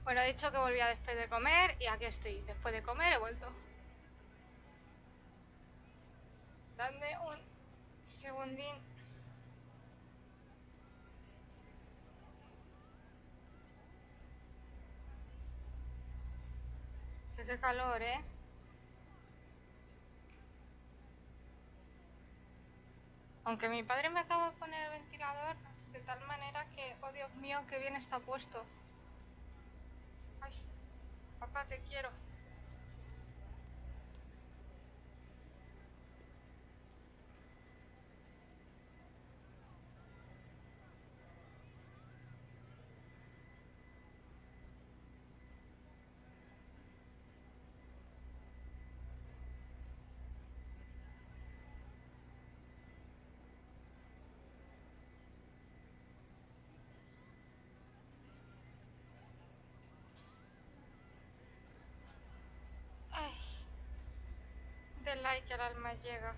Bueno, he dicho que volvía después de comer y aquí estoy. Después de comer he vuelto. Dadme un segundín. Qué calor, ¿eh? Aunque mi padre me acaba de poner el ventilador de tal manera que, oh Dios mío, qué bien está puesto. Ay, papá, te quiero. Ay, de like al alma llega.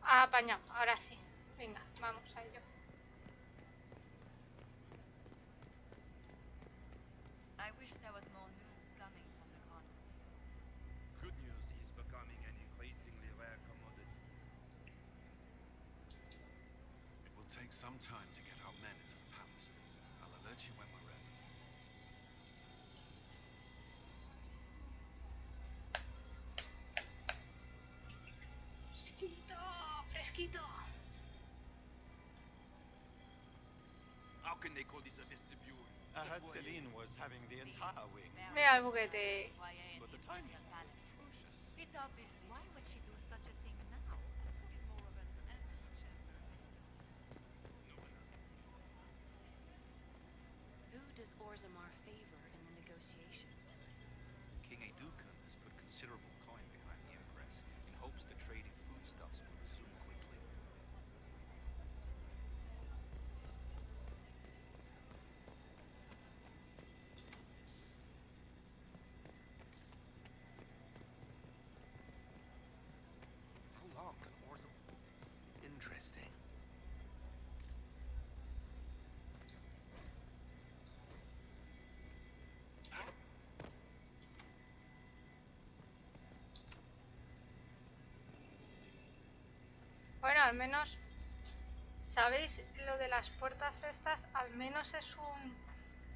Ah, apañado, ahora sí. Venga, vamos a ello. I wish there was more news coming from the continent. Good news is becoming an increasingly rare commodity. It will take some time to get our men into the palace. I'll alert you when we're ready. Fresquito, fresquito. How can they call this a vestibule? I heard Celine was having the entire wing. Mira el buguete. But the timing Imperial was palace. atrocious. It's obviously Why just would a she do ruse. such a thing now? More of an anti-chamber. Who does Orzammar favor in the negotiations tonight? King Aeducan has put considerable coin behind the Empress in hopes the trade in foodstuffs will resume quickly. How long can Orza... Interesting. Bueno, al menos, ¿sabéis lo de las puertas estas? Al menos es un...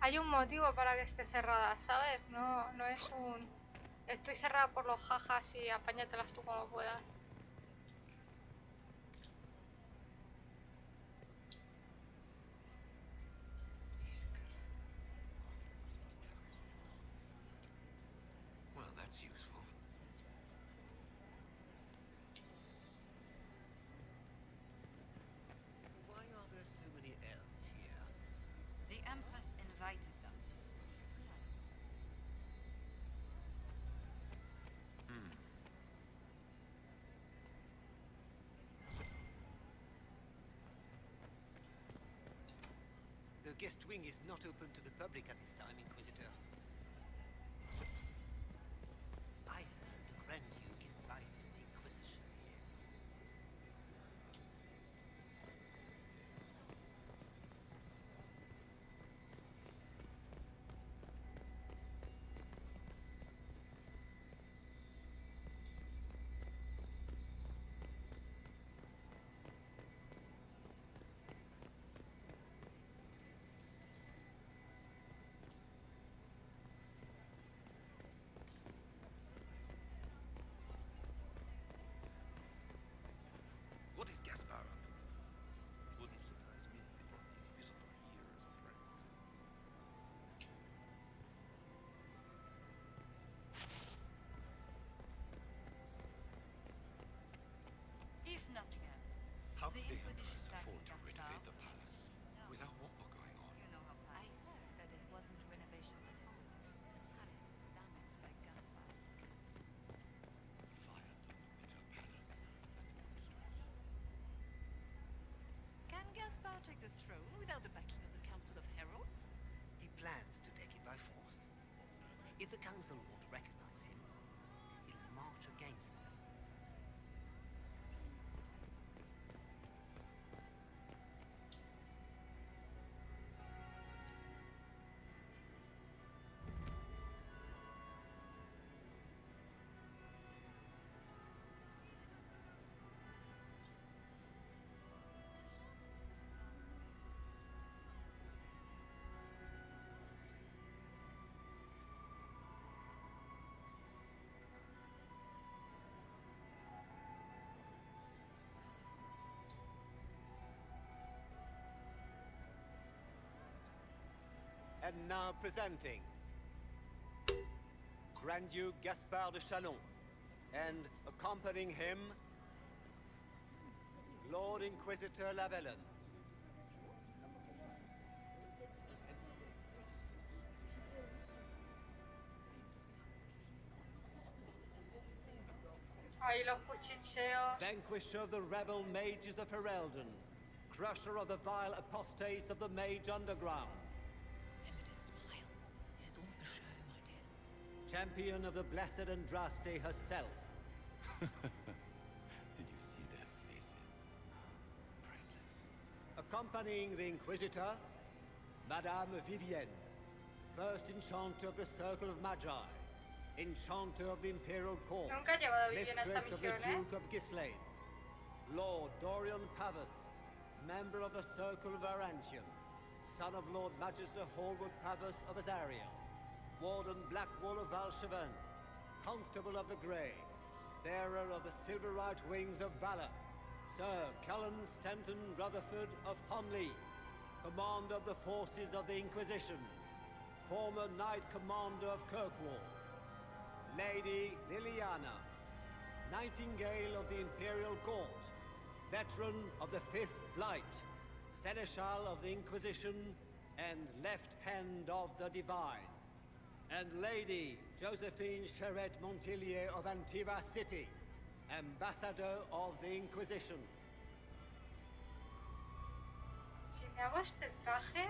Hay un motivo para que esté cerrada, ¿sabes? No es un... Estoy cerrada por los jajas y apáñatelas tú como puedas. Well, that's useful. Why are there so many elves here? The Empress invited them. The guest wing is not open to the public at this time, Inquisitor. I heard the Grand Duke invited the Inquisition here. cannot take the throne without the backing of the Council of Heralds. He plans to take it by force. If the council won't recognize him, he'll march against them. And now presenting Grand Duke Gaspard de Chalon, and accompanying him, Lord Inquisitor Lavellen. Ahí los cuchicheos. Vanquisher of the rebel mages of Ferelden, crusher of the vile apostates of the mage underground, Remember to smile. This is all for show, my dear. champion of the blessed Andraste herself. Did you see their faces? Priceless. Accompanying the Inquisitor, Madame Vivienne, first enchanter of the Circle of Magi, enchanter of the Imperial Court, Nunca he llevado a Vivienne a esta mistress of the misión, Duke of Gislane, Lord Dorian Pavus, member of the Circle of Arantium, son of Lord Magister Hallwood Pavus of Azariel, Warden Blackwall of Valcheven, Constable of the Grey, bearer of the Silverite Wings of Valor, Sir Cullen Stanton Rutherford of Honleaf, commander of the forces of the Inquisition, former Knight Commander of Kirkwall, Lady Liliana, Nightingale of the Imperial Court, veteran of the Fifth Blight, Seneschal of the Inquisition, and Left Hand of the Divine, and Lady Josephine Charette Montillier of Antiva City, Ambassador of the Inquisition. Si me hago este traje,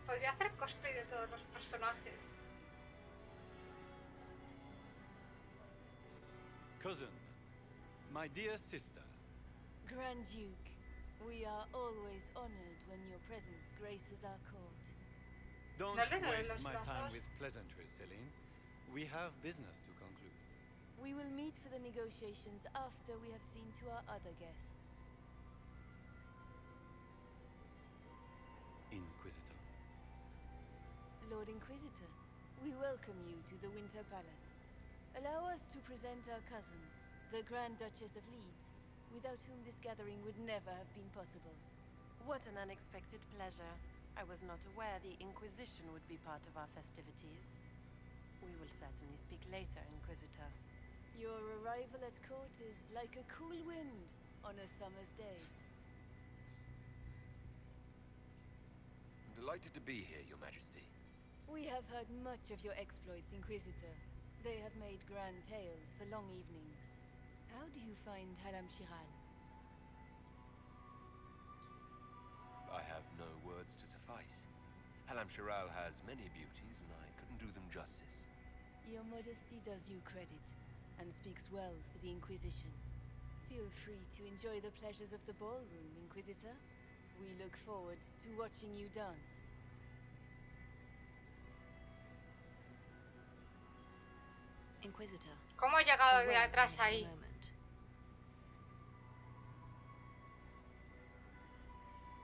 podría hacer cosplay de todos los personajes. Cousin, my dear sister, Grand Duke, we are always honored when your presence graces our court. don't No le doy waste los my time brazos. with pleasantries, Celine. We have business to conclude. We will meet for the negotiations after we have seen to our other guests. Inquisitor. Lord Inquisitor, we welcome you to the Winter Palace. Allow us to present our cousin, the Grand Duchess of Leeds, without whom this gathering would never have been possible. What an unexpected pleasure. I was not aware the Inquisition would be part of our festivities. We will certainly speak later, Inquisitor. Your arrival at court is like a cool wind on a summer's day. I'm delighted to be here, Your Majesty. We have heard much of your exploits, Inquisitor. They have made grand tales for long evenings. How do you find Halam Shiral? I have no words to suffice. Halam Shiral has many beauties, and I couldn't do them justice. Your modesty does you credit, and speaks well for the Inquisition. Feel free to enjoy the pleasures of the ballroom, Inquisitor. We look forward to watching you dance. Inquisitor. ¿Cómo he llegado de aware of atrás me for a ahí? moment.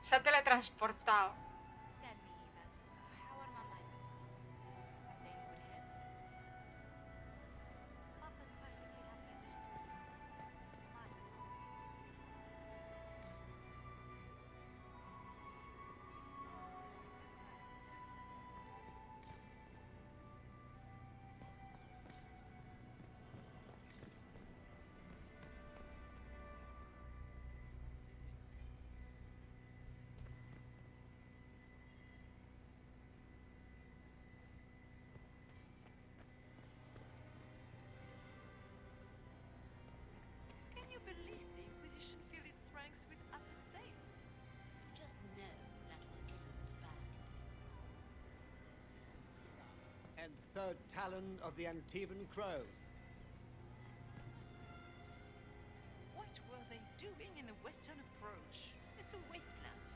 Se ha teletransportado. Tell me, but how are Mama and me? Are they in good health? Papa's perfectly happy in the studio. Mother is and third talon of the Antivan Crows. What were they doing in the western approach? It's a wasteland.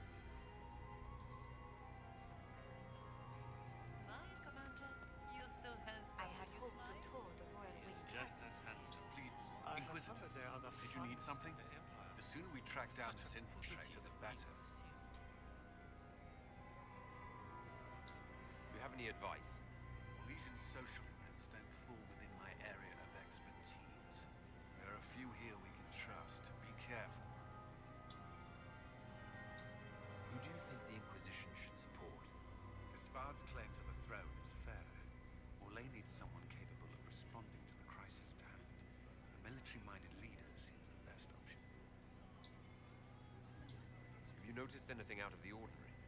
Smile, Commander. You're so handsome. I had Will you hoped to smile? tour the royal He is wing. just as handsome. Please, I have Inquisitor, heard they are the did you need finest something? in the Empire. The sooner we track down Such this a infiltrator, pity the that better. Do you have any advice? Legion social events don't fall within my area of expertise. There are a few here we can trust. Be careful. Who do you think the Inquisition should support? Gaspard's claim to the throne is fair. Orlais needs someone capable of responding to the crisis at hand. A military-minded leader seems the best option. Have you noticed anything out of the ordinary?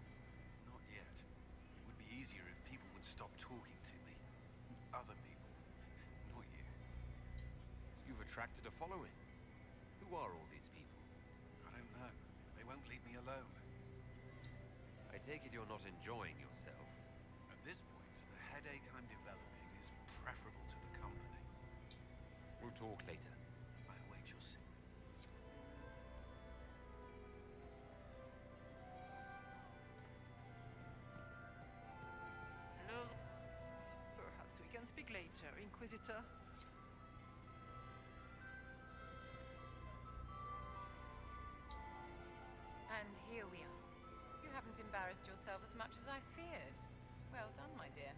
Not yet. It would be easier if people would stop talking to me. Other people. Not you. You've attracted a following. Who are all these people? I don't know. They won't leave me alone. I take it you're not enjoying yourself. At this point, the headache I'm developing is preferable to the company. We'll talk later. I await your signal. Hello. Perhaps we can speak later, Inquisitor. And here we are. You haven't embarrassed yourself as much as I feared. Well done, my dear.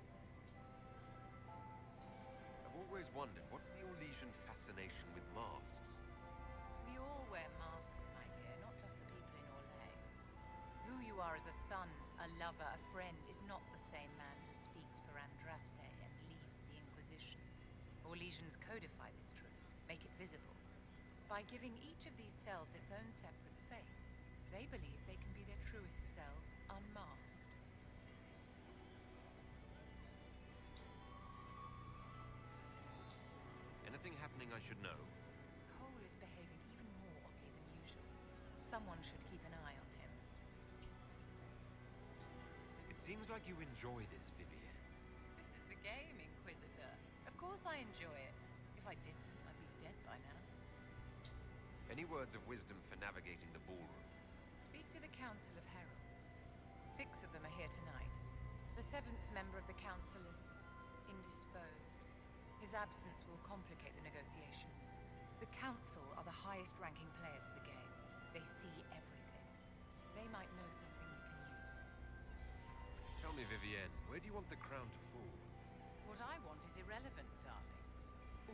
I've always wondered, what's the Orlesian fascination with masks? We all wear masks, my dear, not just the people in Orlais. Who you are as a son, a lover, a friend, is not the same man who speaks for Andraste and leads the Inquisition. Orlesians codify this truth, make it visible. By giving each of these selves its own separate face, they believe they can be their truest selves, unmasked. Anything happening I should know? Cole is behaving even more oddly than usual. Someone should keep an eye on him. It seems like you enjoy this, Vivienne. This is the game, Inquisitor. Of course I enjoy it. If I didn't, I'd be dead by now. Any words of wisdom for navigating the ballroom? Speak to the Council of Heralds. 6 of them are here tonight. The 7th member of the Council is indisposed. His absence will complicate the negotiations. The Council are the highest-ranking players of the game. They see everything. They might know something we can use. Tell me, Vivienne, where do you want the crown to fall? What I want is irrelevant, darling.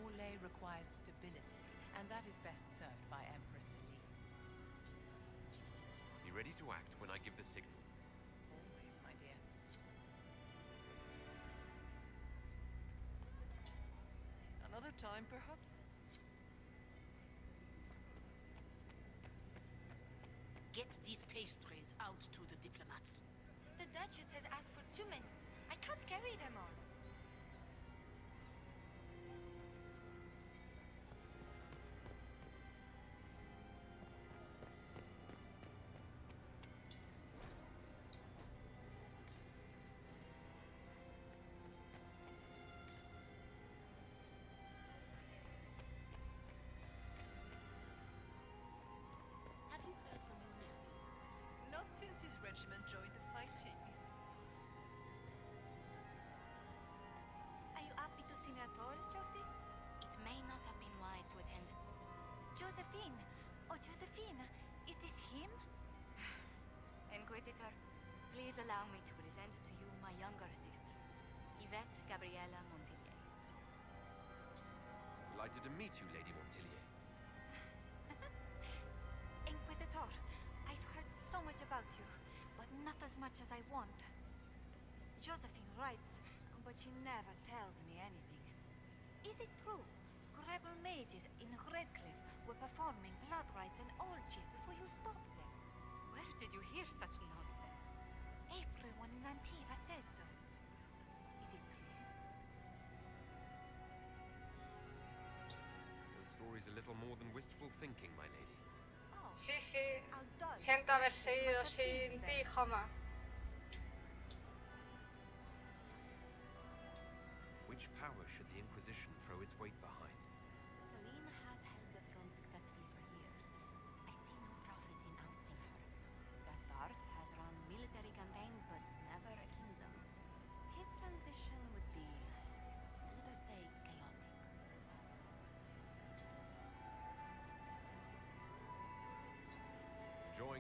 Orlais requires stability, and that is best served by Empress Celine. Be ready to act when I give the signal. Always, my dear. Another time, perhaps? Get these pastries out to the diplomats. The Duchess has asked for too many. I can't carry them all. Have you heard from your nephew? Not since his regiment joined the fighting. Are you happy to see me at all, Josie? It may not have been wise to attend. Josephine! Oh, Josephine! Is this him? Inquisitor, please allow me to present to you my younger sister, Yvette Gabriella Montillier. Delighted to meet you, Lady Montillier. Inquisitor, I've heard so much about you, but not as much as I want. Josephine writes, but she never tells me anything. Is it true? Rebel mages in Redcliffe were performing blood rites and orgies before you stopped them. Where did you hear such nonsense? Everyone in Antiva says so. Is it true? Your story's a little more than wistful thinking, my lady. Oh, Sí, sí. how dull. Siento haber Redcliffe seguido must have been sin then. ti, Joma.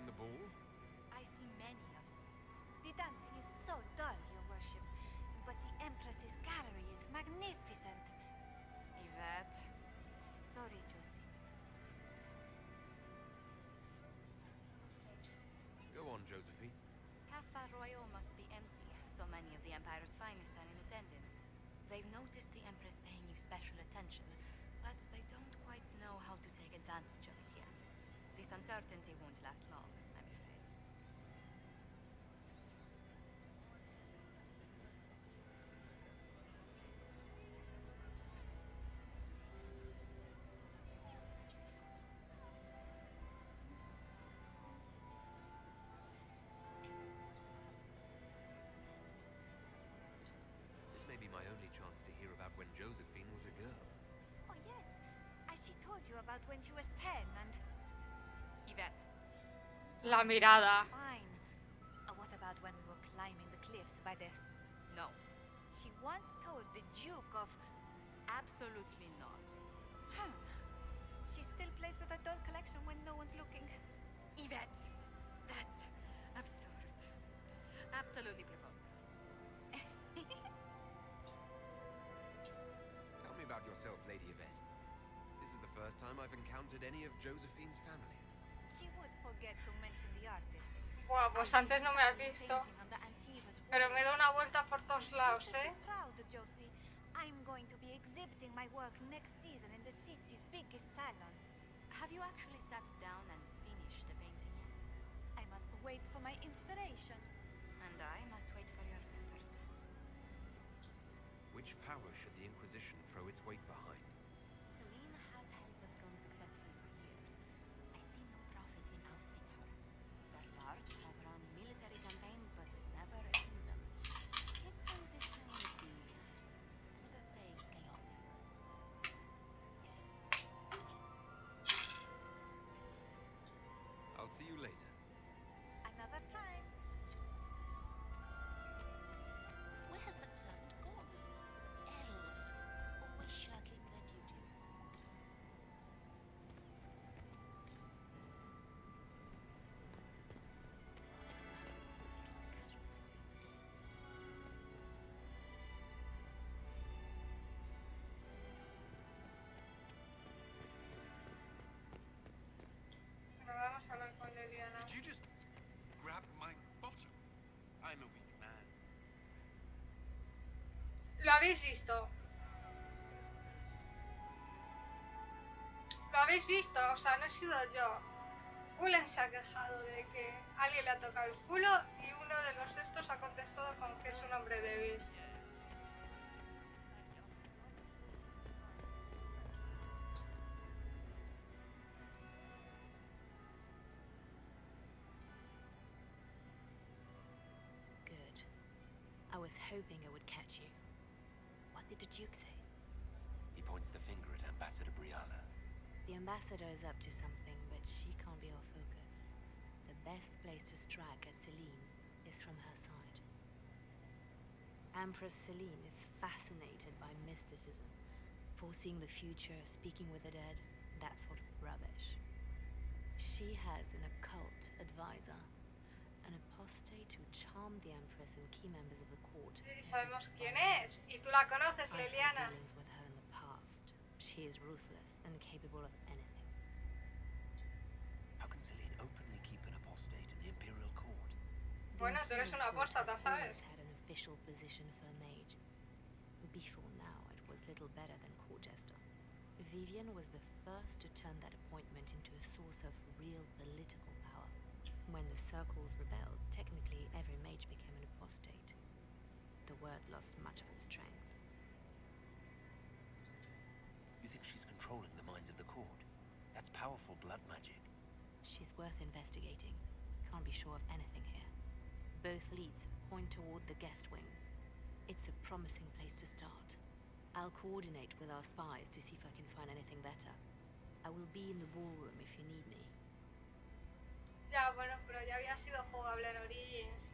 enjoying the ball? I see many of them. The dancing is so dull, your worship. But the Empress's gallery is magnificent. Yvette. Sorry, Josie. Go on, Josephine. Half Royal must be empty. So many of the Empire's finest are in attendance. They've noticed the Empress paying you special attention, but they don't quite know how to take advantage of it yet. This uncertainty won't last long, I'm afraid. This may be my only chance to hear about when Josephine was a girl. Oh, yes. As she told you about when she was 10 and... Yvette. La mirada. Fine. What about when we were climbing the cliffs by the... No. She once told the Duke of... Absolutely not. Huh. She still plays with her doll collection when no one's looking. Yvette! That's absurd. Absolutely preposterous. Tell me about yourself, Lady Yvette. This is the first time I've encountered any of Josephine's family. She would forget to mention the artists. Buah, pues antes no me has visto. Pero me da una vuelta por todos lados, ¿eh? Proud, Josie. I'm going to be exhibiting my work next season in the city's biggest salon. Have you actually sat down and finished the painting yet? I must wait for my inspiration. And I must wait for your tutor's bills. Which power should the Inquisition throw its weight behind? Celine has held the throne successfully for years. I see no profit in ousting her. Gaspard has run military campaigns, but never a kingdom. His transition would be, let us say, chaotic. I'll see you later. Another time. Where has that servant gone? Elves, always shirking their duties. Bueno, vamos a hablar con Liliana. Did you just grab my bottom? I'm a weak man. ¿Lo habéis visto? ¿Lo habéis visto? O sea, no he sido yo. Cullen se ha quejado de que alguien le ha tocado el culo y uno de los estos ha contestado con que es un hombre débil. Good. I was hoping I would catch you. What did the Duke say? He points the finger at Ambassador Briala. The ambassador is up to something, but she can't be our focus. The best place to strike at Celine is from her side. Empress Celine is fascinated by mysticism, foreseeing the future, speaking with the dead, that sort of rubbish. She has an occult advisor, an apostate who charmed the Empress and key members of the court. Y sabemos quién es. Y tú la conoces, I've had Liliana. dealings with her in the past. She is ruthless and capable of anything. How can Celine openly keep an apostate in the Imperial Court? Bueno, tú eres una apóstata, ¿sabes? Always had an official position for a mage. Before now, it was little better than court jester. Vivian was the first to turn that appointment into a source of real political power. When the circles rebelled, technically every mage became an apostate. The word lost much of its strength. You think she's controlling the minds of the court? That's powerful blood magic. She's worth investigating. Can't be sure of anything here. Both leads point toward the guest wing. It's a promising place to start. I'll coordinate with our spies to see if I can find anything better. I will be in the ballroom if you need me. Ya, bueno, pero ya había sido jugable en Origins.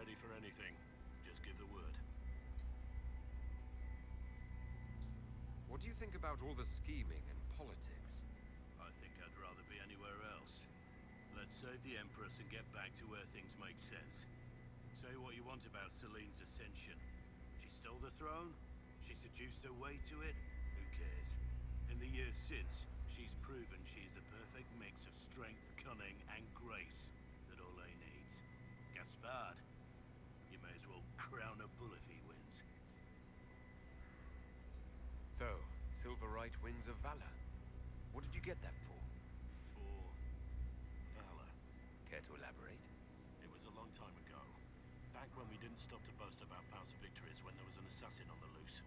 ready for anything. Just give the word. What do you think about all the scheming and politics? I think I'd rather be anywhere else. Let's save the Empress and get back to where things make sense. Say what you want about Celine's ascension. She stole the throne? She seduced her way to it? Who cares? In the years since, she's proven she's the perfect mix of strength, cunning, and grace that Ole needs. Gaspard, you may as well crown a bull if he wins. So, Silverite Wings of Valor. What did you get that for? For valor. Care to elaborate? It was a long time ago. Back when we didn't stop to boast about past victories when there was an assassin on the loose.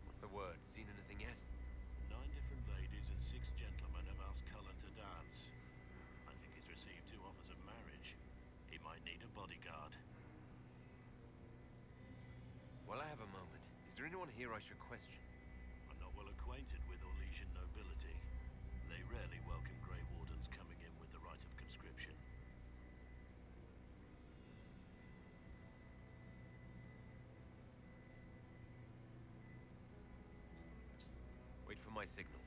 What's the word? Seen anything yet? 9 different ladies and 6 gentlemen have asked Cullen to dance. I think he's received 2 offers of marriage. He might need a bodyguard. Well, I have a moment. Is there anyone here I should question? I'm not well acquainted with Orlesian nobility. They rarely welcome Grey Wardens coming in with the right of conscription. Wait for my signal.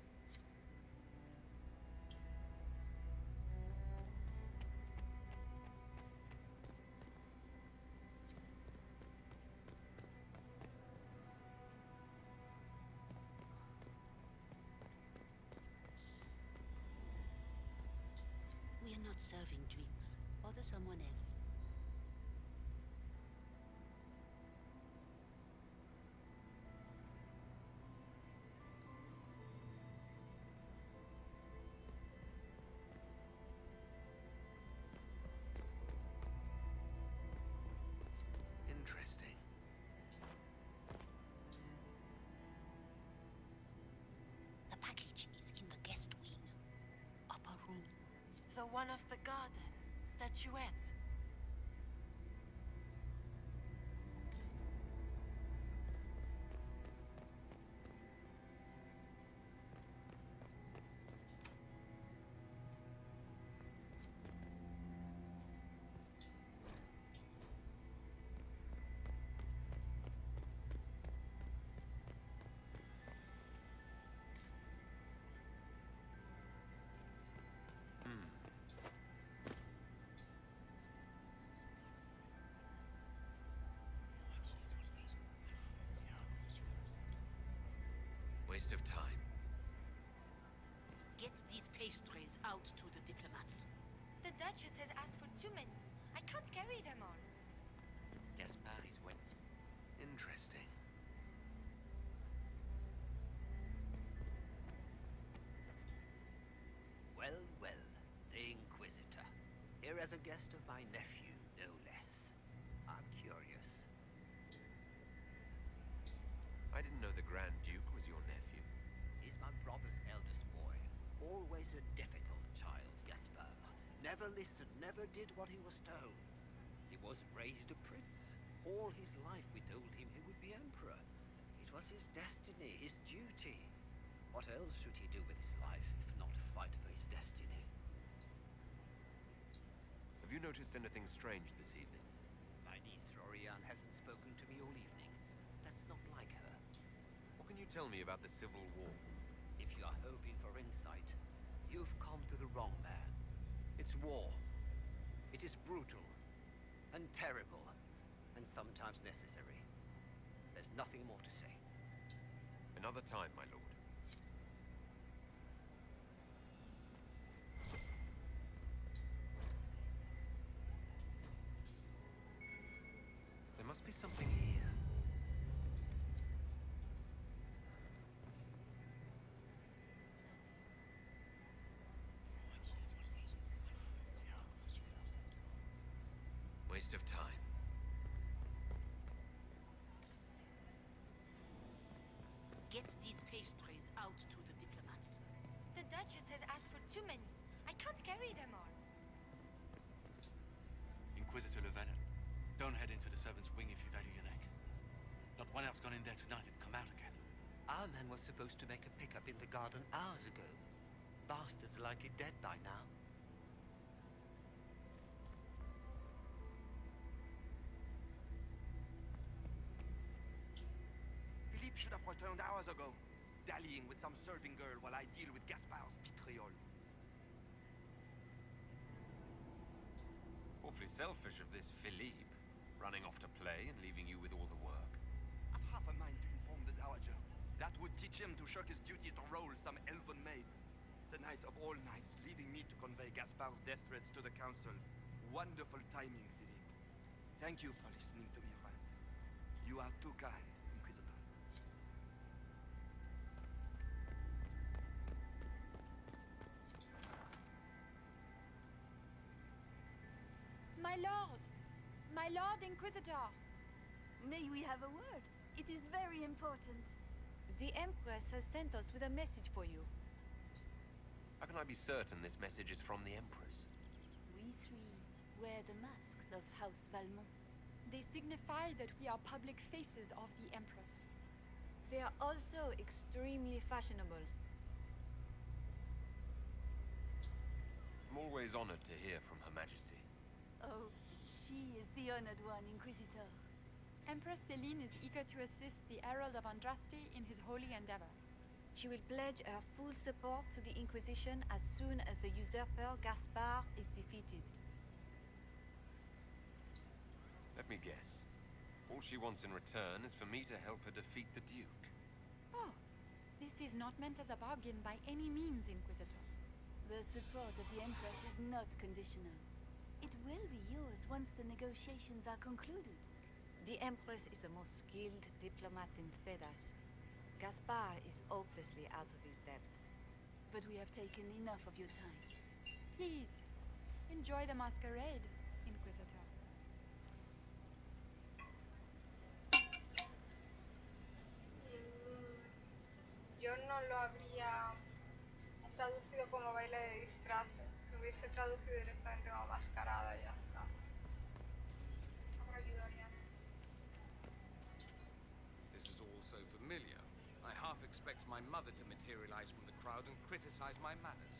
We are not serving drinks. Order someone else. Interesting. The package is in the guest wing. Upper room. The one of the garden. Statuette. Waste of time. Get these pastries out to the diplomats. The Duchess has asked for too many. I can't carry them all. Gaspard is wet. Interesting. Well, well, the Inquisitor. Here as a guest of my nephew, no less. I'm curious. I didn't know the Grand Duke was your nephew. He's my brother's eldest boy. Always a difficult child, Gaspard. Never listened, never did what he was told. He was raised a prince. All his life we told him he would be emperor. It was his destiny, his duty. What else should he do with his life if not fight for his destiny? Have you noticed anything strange this evening? My niece Florian hasn't spoken to me all evening. That's not like her. What can you tell me about the Civil War? If you are hoping for insight, you've come to the wrong man. It's war. It is brutal, and terrible, and sometimes necessary. There's nothing more to say. Another time, my lord. There must be something here. Waste of time. Get these pastries out to the diplomats. The Duchess has asked for too many. I can't carry them all. Inquisitor Llewellyn, don't head into the servants' wing if you value your neck. Not one elf's gone in there tonight and come out again. Our man was supposed to make a pickup in the garden hours ago. Bastard's likely dead by now. Philippe should have returned hours ago, dallying with some serving girl while I deal with Gaspard's vitriol. Awfully selfish of this Philippe, running off to play and leaving you with all the work. I've half a mind to inform the Dowager. That would teach him to shirk his duties to roll some elven maid. Tonight of all nights, leaving me to convey Gaspard's death threats to the council. Wonderful timing, Philippe. Thank you for listening to me rant. You are too kind, Inquisitor. My Lord Inquisitor! May we have a word? It is very important. The Empress has sent us with a message for you. How can I be certain this message is from the Empress? We three wear the masks of House Valmont. They signify that we are public faces of the Empress. They are also extremely fashionable. I'm always honored to hear from Her Majesty. Oh, she is the honored one, Inquisitor. Empress Celine is eager to assist the Herald of Andraste in his holy endeavor. She will pledge her full support to the Inquisition as soon as the usurper Gaspard is defeated. Let me guess. All she wants in return is for me to help her defeat the Duke. Oh, this is not meant as a bargain by any means, Inquisitor. The support of the Empress is not conditional. It will be yours once the negotiations are concluded. The Empress is the most skilled diplomat in Thedas. Gaspard is hopelessly out of his depth. But we have taken enough of your time. Please, enjoy the masquerade, Inquisitor. Yo no lo habría traducido como baile de disfraces. Lo hubiese traducido directamente como mascarada y ya está. Está por aquí Dorian. This is all so familiar. I half expect my mother to materialize from the crowd and criticize my manners.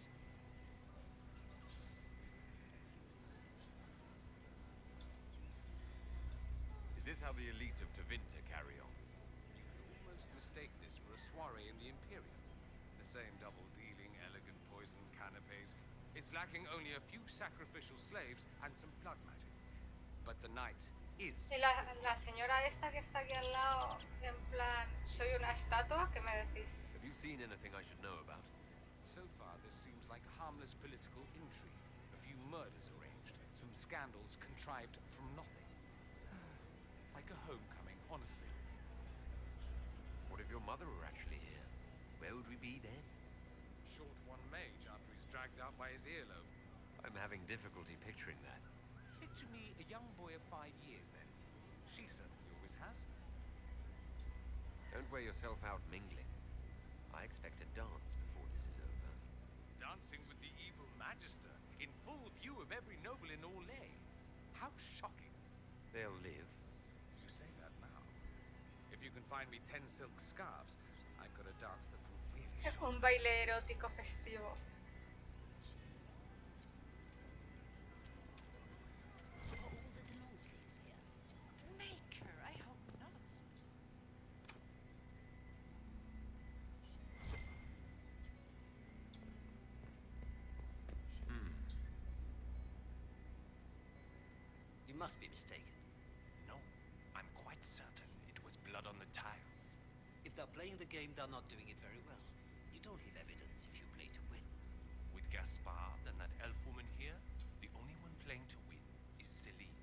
Is this how the elite of Tevinter carry on? You could almost mistake this for a soiree in the Imperium. The same double-dealing, elegant poison canapes. It's lacking only a few sacrificial slaves and some blood magic. But the night is... Y la señora esta que está aquí al lado, en plan, soy una estatua, ¿qué me decís? Have you seen anything I should know about? So far, this seems like harmless political intrigue. A few murders arranged, some scandals contrived from nothing. Like a homecoming, honestly. What if your mother were actually here? Where would we be then? Short one mage after he's dragged out by his earlobe. I'm having difficulty picturing that. Picture me a young boy of 5 years then. She certainly always has. Don't wear yourself out mingling. I expect a dance before this is over. Dancing with the evil Magister, in full view of every noble in Orlais. How shocking. They'll live. You say that now. If you can find me 10 silk scarves, I've got a dance that will really Es shock. un baile erótico festivo. Maker, I hope not. You must be mistaken. No, I'm quite certain it was blood on the tiles. If they're playing the game, they're not doing it very well. You don't leave evidence if you play to win. With Gaspard and that elf woman here, the only one playing to win is Celine.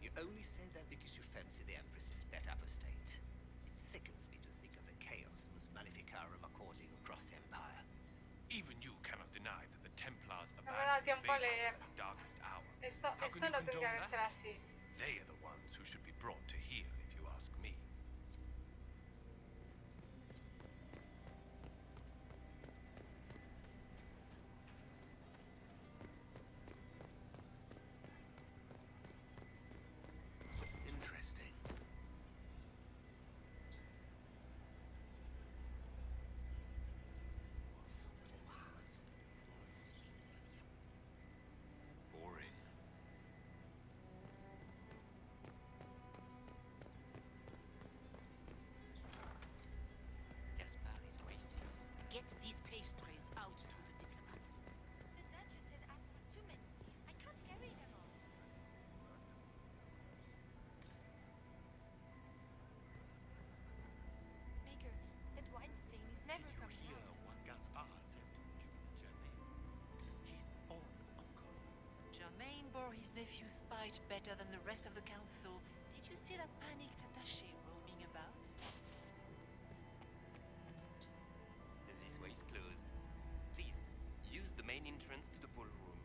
You only say that because you fancy the Empress's pet apostate. It sickens me to think of the chaos those Maleficarum are causing across the Empire. Even you cannot deny that the Templars No me da abandoned tiempo a faith leer. at the darkest hour. Esto How can you no condone tendría que that? ser así. They are the ones who should be brought to heel, if you ask me. Interesting. Get these pastries out to the diplomats. The Duchess has asked for too many. I can't carry them all. Maker, that wine stain is never Did you coming hear out. what Gaspard said to Germain? His own uncle. Germain bore his nephew's spite better than the rest of the council. Did you see that panicked attaché roaming about? This way is closed. Please, use the main entrance to the ballroom.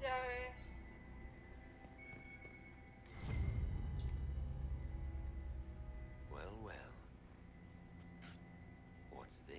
Ya ves. Well, well. What's this?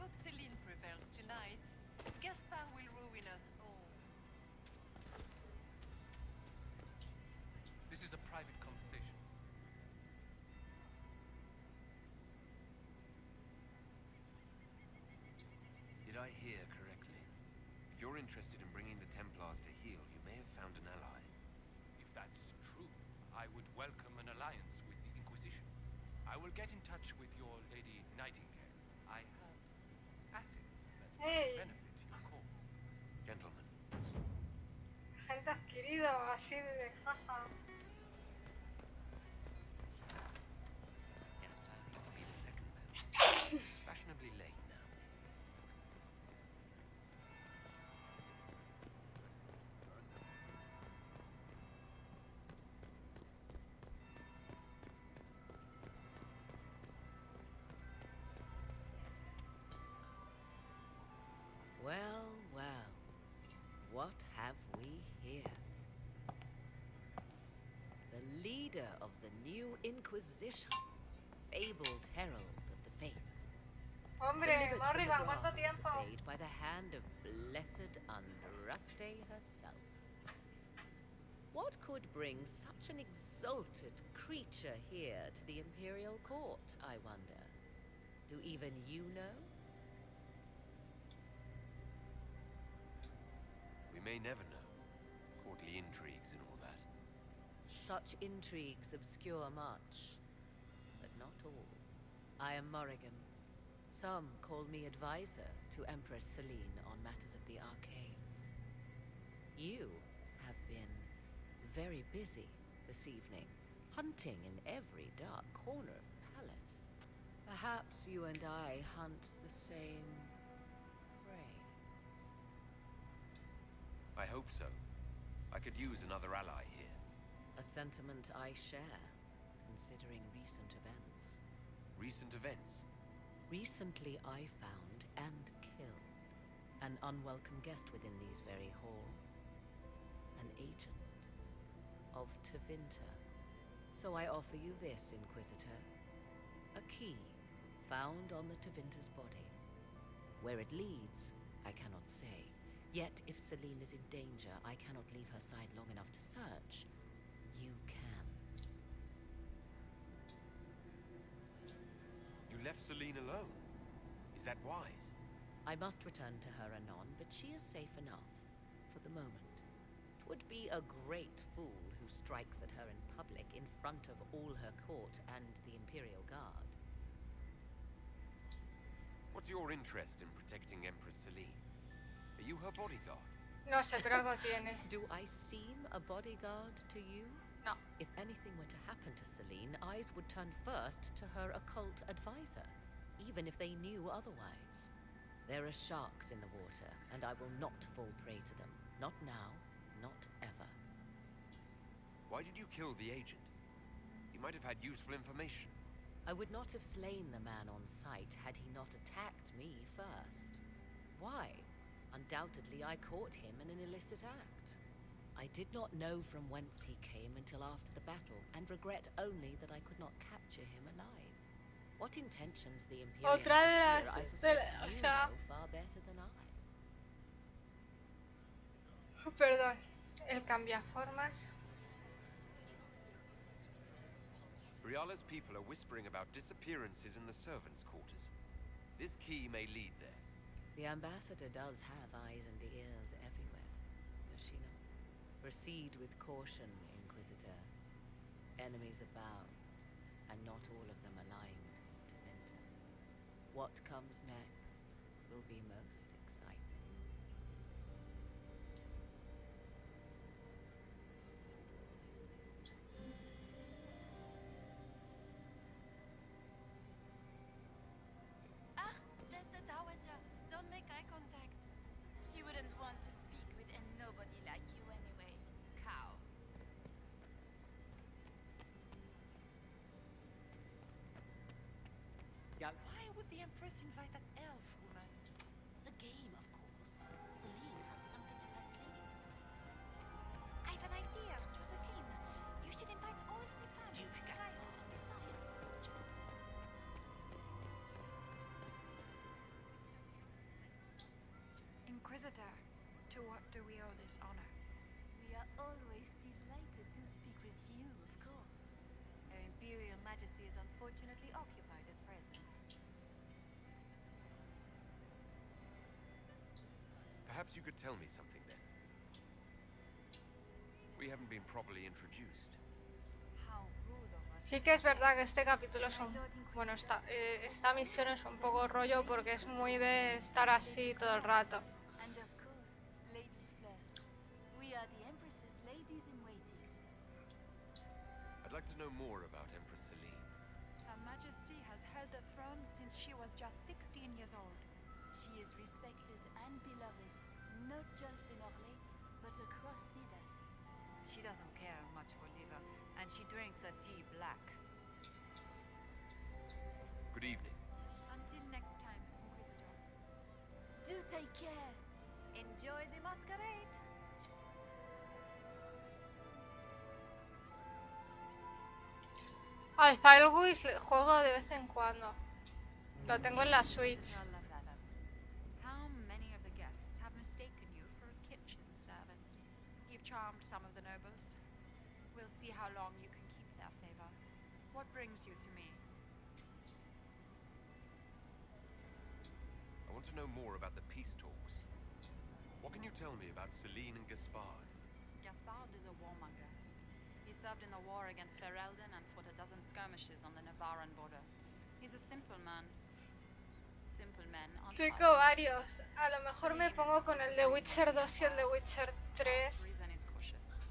hope Celine prevails tonight. Gaspard will ruin us all. This is a private conversation. Did I hear correctly? If you're interested in bringing the Templars to heel, you may have found an ally. If that's true, I would welcome an alliance with the Inquisition. I will get in touch with your Lady Nightingale. I have assets that might benefit your cause. Gentlemen. Gente adquirido, así de jaja. Gaspard used to be the second man. Fashionably late now. Well, well. What have we here? The leader of the new Inquisition, fabled herald of the faith. Hombre, Delivered from the Morrigan, ¿cuánto grasp of the tiempo? Fade by the hand of blessed Andraste herself. What could bring such an exalted creature here to the Imperial Court, I wonder? Do even you know? We may never know. Courtly intrigues and all that. Such intrigues obscure much, but not all. I am Morrigan. Some call me advisor to Empress Celine on matters of the arcane. You have been very busy this evening, hunting in every dark corner of the palace. Perhaps you and I hunt the same prey. I hope so. I could use another ally here. A sentiment I share, considering recent events. Recent events? Recently I found and killed an unwelcome guest within these very halls. An agent of Tevinter. So I offer you this, Inquisitor. A key found on the Tevinter's body. Where it leads, I cannot say. Yet if Celine is in danger, I cannot leave her side long enough to search. You can. You left Celine alone. Is that wise? I must return to her anon, but she is safe enough, for the moment. 'Twould be a great fool who strikes at her in public in front of all her court and the Imperial Guard. What's your interest in protecting Empress Celine? Are you her bodyguard? No sé, pero algo tiene. Do I seem a bodyguard to you? No. If anything were to happen to Celine, eyes would turn first to her occult advisor, even if they knew otherwise. There are sharks in the water, and I will not fall prey to them. Not now, not ever. Why did you kill the agent? He might have had useful information. I would not have slain the man on sight had he not attacked me first. Why? Undoubtedly, I caught him in an illicit act. I did not know from whence he came until after the battle, and regret only that I could not capture him alive. What intentions the Imperium has Otra de here, las... I suspect o you sea... know far better than I. Perdón. El cambiaformas. Briala's people are whispering about disappearances in the servants' quarters. This key may lead there. The ambassador does have eyes and ears everywhere, does she not? Proceed with caution, Inquisitor. Enemies abound, and not all of them aligned to Vinter. What comes next will be most exciting. Ah, there's the Dowager. Don't make eye contact. She wouldn't want to speak with a nobody like you anyway, cow. Why would the Empress invite that elf woman? The game, of course. Celine has something up her sleeve. I've an idea, Josephine. You should invite all the family Duke to try Gaspard out. on the side of fortune. Inquisitor, to what do we owe this honor? We are always delighted to speak with you, of course. Her Imperial Majesty is unfortunately occupied at present. Perhaps you could tell me something then. We haven't been properly introduced. How rude of us. Sí que es verdad que este capítulo es un... Bueno, esta misión es un poco rollo porque es muy de estar así todo el rato. And of course, Lady Fleur. We are the Empress's ladies in waiting. I'd like to know more about Empress Celine. Her Majesty has held the throne since she was just 16 years old. She is respected and beloved, not just in Orlais, but across Thedas. She doesn't care much for liver, and she drinks her tea black. Good evening. Until next time, Inquisitor. Do take care. Enjoy the masquerade. Al Firewis juego de vez en cuando. Lo tengo en la Switch. How many of the guests have mistaken you for a kitchen servant? You've charmed some of the nobles. We'll see how long you can keep their favor. What brings you to me? I want to know more about the peace talks. What can you tell me about Celine and Gaspard? Gaspard is a warmonger. He served in the war against Ferelden and fought a dozen skirmishes on the Navarran border. He's a simple man. Simple men aren't Tengo varios. A lo mejor me pongo con el de Witcher 2 y el de Witcher 3. Reason is cautious.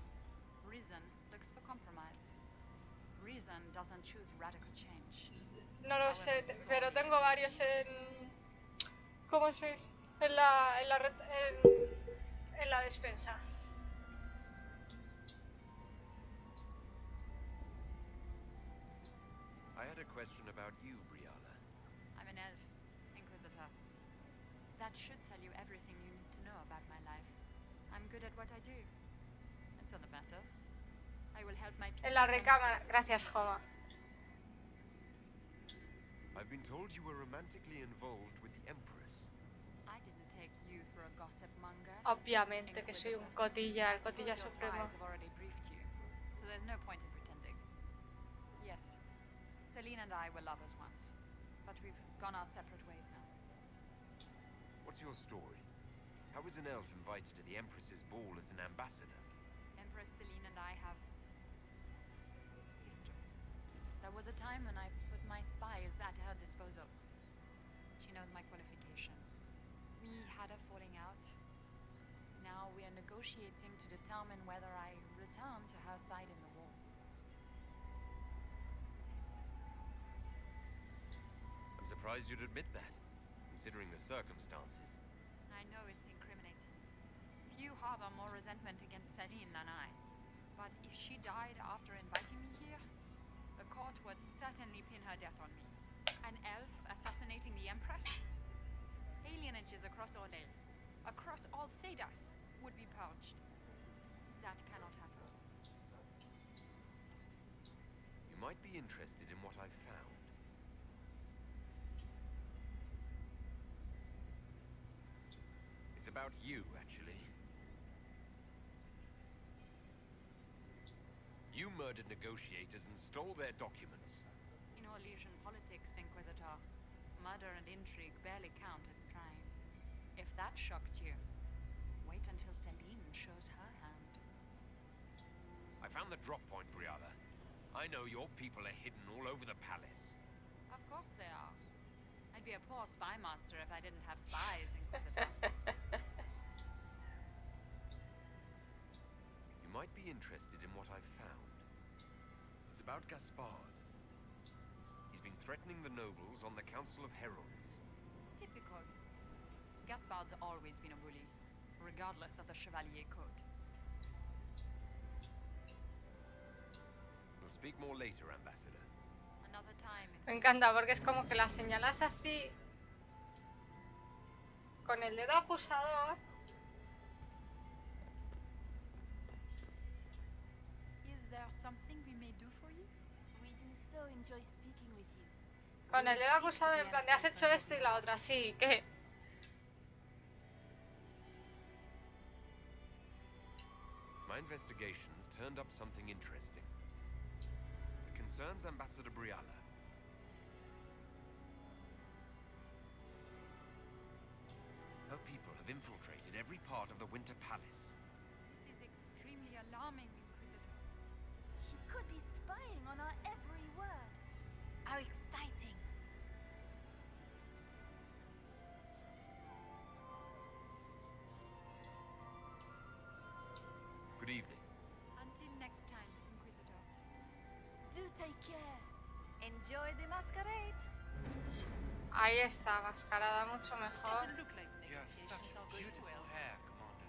Reason looks for compromise. Reason doesn't choose radical change. No lo sé, pero tengo varios en... ¿Cómo se dice? En la despensa. I had a question about you, Briala. I'm an elf, Inquisitor. That should tell you everything you need to know about my life. I'm good at what I do. It's all that matters. I will help my people. En la recámara. Gracias, Joma. I've been told you were romantically involved with the Empress. I didn't take you for a gossip monger. Obviamente que soy un cotilla, el cotilla supremo. I've already briefed you, so there's no point in pretending. Yes, Celine and I were lovers once, but we've gone our separate ways now. What's your story? How was an elf invited to the Empress's ball as an ambassador? Empress Celine and I have history. There was a time when I put my spies at her disposal. She knows my qualifications. We had a falling out. Now we are negotiating to determine whether I return to her side in the war. I'm surprised you'd admit that, considering the circumstances. I know it's incriminating. Few harbor more resentment against Celine than I. But if she died after inviting me here, the court would certainly pin her death on me. An elf assassinating the Empress? Alienages across Orlais, across all Thedas, would be purged. That cannot happen. You might be interested in what I've found. It's about you, actually. You murdered negotiators and stole their documents. In Orlesian politics, Inquisitor, murder and intrigue barely count as crime. If that shocked you, wait until Celine shows her hand. I found the drop point, Briala. I know your people are hidden all over the palace. Of course they are. I'd be a poor spy master if I didn't have spies, Inquisitor. You might be interested in what I've found. It's about Gaspard. He's been threatening the nobles on the Council of Heralds. Typical. Gaspard's always been a bully, regardless of the Chevalier Code. We'll speak more later, Ambassador. Another time. Me encanta porque es como que la señalas así con el dedo acusador. Is there something we may do for you? We do so enjoy speaking with you. Con el dedo acusador en plan de has hecho esto y la otra, sí, ¿qué? My investigations turned up something interesting. It concerns Ambassador Briala. Her people have infiltrated every part of the Winter Palace. This is extremely alarming, Inquisitor. She could be spying on our every word. How exciting! Good evening. Until next time, Inquisitor. Do take care. Enjoy the masquerade. Ahí está, mascarada mucho mejor. You have such beautiful hair, Commander.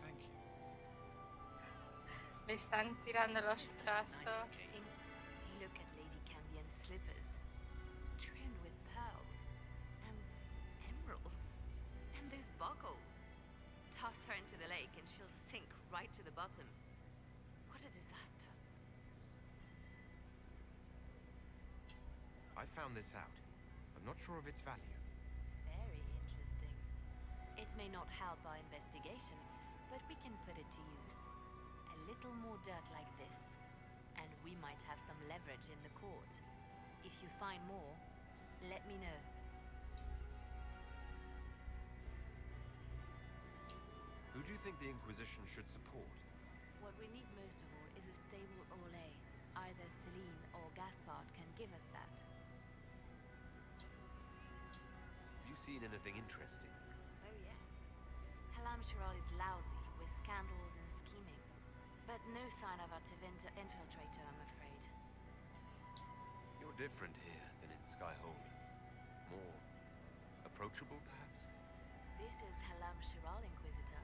Thank you. Le están tirando los trastos. Look at Lady Cambian's slippers, trimmed with pearls and emeralds, and those buckles. Toss her into the lake and she'll sink right to the bottom. What a disaster. I found this out. I'm not sure of its value. Very interesting. It may not help our investigation, but we can put it to use. A little more dirt like this, and we might have some leverage in the court. If you find more, let me know. Who do you think the Inquisition should support? What we need most of all is a stable Orlais. Either Celine or Gaspard can give us that. Have you seen anything interesting? Oh yes. Halam Shiral is lousy with scandals and scheming. But no sign of our Tevinter infiltrator, I'm afraid. You're different here than in Skyhold. More approachable, perhaps? This is Halam Shiral, Inquisitor.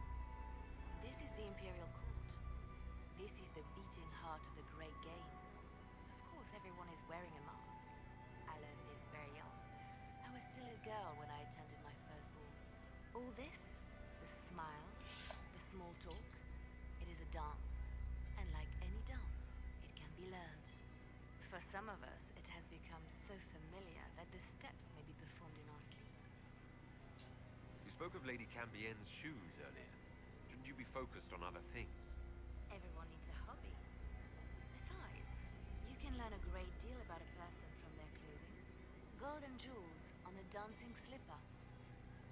This is the Imperial Court. This is the beating heart of the Great Game. Of course, everyone is wearing a mask. I learned this very young. I was still a girl when I attended my first ball. All this, the smiles, the small talk, it is a dance. And like any dance, it can be learned. For some of us, it has become so familiar that the steps may be performed in our sleep. You spoke of Lady Cambienne's shoes earlier. Shouldn't you be focused on other things? Everyone needs a hobby. Besides, you can learn a great deal about a person from their clothing. Gold and jewels on a dancing slipper.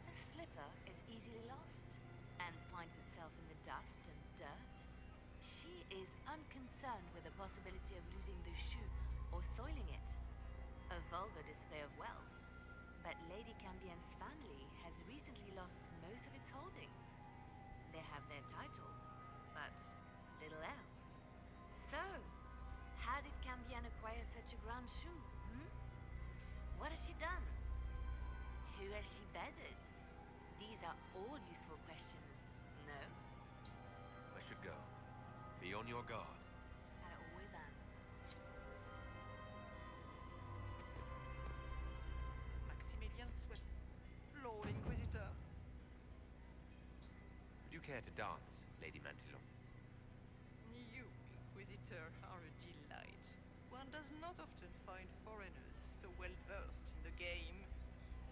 A slipper is easily lost and finds itself in the dust and dirt. She is unconcerned with the possibility of losing the shoe or soiling it. A vulgar display of wealth. But Lady Cambienne's family has recently lost most of its holdings. They have their title, but little else. So, how did Cambienne acquire such a grand shoe? What has she done? Who has she bedded? These are all useful questions, no? I should go. Be on your guard. I always am. Maximilian Sweat, Lord Inquisitor. Would you care to dance, Lady Mantillon? You, Inquisitor, are a delight. One does not often find foreigners so well versed in the game.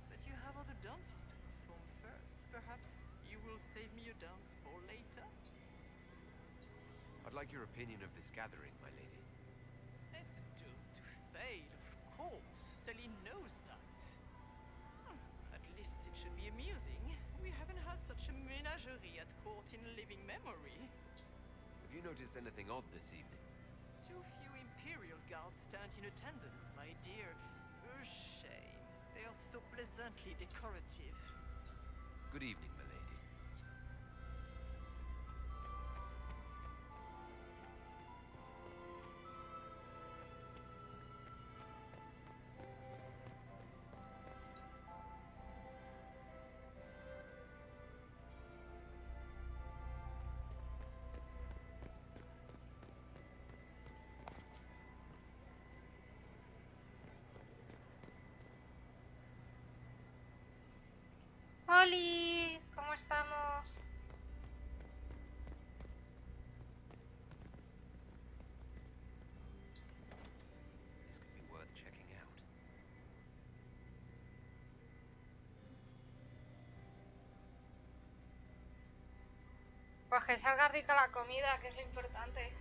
But you have other dances to perform first. Perhaps you will save me a dance for later? I'd like your opinion of this gathering, my lady. It's doomed to fail, of course. Celine knows that. At least it should be amusing. We haven't had such a menagerie at court in living memory. Have you noticed anything odd this evening? Too few Imperial guards stand in attendance, my dear. A shame. They are so pleasantly decorative. Good evening, my lady. ¡Holi! ¿Cómo estamos? This could be worth checking out. Pues que salga rica la comida, que es lo importante.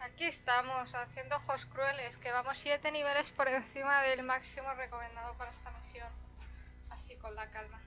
Aquí estamos, haciendo ojos crueles, que vamos 7 niveles por encima del máximo recomendado para esta misión. Así con la calma.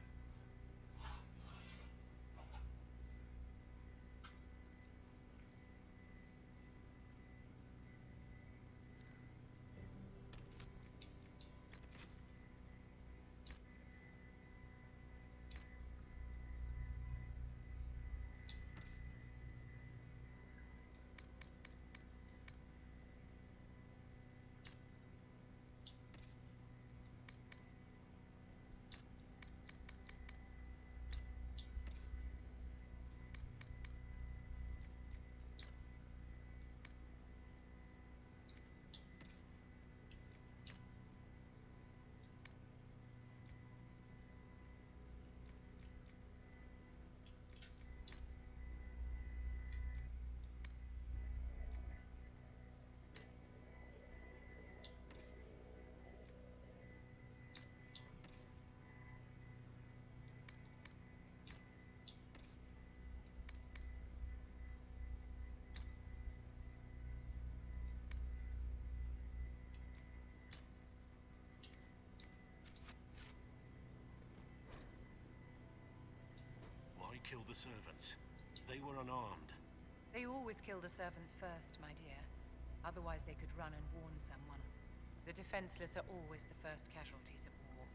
Why kill the servants? They were unarmed. They always kill the servants first, my dear. Otherwise they could run and warn someone. The defenseless are always the first casualties of war.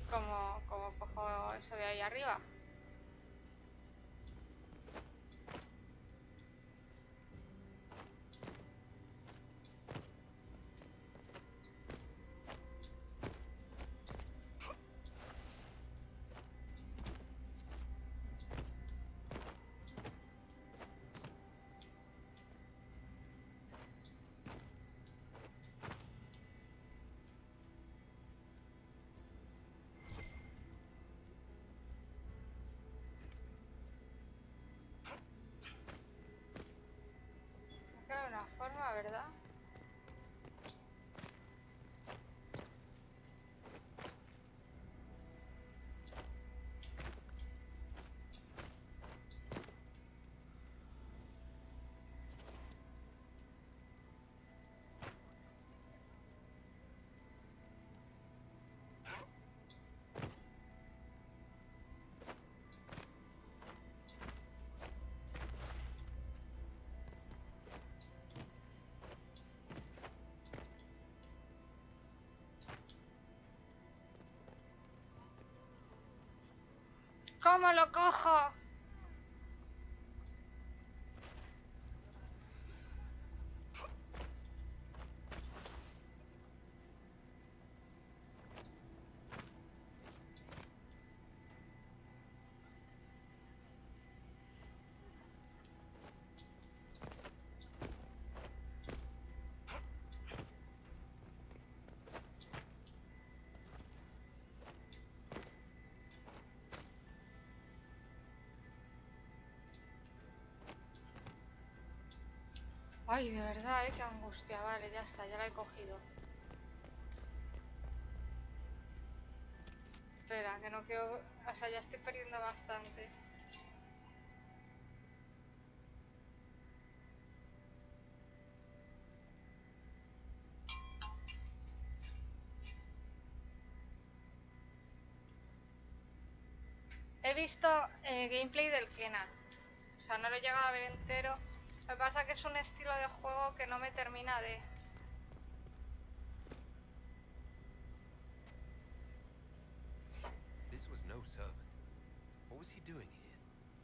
Como cojo eso de ahí arriba. Queda una forma, ¿verdad? ¿Cómo lo cojo? Ay, de verdad, qué angustia. Vale, ya está, ya la he cogido. Espera, que no quiero... O sea, ya estoy perdiendo bastante. He visto gameplay del Kena. O sea, no lo he llegado a ver entero. Lo que pasa es que es un estilo de juego que no me termina de... This was no servant. What was he doing here?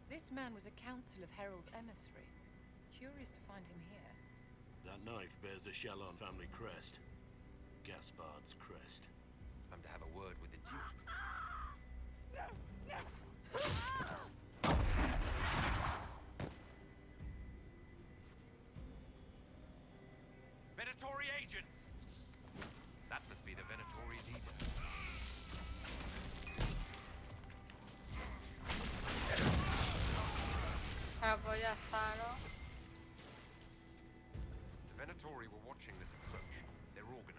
This man was a council of Herald's emissary. Curious to find him here. That knife bears a Shallon family crest. Gaspard's crest. I'm to have a word with the Duke. Venatori agents! That must be the Venatori leader. Ah, pues ya está, ¿no? The Venatori were watching this approach. They're organized.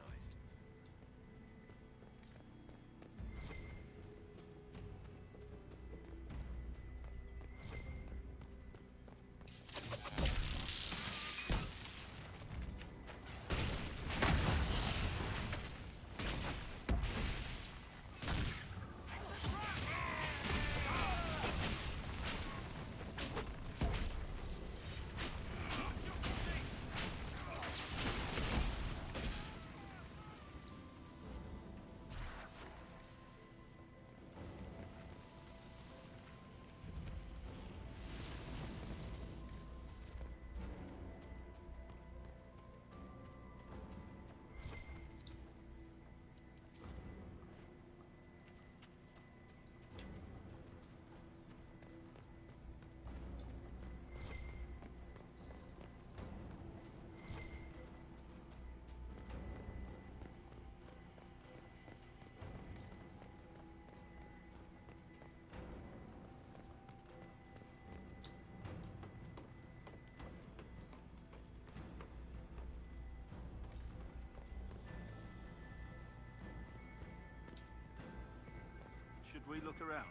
Should we look around?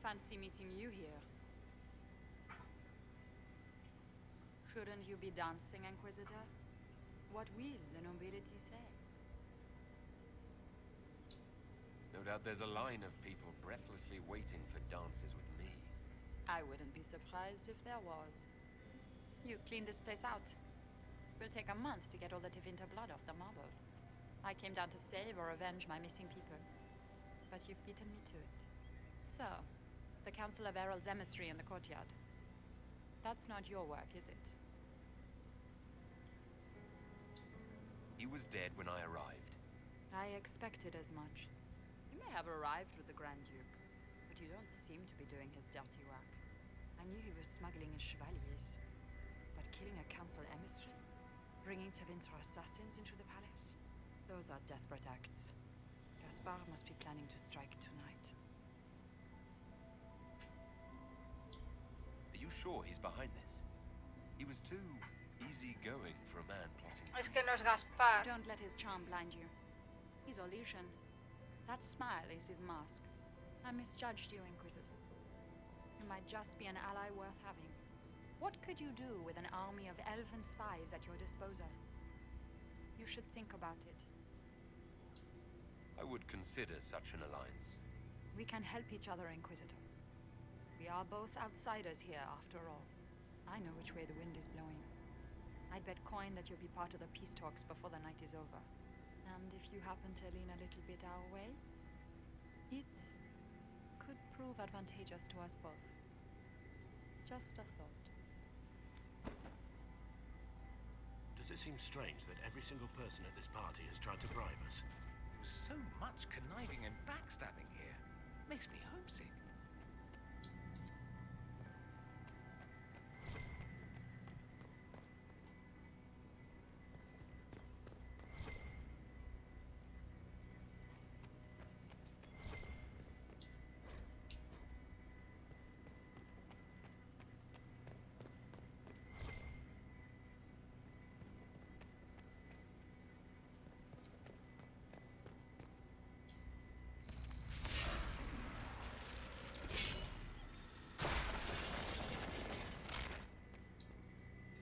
fancy meeting you here. Shouldn't you be dancing, Inquisitor? What will the nobility say? No doubt there's a line of people breathlessly waiting for dances with me. I wouldn't be surprised if there was. You clean this place out. Will take a month to get all the Tevinter blood off the marble. I came down to save or avenge my missing people. But you've beaten me to it. So, the Council of Errol's emissary in the courtyard. That's not your work, is it? He was dead when I arrived. I expected as much. You may have arrived with the Grand Duke, but you don't seem to be doing his dirty work. I knew he was smuggling his chevaliers, but killing a council emissary? Bringing Tevinter assassins into the palace? Those are desperate acts. Gaspard must be planning to strike tonight. Are you sure he's behind this? He was too easygoing for a man plotting. Es que no es Gaspar. Don't let his charm blind you. He's Orlesian. That smile is his mask. I misjudged you, Inquisitor. You might just be an ally worth having. What could you do with an army of elven spies at your disposal? You should think about it. I would consider such an alliance. We can help each other, Inquisitor. We are both outsiders here, after all. I know which way the wind is blowing. I'd bet coin that you'll be part of the peace talks before the night is over. And if you happen to lean a little bit our way, it could prove advantageous to us both. Just a thought. Does it seem strange that every single person at this party has tried to bribe us? There was so much conniving and backstabbing here. Makes me homesick.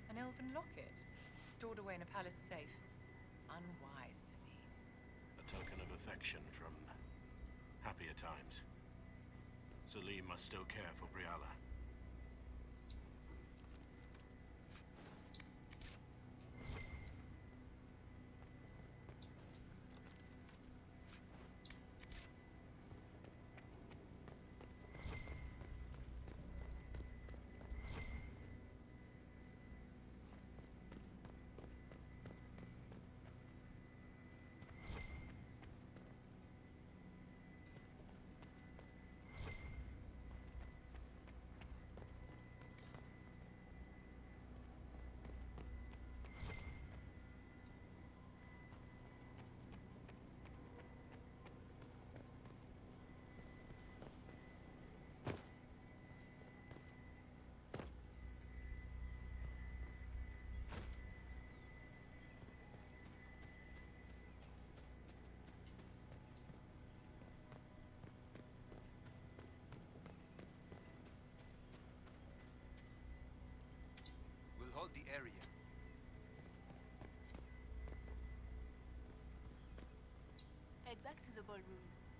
An elven locket, stored away in a palace safe. Unwise, Celine. A token of affection from happier times. Celine must still care for Briala. Hold the area. Head back to the ballroom.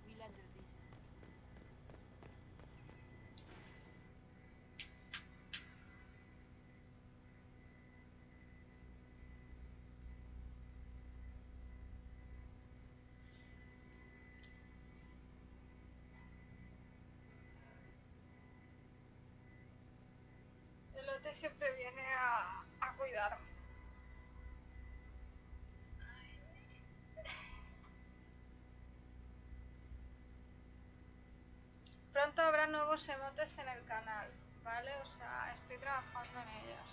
We'll handle this. El lote siempre viene a cuidarme. Pronto habrá nuevos emotes en el canal, ¿vale? O sea, estoy trabajando en ellos.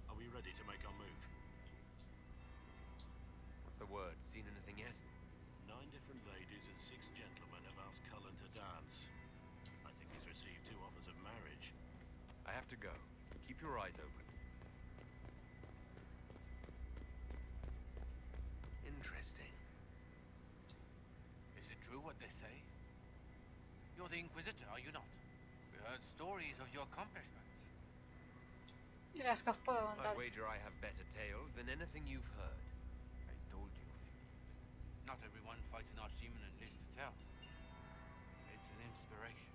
Are we ready to make our move? What's the word? Seen anything yet? 9 different ladies and 6 gentlemen have asked Cullen to dance. I think he's received 2 offers of marriage. I have to go. Keep your eyes open. interesting. Is it true what they say? You're the Inquisitor, are you not? We heard stories of your accomplishments. Y las que os puedo contar. I'd wager I have better tales than anything you've heard. I told you, Philippe. Not everyone fights an archdemon and lives to tell. It's an inspiration.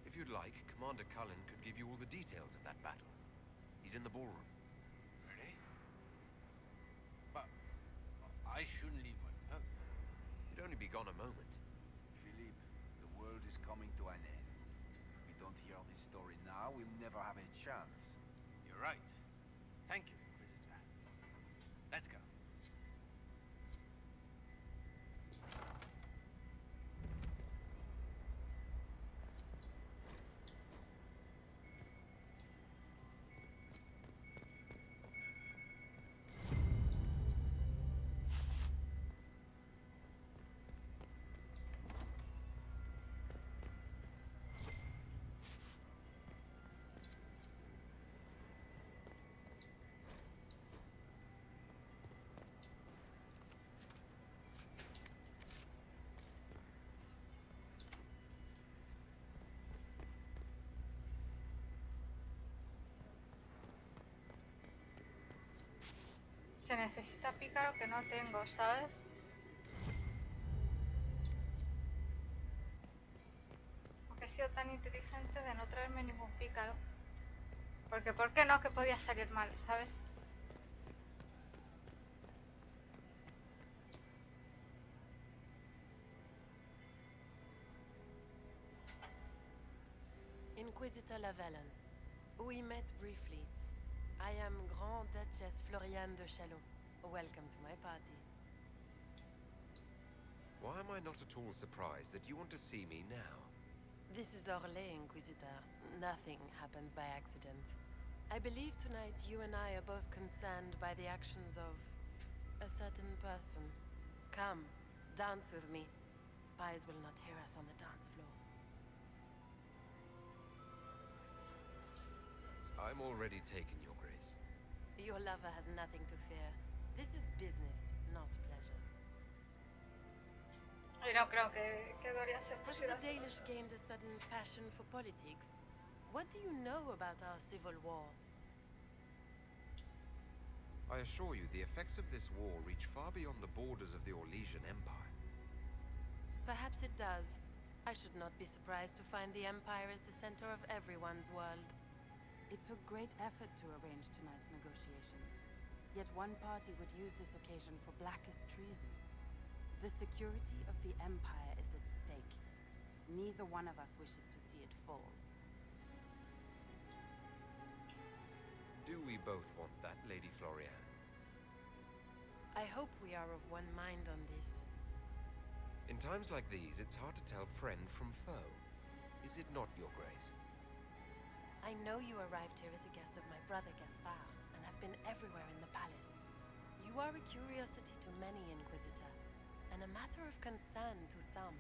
If you'd like, Commander Cullen could give you all the details of that battle. He's in the ballroom. Really? But I shouldn't leave my post. You'd only be gone a moment. Philippe, the world is coming to an end. If we don't hear this story now, we'll never have a chance. You're right. Thank you, Inquisitor. Let's go. Se necesita pícaro que no tengo, ¿sabes? Porque he sido tan inteligente de no traerme ningún pícaro. Porque ¿por qué no? Que podía salir mal, ¿sabes? Inquisitor Lavalin. We met briefly. I am Grand Duchess Floriane de Chalon. Welcome to my party. Why am I not at all surprised that you want to see me now? This is Orlais, Inquisitor. Nothing happens by accident. I believe tonight you and I are both concerned by the actions of a certain person. Come, dance with me. Spies will not hear us on the dance floor. I'm already taken, Your Grace. Your lover has nothing to fear. This is business, not pleasure. Y no creo que Doria se Has pusiera. the Dalish gained a sudden passion for politics? What do you know about our civil war? I assure you, the effects of this war reach far beyond the borders of the Orlesian Empire. Perhaps it does. I should not be surprised to find the Empire is the center of everyone's world. It took great effort to arrange tonight's negotiations. Yet one party would use this occasion for blackest treason. The security of the Empire is at stake. Neither one of us wishes to see it fall. Do we both want that, Lady Floriane? I hope we are of one mind on this. In times like these, it's hard to tell friend from foe. Is it not, Your Grace? I know you arrived here as a guest of my brother Gaspard, and have been everywhere in the palace. You are a curiosity to many, Inquisitor, and a matter of concern to some.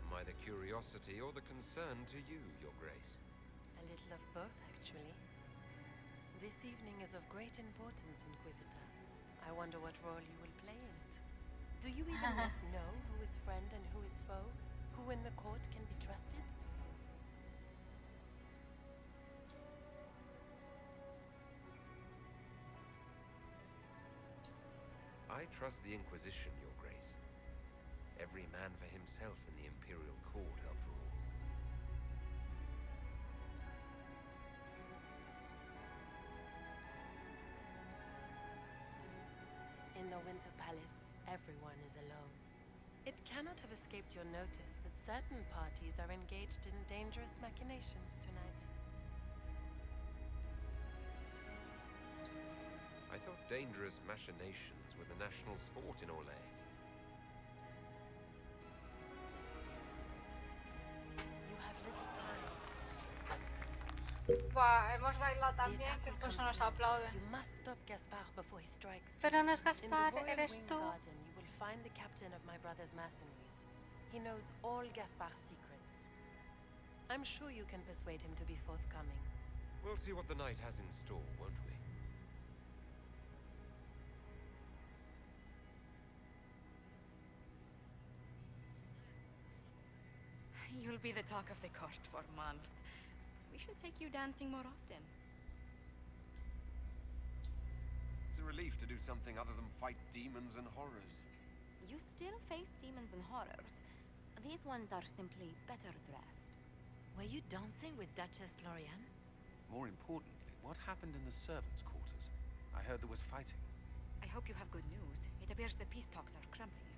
Am I the curiosity or the concern to you, Your Grace? A little of both, actually. This evening is of great importance, Inquisitor. I wonder what role you will play in it. Do you even yet know who is friend and who is foe? Who in the court can be trusted? I trust the Inquisition, Your Grace. Every man for himself in the Imperial Court, after all. In the Winter Palace, everyone is alone. It cannot have escaped your notice that certain parties are engaged in dangerous machinations tonight. I thought dangerous machinations were the national sport in Orlais. You have little time. Buah, hemos bailado The tan bien attack que will incluso come nos soon. aplauden. You must stop Gaspard before he strikes. Pero no es In the Gaspar, Royal eres Wing tú. Garden, you will find the captain of my brother's mercenaries. He knows all Gaspard's secrets. I'm sure you can persuade him to be forthcoming. We'll see what the night has in store, won't we? You'll be the talk of the court for months. We should take you dancing more often. It's a relief to do something other than fight demons and horrors. You still face demons and horrors. These ones are simply better dressed. Were you dancing with Duchess Florian? More importantly, what happened in the servants' quarters? I heard there was fighting. I hope you have good news. It appears the peace talks are crumbling.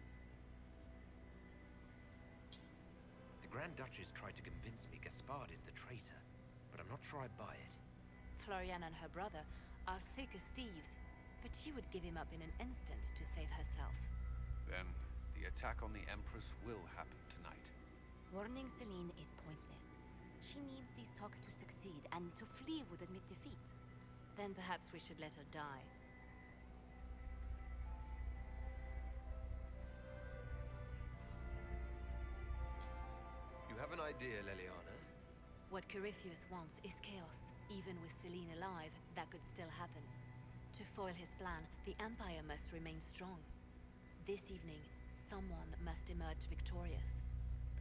The Grand Duchess tried to convince me Gaspard is the traitor, but I'm not sure I buy it. Florian and her brother are thick as thieves, but she would give him up in an instant to save herself. Then, the attack on the Empress will happen tonight. Warning Celine is pointless. She needs these talks to succeed, and to flee would admit defeat. Then perhaps we should let her die. You have an idea, Leliana? What Corypheus wants is chaos. Even with Celine alive, that could still happen. To foil his plan, the Empire must remain strong. This evening, someone must emerge victorious.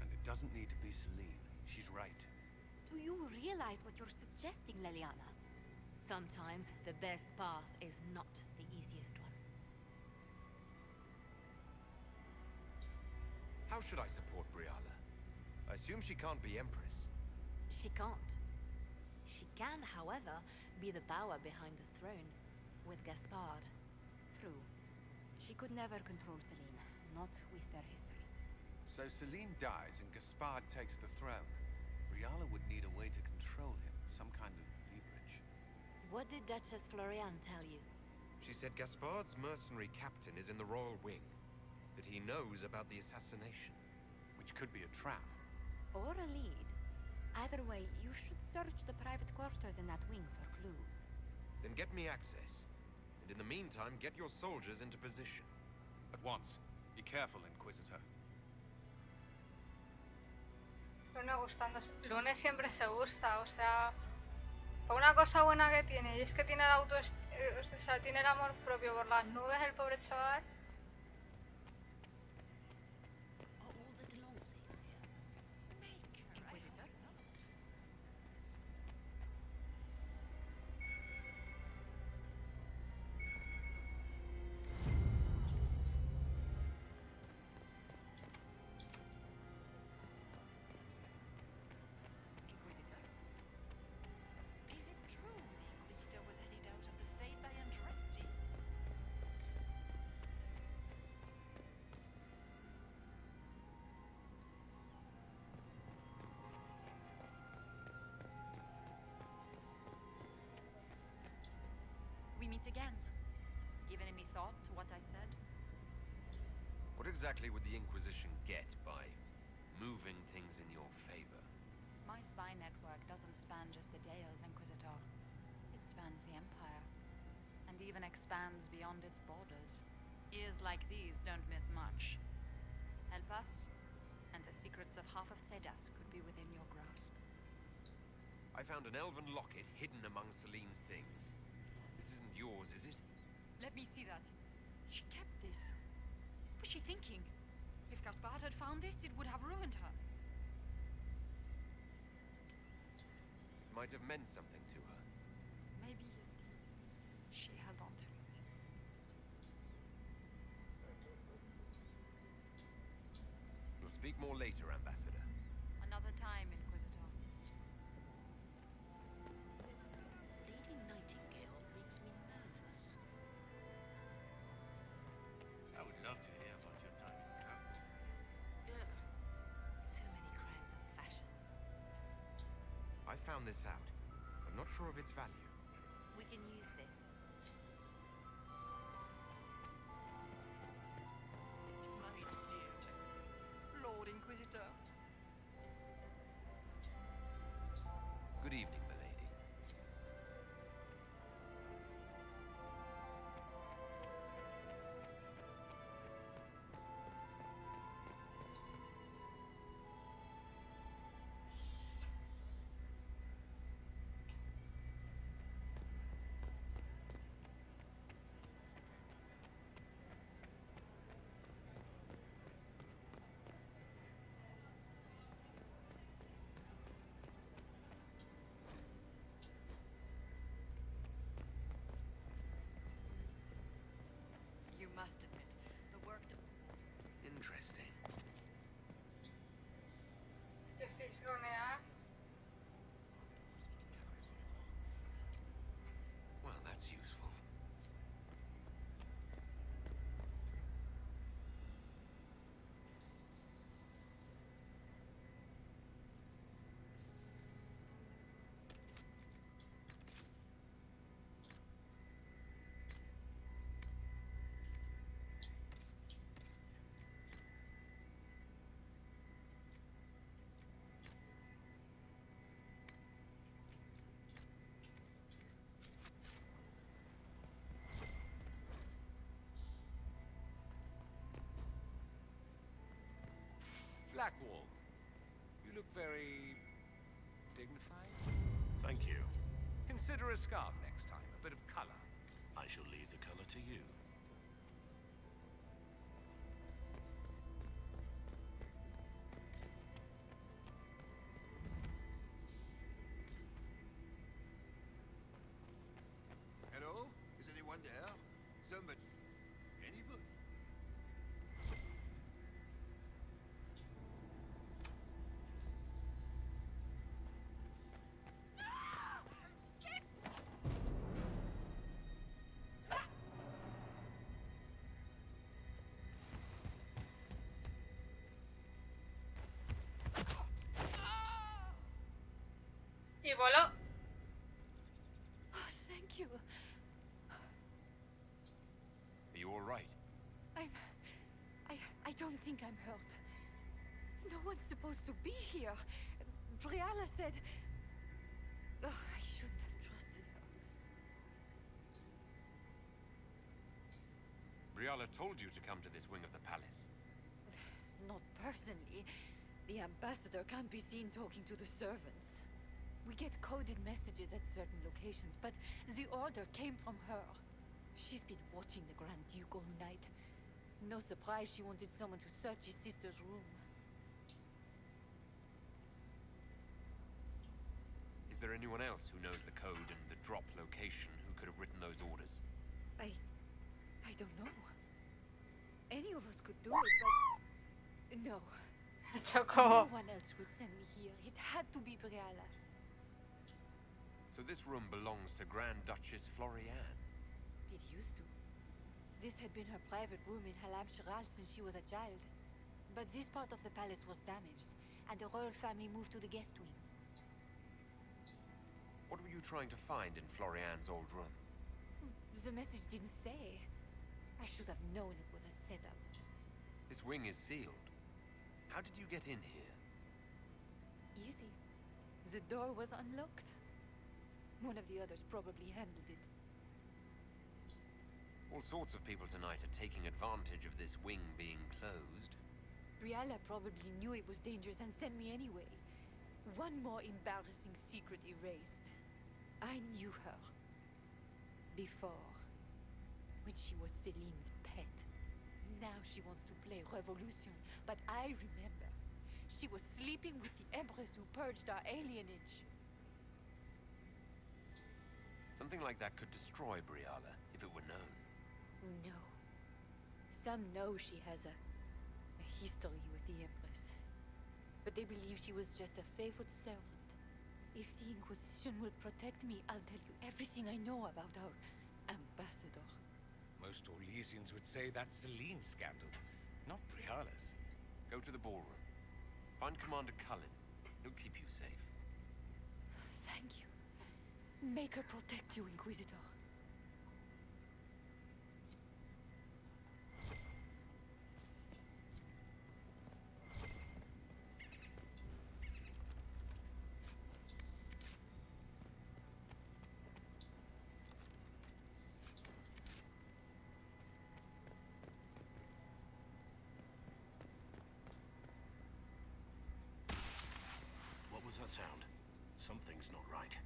And it doesn't need to be Celine. She's right. Do you realize what you're suggesting, Leliana? Sometimes the best path is not the easiest one. How should I support Briala? I assume she can't be Empress. She can't. She can, however, be the power behind the throne, with Gaspard. True. She could never control Celine, not with their history. So Celine dies and Gaspard takes the throne. Briala would need a way to control him, some kind of leverage. What did Duchess Florian tell you? She said Gaspard's mercenary captain is in the Royal Wing, that he knows about the assassination. Which could be a trap. Or a lead. Either way, you should search the private quarters in that wing for clues. Then get me access. And in the meantime, get your soldiers into position. At once. Be careful, Inquisitor. Lune gustándose. Lune siempre se gusta, o sea... Una cosa buena que tiene, y es que tiene el o sea, tiene el amor propio por las nubes, el pobre chaval. Inquisitor? Inquisitor? Is it true the Inquisitor was headed out of the Fade by Andraste? We meet again. Given any thought to what I said? What exactly would the Inquisition get by moving things in your favor? My spy network doesn't span just the Dales, Inquisitor. It spans the Empire. And even expands beyond its borders. Ears like these don't miss much. Help us, and the secrets of half of Thedas could be within your grasp. I found an elven locket hidden among Celine's things. This isn't yours, is it? Let me see that. She kept this. What was she thinking? If Gaspard had found this, it would have ruined her. It might have meant something to her. Maybe it did. She held on to it. We'll speak more later, Ambassador. Another time, Inquisitor. Lady Nightingale makes me nervous. I would love to hear about your time in camp. Ugh. So many crimes of fashion. I found this out. I'm not sure of its value. We can use this. My dear Lord Inquisitor. Good evening, milady. must admit, the work... Interesting. Decisionear. Well, that's useful. Blackwall, you look very dignified. Thank you. Consider a scarf next time, a bit of color. I shall leave the color to you. Hello? Is anyone there? Somebody. Anybody? Y voló. Oh, thank you. Are you all right? I don't think I'm hurt. No one's supposed to be here. Briala said... Oh, I shouldn't have trusted her. Briala told you to come to this wing of the palace. Not personally. The ambassador can't be seen talking to the servants. We get coded messages at certain locations, but the order came from her. She's been watching the Grand Duke all night. No surprise she wanted someone to search his sister's room. Is there anyone else who knows the code and the drop location who could have written those orders? I don't know. Any of us could do it, but... No. Tocó. No one else would send me here. It had to be Briala. So this room belongs to Grand Duchess Florianne? It used to. This had been her private room in Halam Shiral since she was a child. But this part of the palace was damaged, and the royal family moved to the guest wing. What were you trying to find in Florianne's old room? The message didn't say. I should have known it was a setup. This wing is sealed. How did you get in here? Easy. The door was unlocked. One of the others probably handled it. All sorts of people tonight are taking advantage of this wing being closed. Briala probably knew it was dangerous and sent me anyway. One more embarrassing secret erased. I knew her. Before. When she was Celine's pet. Now she wants to play Revolution, but I remember. She was sleeping with the Empress who purged our alienage. Something like that could destroy Briala, if it were known. No. Some know she has a history with the Empress. But they believe she was just a favorite servant. If the Inquisition will protect me, I'll tell you everything I know about our ambassador. Most Orlesians would say that's Celine's scandal, not Briala's. Go to the ballroom. Find Commander Cullen. He'll keep you safe. Thank you. Make her protect you, Inquisitor. What was that sound? Something's not right.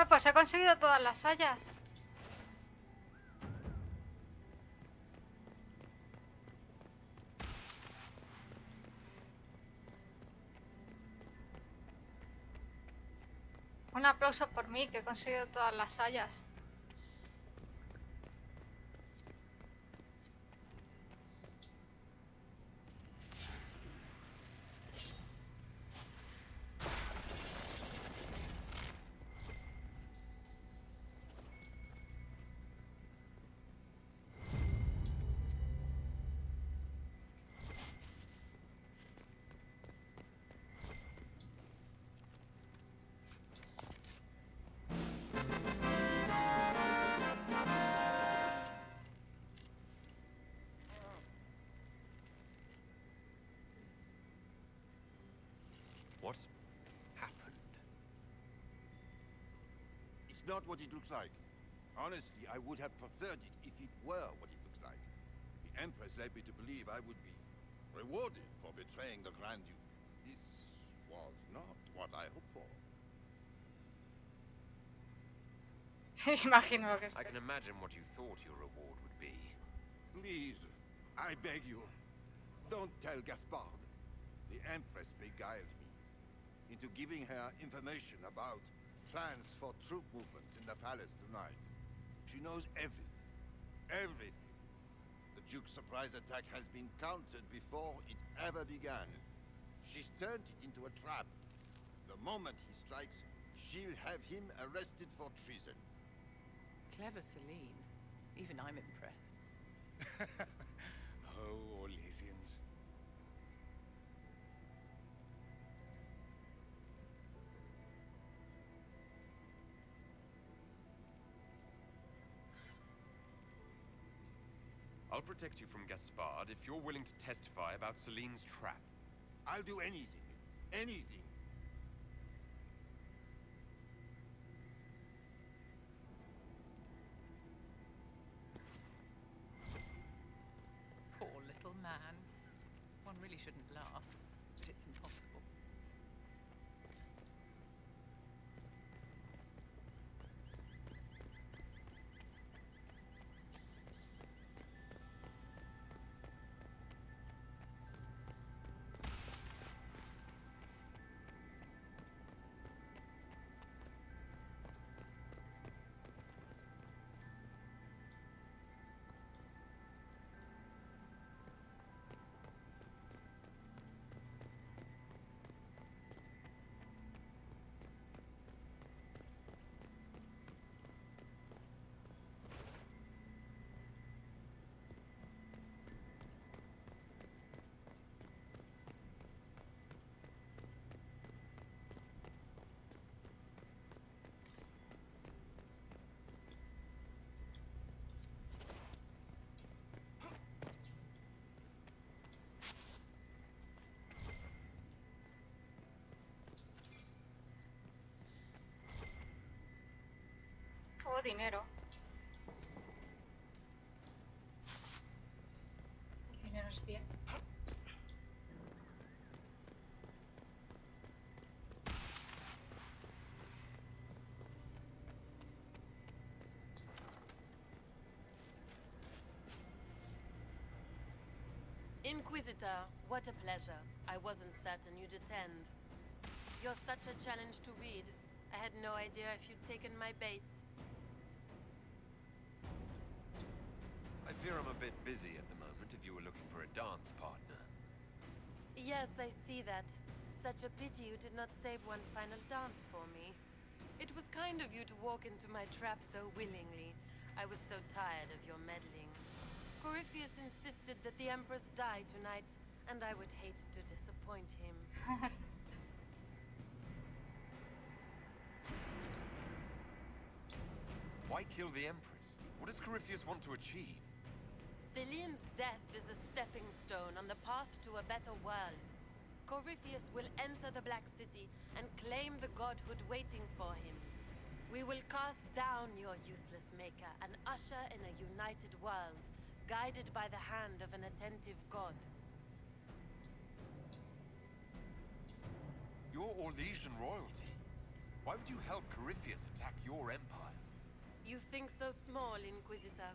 pues he conseguido todas las sayas. Un aplauso por mí, que he conseguido todas las sayas. What happened? It's not what it looks like. Honestly, I would have preferred it if it were what it looks like. The Empress led me to believe I would be rewarded for betraying the Grand Duke. This was not what I hoped for. Imagino lo que I can imagine what you thought your reward would be. Please, I beg you, don't tell Gaspard. The Empress beguiled me into giving her information about plans for troop movements in the palace tonight. She knows everything. Everything. The Duke's surprise attack has been countered before it ever began. She's turned it into a trap. The moment he strikes, she'll have him arrested for treason. Clever Celine. Even I'm impressed. Oh, Orlesians. I'll protect you from Gaspard if you're willing to testify about Celine's trap. I'll do anything. Anything. Poor little man. One really shouldn't laugh, but it's impossible. Oh, dinero. El dinero es bien. Inquisitor, what a pleasure. I wasn't certain you'd attend. You're such a challenge to read. I had no idea if you'd taken my baits. I fear I'm a bit busy at the moment if you were looking for a dance partner. Yes, I see that. Such a pity you did not save one final dance for me. It was kind of you to walk into my trap so willingly. I was so tired of your meddling. Corypheus insisted that the Empress die tonight, and I would hate to disappoint him. Why kill the Empress? What does Corypheus want to achieve? Celine's death is a stepping stone on the path to a better world. Corypheus will enter the Black City and claim the godhood waiting for him. We will cast down your useless maker and usher in a united world, guided by the hand of an attentive god. You're Orlesian royalty. Why would you help Corypheus attack your empire. You think so small, Inquisitor?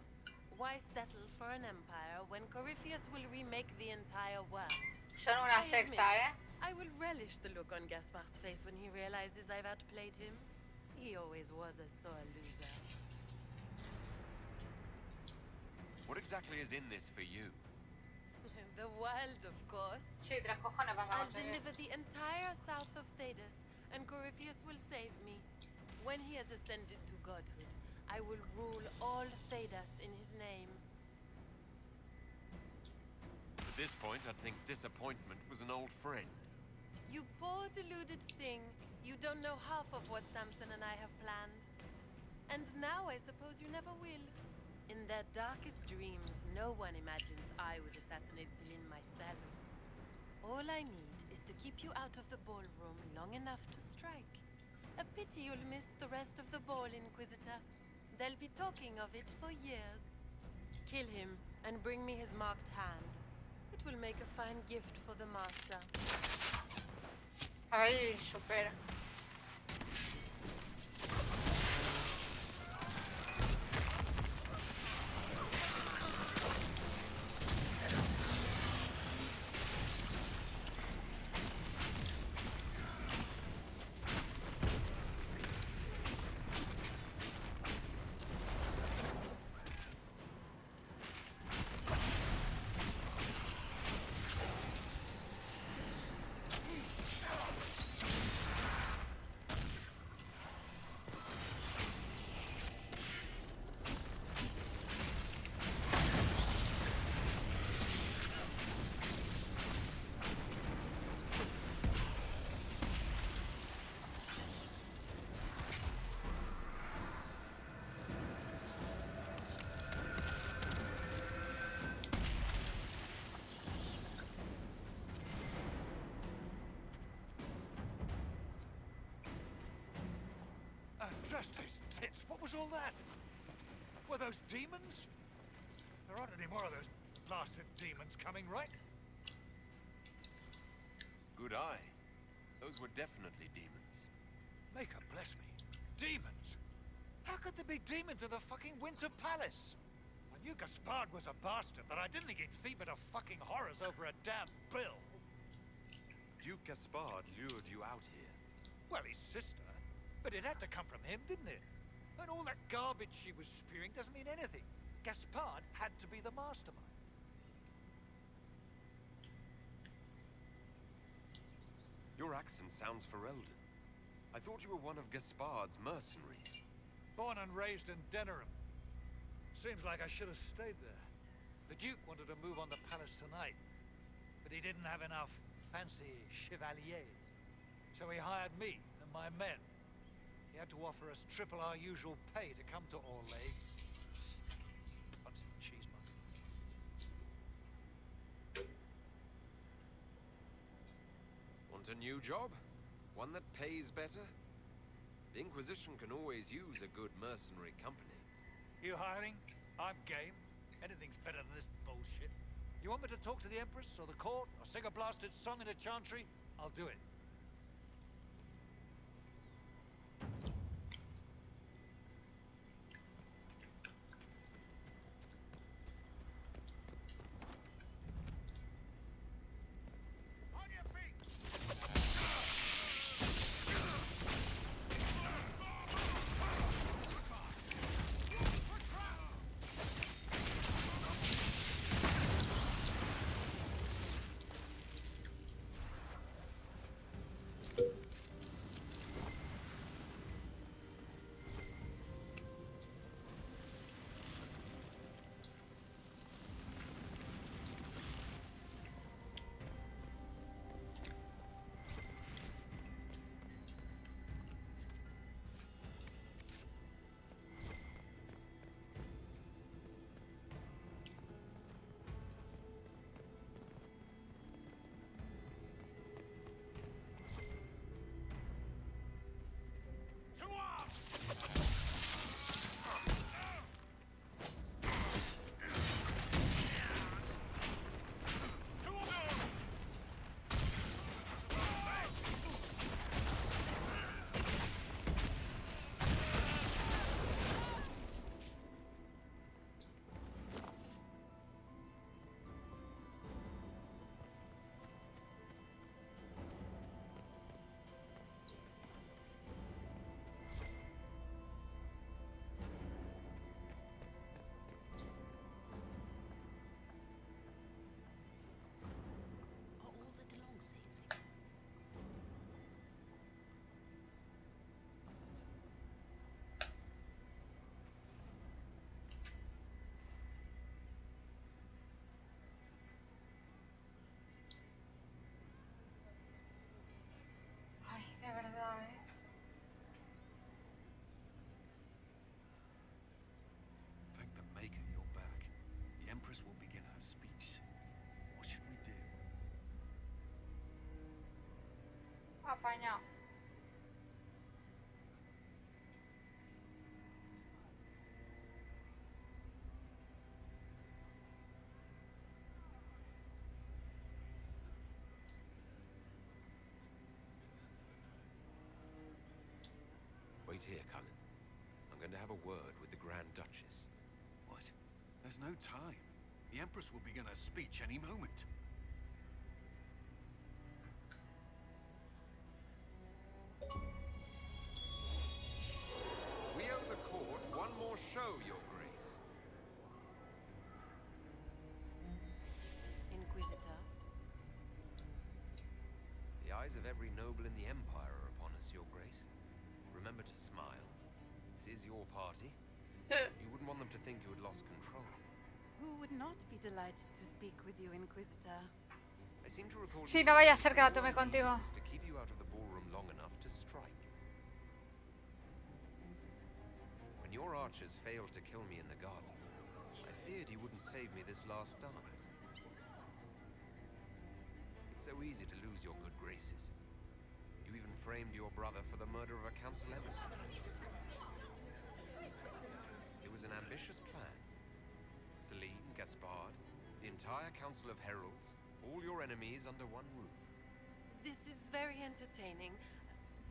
Why settle for an empire when Corypheus will remake the entire world? Son una I admit, secta, ¿eh? I will relish the look on Gaspar's face when he realizes I've outplayed him. He always was a sore loser. What exactly is in this for you? The world, of course. Sí, 3 cojones, vamos a I'll deliver the entire south of Thedas, and Corypheus will save me. When he has ascended to godhood, I will rule all Thedas in his name. At this point, I'd think disappointment was an old friend. You poor deluded thing. You don't know half of what Samson and I have planned. And now I suppose you never will. In their darkest dreams, no one imagines I would assassinate Celine myself. All I need is to keep you out of the ballroom long enough to strike. A pity you'll miss the rest of the ball, Inquisitor. They'll be talking of it for years. Kill him and bring me his marked hand. It will make a fine gift for the master. Ay, super. Andraste's tits, what was all that? Were those demons? There aren't any more of those blasted demons coming, right? Good eye. Those were definitely demons. Maker bless me. Demons? How could there be demons in the fucking Winter Palace? I knew Gaspard was a bastard, but I didn't think he'd feed me to fucking horrors over a damn bill. Duke Gaspard lured you out here. Well, his sister. But it had to come from him, didn't it? And all that garbage she was spewing doesn't mean anything. Gaspard had to be the mastermind. Your accent sounds Ferelden. I thought you were one of Gaspard's mercenaries. Born and raised in Denerim. Seems like I should have stayed there. The Duke wanted to move on the palace tonight, but he didn't have enough fancy chevaliers. So he hired me and my men. He had to offer us triple our usual pay to come to Orlais. Bunch of cheesemonger. Want a new job? One that pays better? The Inquisition can always use a good mercenary company. You hiring? I'm game. Anything's better than this bullshit. You want me to talk to the Empress or the court or sing a blasted song in a chantry? I'll do it. apañado. Wait here, Cullen. I'm going to have a word with the Grand Duchess. What? There's no time. The Empress will begin her speech any moment. We owe the court one more show, Your Grace. Inquisitor. The eyes of every noble in the Empire are upon us, Your Grace. Remember to smile. This is your party. You wouldn't want them to think you had lost control. Who would not be delighted to speak with you, Inquisitor? I seem to recall Sí, you no vaya a saying ser que la that your tome contigo. idea is to keep you out of the ballroom long enough to strike. When your archers failed to kill me in the garden, I feared you wouldn't save me this last dance. It's so easy to lose your good graces. You even framed your brother for the murder of a council emissary. It was an ambitious plan. Celine, Gaspard, the entire Council of Heralds, all your enemies under one roof. This is very entertaining,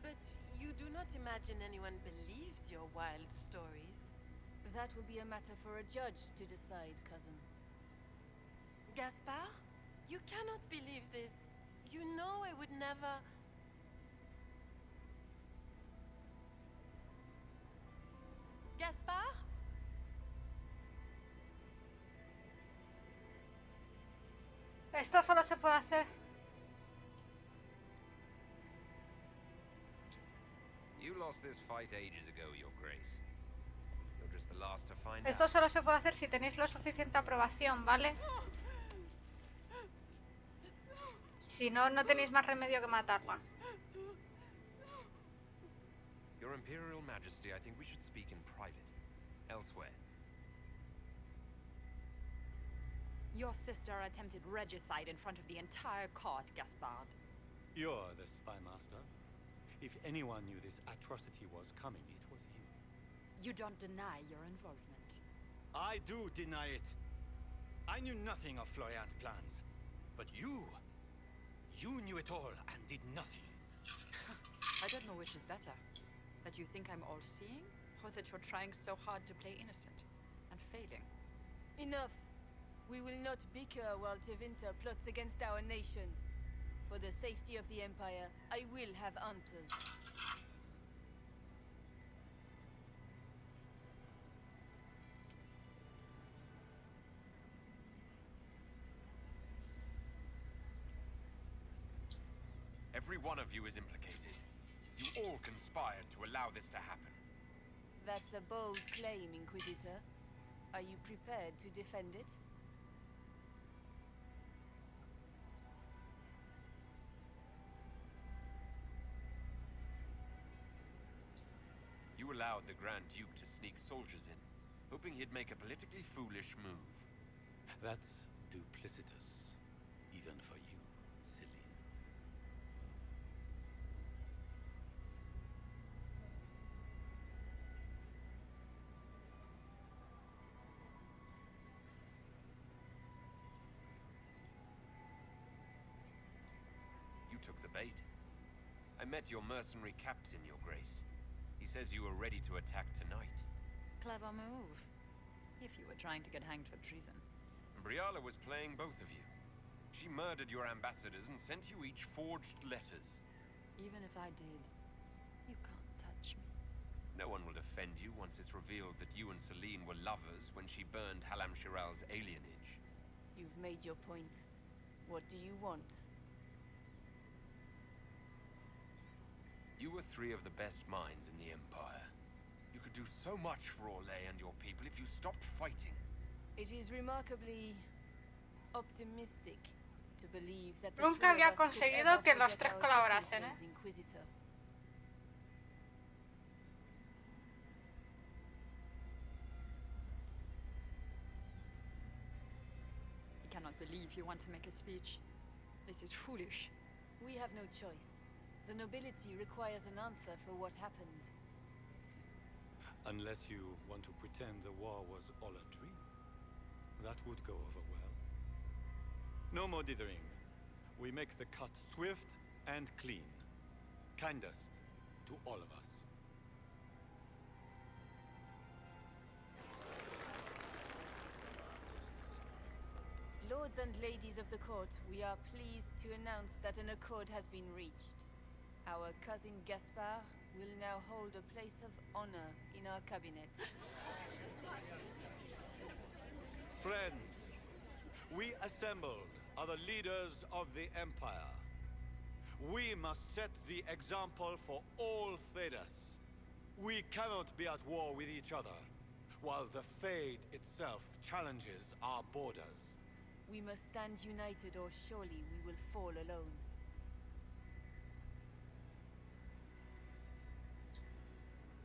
but you do not imagine anyone believes your wild stories? That will be a matter for a judge to decide, cousin. Gaspard? You cannot believe this. You know I would never... Gaspard? Esto solo se puede hacer. You lost this fight ages ago, Your Grace. You're just the last to find Esto out. solo se puede hacer si tenéis lo suficiente aprobación, ¿vale? Si no, no tenéis más remedio que matarla. Your Imperial Majesty, I think we should speak in private. Elsewhere. Your sister attempted regicide in front of the entire court, Gaspard. You're the spy master. If anyone knew this atrocity was coming, it was you. You don't deny your involvement. I do deny it. I knew nothing of Florian's plans. But you knew it all and did nothing. I don't know which is better. That you think I'm all-seeing, or that you're trying so hard to play innocent and failing. Enough. We will not bicker while Tevinter plots against our nation. For the safety of the Empire, I will have answers. Every one of you is implicated. You all conspired to allow this to happen. That's a bold claim, Inquisitor. Are you prepared to defend it? You allowed the Grand Duke to sneak soldiers in, hoping he'd make a politically foolish move. That's duplicitous, even for you, Celine. You took the bait. I met your mercenary captain, Your Grace. He says you were ready to attack tonight. Clever move. If you were trying to get hanged for treason. Briala was playing both of you. She murdered your ambassadors and sent you each forged letters. Even if I did, you can't touch me. No one will defend you once it's revealed that you and Celine were lovers when she burned Halam Shiral's alienage. You've made your point. What do you want? You were three of the best minds in the Empire. You could do so much for Orlais and your people if you stopped fighting. It is remarkably optimistic to believe that the Nunca three había of us could conseguido ever que los forget tres our colaborasen, differences, Inquisitor. I cannot believe you want to make a speech. This is foolish. We have no choice. The nobility requires an answer for what happened. Unless you want to pretend the war was all a dream. That would go over well. No more dithering. We make the cut swift and clean. Kindest to all of us. Lords and ladies of the court, we are pleased to announce that an accord has been reached. Our cousin Gaspard will now hold a place of honor in our cabinet. Friends, we assembled are the leaders of the Empire. We must set the example for all Thedas. We cannot be at war with each other, while the Fade itself challenges our borders. We must stand united, or surely we will fall alone.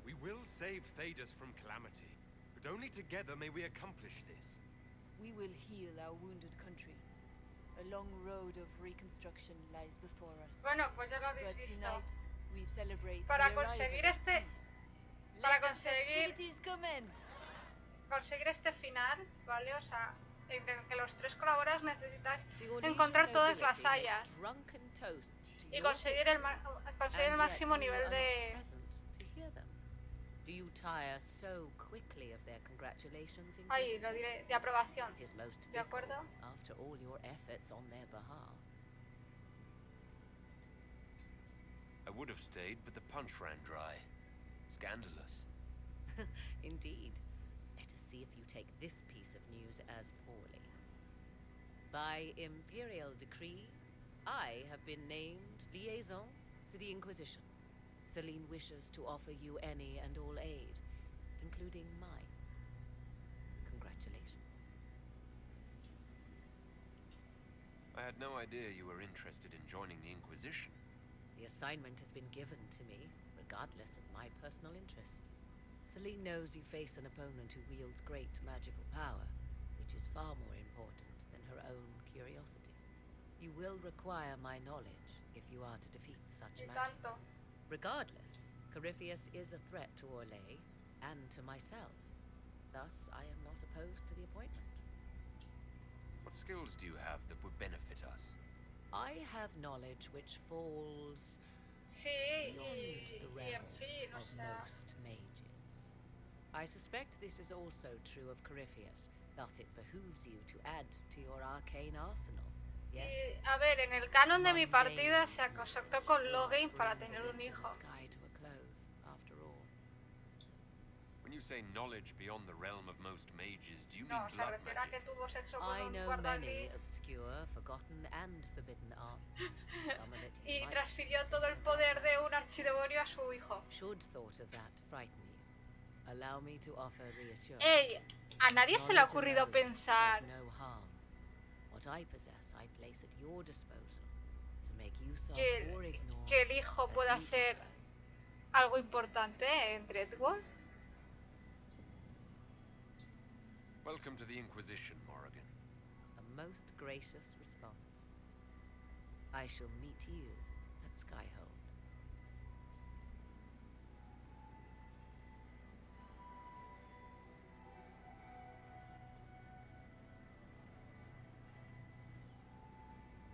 We will save Thedas from calamity, but only together may we accomplish this. We will heal our wounded country. A long road of reconstruction lies before us. Bueno, pues ya lo habéis But visto. tonight we celebrate Para the conseguir arrival of este, peace. para Let the conseguir festivities commence. conseguir este final, ¿vale? O sea, en el que los tres colaboradores necesitáis The Ornesian encontrar todas las nobility make hayas drunken toasts to y your conseguir el, victory, conseguir el and yet máximo you nivel are not de... present to hear them. Do you tire so quickly of their congratulations, Ay, lo Inquisitor? diré, de aprobación. It is most ¿De acuerdo? fickle, after all your efforts on their behalf. I would have stayed, but the punch ran dry. Scandalous. Indeed. Let us see if you take this piece of news as poorly. By imperial decree, I have been named liaison to the Inquisition. Celine wishes to offer you any and all aid, including mine. Congratulations. I had no idea you were interested in joining the Inquisition. The assignment has been given to me, regardless of my personal interest. Celine knows you face an opponent who wields great magical power, which is far more important than her own curiosity. You will require my knowledge if you are to defeat such Y magic. tanto. Regardless, Corypheus is a threat to Orlais and to myself. Thus, I am not opposed to the appointment. What skills do you have that would benefit us? I have knowledge which falls Sí, beyond the y en realm fin, o of sea... most mages. I suspect this is also true of Corypheus, thus it behooves you to add to your arcane arsenal. Yes? Y, a ver, en el canon de mi partida se acosó con Loghain para tener un hijo. Sky to a close, after all. When you say knowledge beyond the realm of most mages, do you mean No, se blood refiere a magic? que tuvo sexo con I un know guardagris many obscure, forgotten, and forbidden arts. Some of it you y might transfirió todo el poder de un archidemonio a su hijo. Should thought of that frighten you, allow me to offer reassurance. Ey, a nadie se le ha Knowledge ocurrido alone pensar... does no harm. What I possess, I place at your disposal to make use of que, or ignore que el hijo as pueda you ser desire. algo importante en Dreadwolf. Welcome to the Inquisition, Morrigan. A most gracious response. I shall meet you at Skyhold.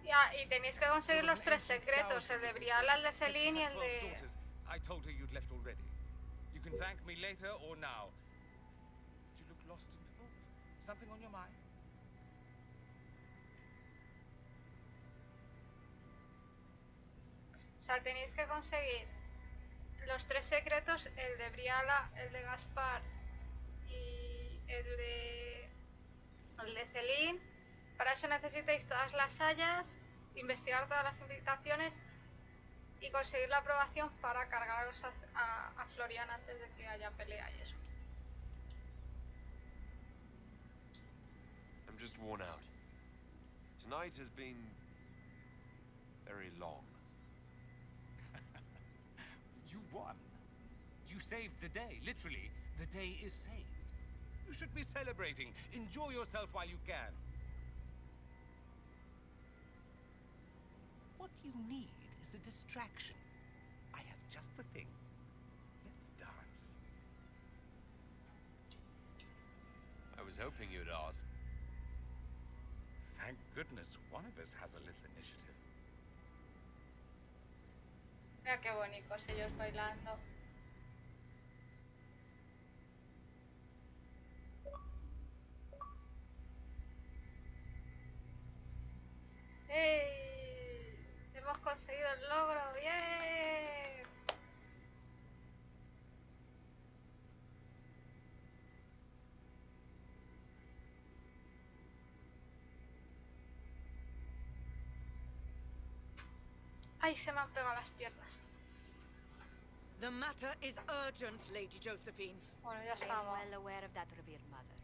Ya, y tenéis que conseguir los tres secretos, el de Briala, el de Celine y el de... I told her you'd left already. You can thank me later or now. But you look lost in thought. Something on your mind? O sea, tenéis que conseguir los tres secretos, el de Briala, el de Gaspar y el de Celine. Para eso necesitáis todas las hayas, investigar todas las invitaciones y conseguir la aprobación para cargaros a Florian antes de que haya pelea y eso. I'm just worn out. Tonight has been very long. You won. You saved the day. Literally, the day is saved. You should be celebrating. Enjoy yourself while you can. What you need is a distraction. just the thing. Let's dance. I was hoping you'd ask. Thank goodness one of us has a little initiative. Mira qué bonitos ellos bailando. ¡Ey! Hemos conseguido el logro, ¡bien! ¡Ay, se me han pegado las piernas! The matter is urgent, Lady Josephine. Bueno, ya I am estamos. well aware of that, revered mother.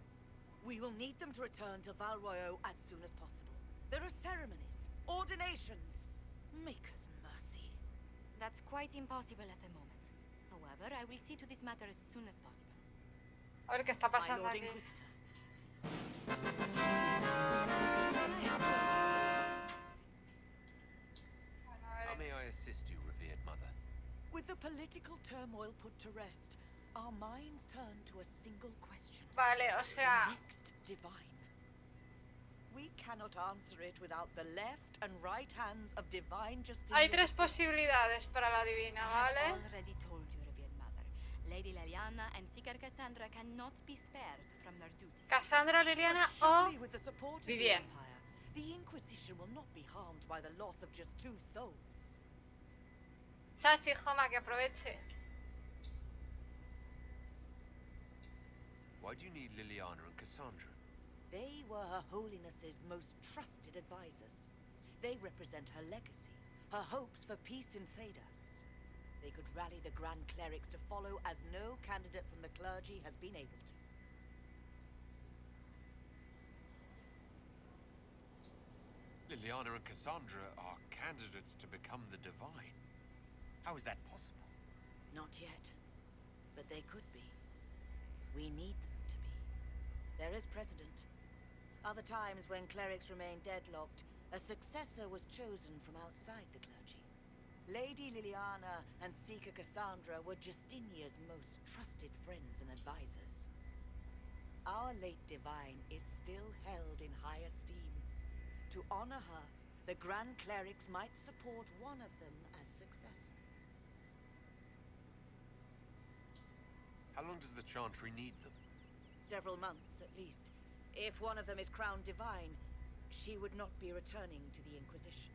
We will need them to return to Val Royeaux as soon as possible. There are ceremonies, ordinations. Maker's mercy. That's quite impossible at the moment. However, I will see to this matter as soon as possible. A ver qué está pasando My Lord aquí. Inquisitor. How may I assist you, revered mother? With the political turmoil put to rest, our minds turn to a single question. Vale, o sea, The next divine. We cannot answer it without the left and right hands of divine Justinian. hay tres posibilidades para la divina, I have ¿vale? already told you, revered mother. Lady Liliana and Seeker Cassandra cannot be spared from their duties. Cassandra, Liliana But o surely with the support of the Vivien. Empire, the Inquisition will not be harmed by the loss of just 2 souls. Sachi, Joma, que aproveche. Why do you need Liliana and Cassandra? They were Her Holiness's most trusted advisors. They represent her legacy, her hopes for peace in Thedas. They could rally the Grand Clerics to follow as no candidate from the clergy has been able to. Liliana and Cassandra are candidates to become the divine. How is that possible? Not yet, but they could be. We need them to be. There is precedent. Other times when clerics remained deadlocked, a successor was chosen from outside the clergy. Lady Liliana and Seeker Cassandra were Justinia's most trusted friends and advisors. Our late divine is still held in high esteem. To honor her, the Grand Clerics might support one of them as successor. How long does the Chantry need them? Several months, at least. If one of them is crowned divine, she would not be returning to the Inquisition.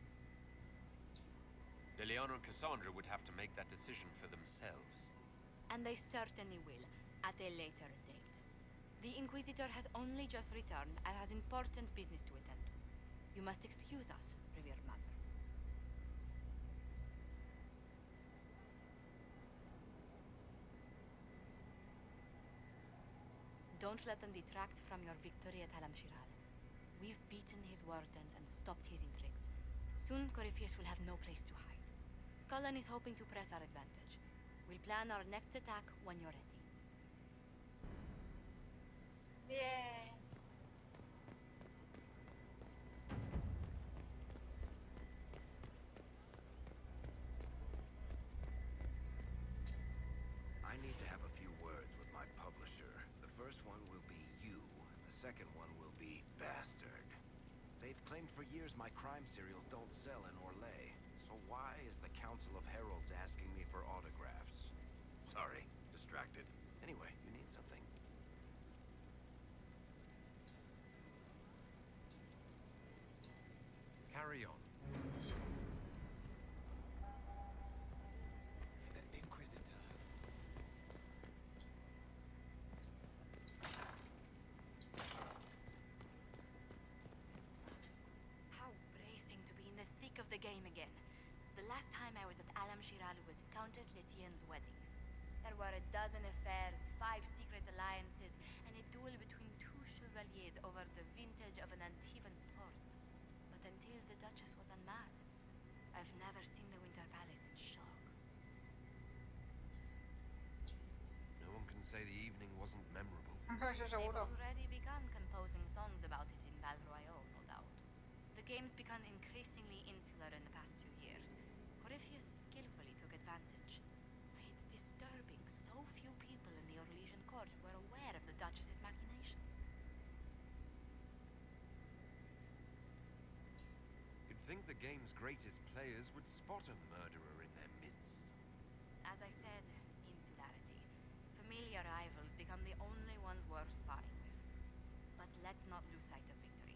Liliana and Cassandra would have to make that decision for themselves. And they certainly will, at a later date. The Inquisitor has only just returned and has important business to attend to. You must excuse us, revered mother. Don't let them detract from your victory at Alam-Shiral. We've beaten his wardens and stopped his intrigues. Soon, Corypheus will have no place to hide. Cullen is hoping to press our advantage. We'll plan our next attack when you're ready. Bien. I need to have a few words with my publisher. The first one will be you, and the second one will be Bastard. They've claimed for years my crime serials don't sell in Orlais. So why is the Council of Heralds asking me for autographs? Sorry, distracted. Anyway, you need something. Carry on. Inquisitor. How bracing to be in the thick of the game again. The last time I was at Alam-Shiral was Countess Letienne's wedding. There were a dozen affairs, 5 secret alliances, and a duel between 2 chevaliers over the vintage of an Antivan port. But until the Duchess was unmasked, I've never seen the Winter Palace in shock. No one can say the evening wasn't memorable. Eso They've seguro. already begun composing songs about it in Val Royeaux, no doubt. The game's become increasingly insular in the past few years. Corypheus skillfully took advantage. the Orlesian court were aware of the Duchess's machinations. You'd think the game's greatest players would spot a murderer in their midst. As I said, insularity. Familiar rivals become the only ones worth sparring with. But let's not lose sight of victory.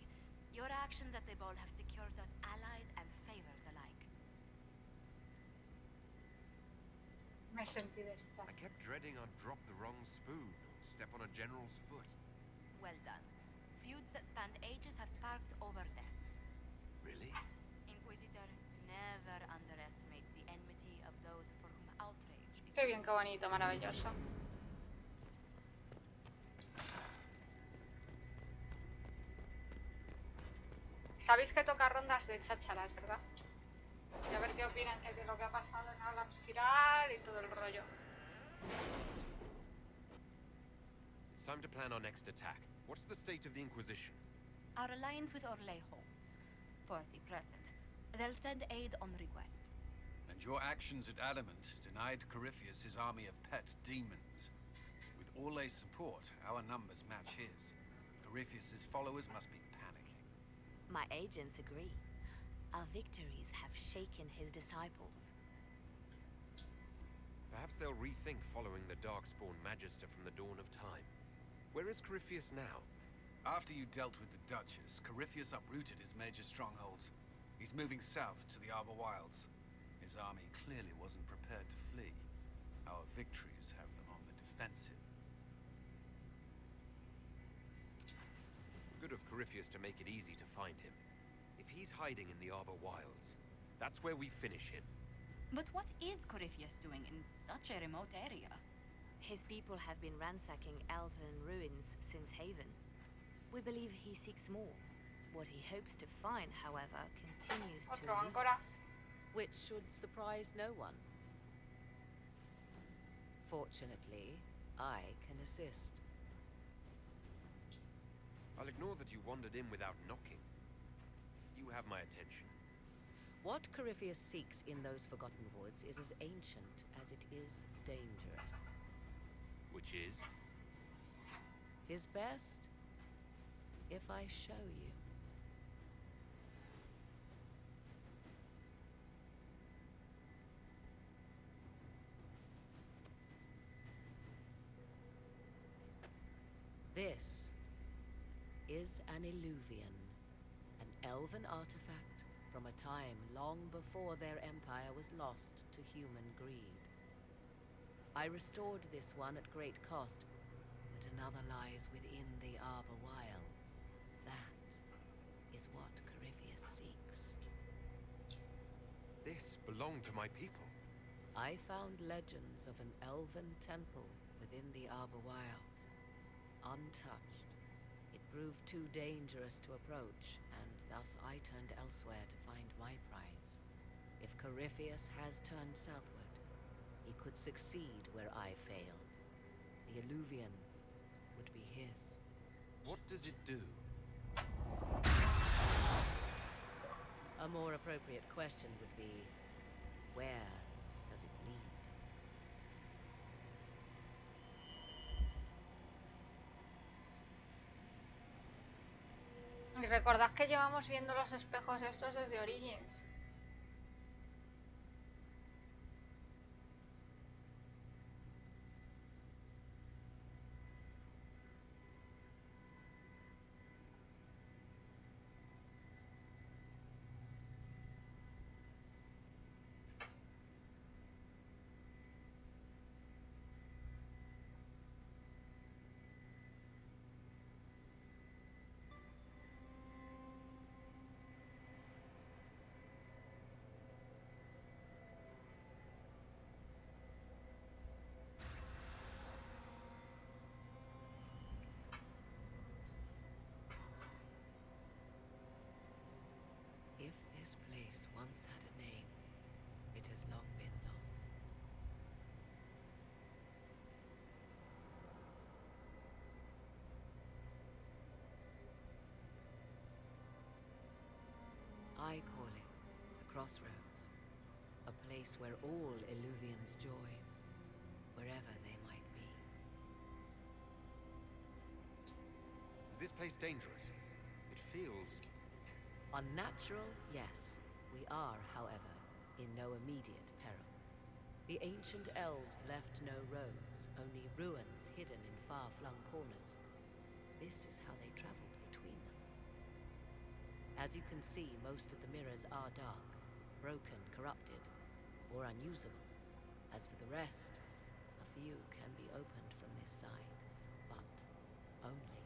Your actions at the ball have secured us allies and favors alike. Me sentí despacio. I kept dreading I'd drop the wrong spoon or step on a general's foot. Well done. Feuds that spanned ages have sparked over this. Really? Inquisitor never underestimates the enmity of those for whom outrage is... Qué bien, qué bonito, maravilloso. Sabéis que toca rondas de chácharas, ¿verdad? Y a ver qué opinan de lo que ha pasado en Alam Siral y todo el rollo. It's time to plan our next attack. What's the state of the Inquisition? Our alliance with Orlais holds. For the present. They'll send aid on request. And your actions at Adamant denied Corypheus his army of pet demons. With Orlais' support, our numbers match his. Corypheus's followers must be panicking. My agents agree. Our victories have shaken his disciples. Perhaps they'll rethink following the Darkspawn Magister from the dawn of time. Where is Corypheus now? After you dealt with the Duchess, Corypheus uprooted his major strongholds. He's moving south to the Arbor Wilds. His army clearly wasn't prepared to flee. Our victories have them on the defensive. Good of Corypheus to make it easy to find him. If he's hiding in the Arbor Wilds, that's where we finish him. But what is Corypheus doing in such a remote area? His people have been ransacking elven ruins since Haven. We believe he seeks more. What he hopes to find, however, continues to Otro elude áncora. us. Which should surprise no one. Fortunately, I can assist. I'll ignore that you wandered in without knocking. You have my attention. What Corypheus seeks in those Forgotten Woods is as ancient as it is dangerous. Which is? His best, if I show you. This is an Illuvian, an elven artifact from a time long before their empire was lost to human greed. I restored this one at great cost, but another lies within the Arbor Wilds. That is what Corypheus seeks. This belonged to my people. I found legends of an elven temple within the Arbor Wilds, untouched. It proved too dangerous to approach, and thus I turned elsewhere to find my prize. If Corypheus has turned southward, he could succeed where I failed. The Illuvian would be his. What does it do? A more appropriate question would be, where does it lead? Y recordad que llevamos viendo los espejos estos desde Origins. If this place once had a name, it has long been lost. I call it the Crossroads, a place where all Illuvians join, wherever they might be. Is this place dangerous? It feels... Unnatural, yes. We are, however, in no immediate peril. The ancient elves left no roads, only ruins hidden in far-flung corners. This is how they traveled between them. As you can see, most of the mirrors are dark, broken, corrupted, or unusable. As for the rest, a few can be opened from this side, but only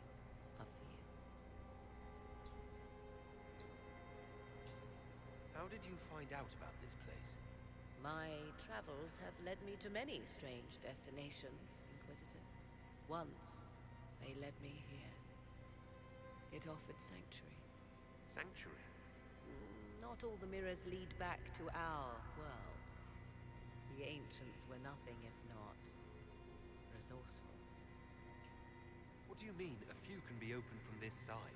a few. How did you find out about this place? My travels have led me to many strange destinations, Inquisitor. Once, they led me here. It offered sanctuary. Sanctuary? Not all the mirrors lead back to our world. The ancients were nothing if not resourceful. What do you mean, a few can be opened from this side?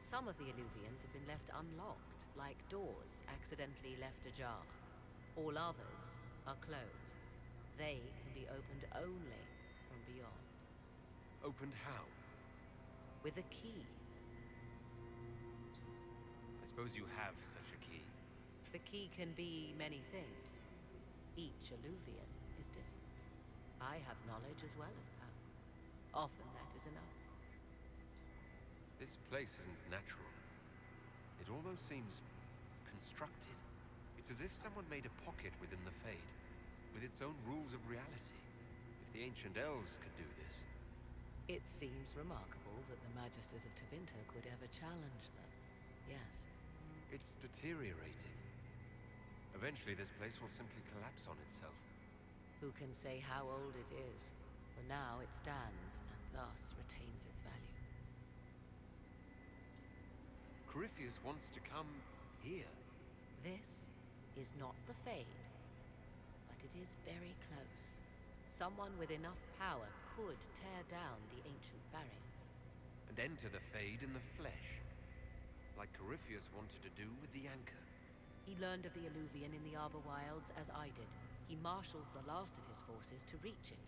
Some of the Illuvians have been left unlocked, like doors accidentally left ajar. All others are closed. They can be opened only from beyond. Opened how? With a key. I suppose you have such a key. The key can be many things. Each Illuvian is different. I have knowledge as well as power. Often that is enough. This place isn't natural. It almost seems constructed. It's as if someone made a pocket within the Fade, with its own rules of reality. If the ancient elves could do this... It seems remarkable that the Magisters of Tevinter could ever challenge them. Yes. It's deteriorating. Eventually this place will simply collapse on itself. Who can say how old it is? For now it stands, and thus retains its value. Corypheus wants to come here. This is not the Fade, but it is very close. Someone with enough power could tear down the ancient barriers. And enter the Fade in the flesh. Like Corypheus wanted to do with the Anchor. He learned of the Illuvian in the Arbor Wilds as I did. He marshals the last of his forces to reach it.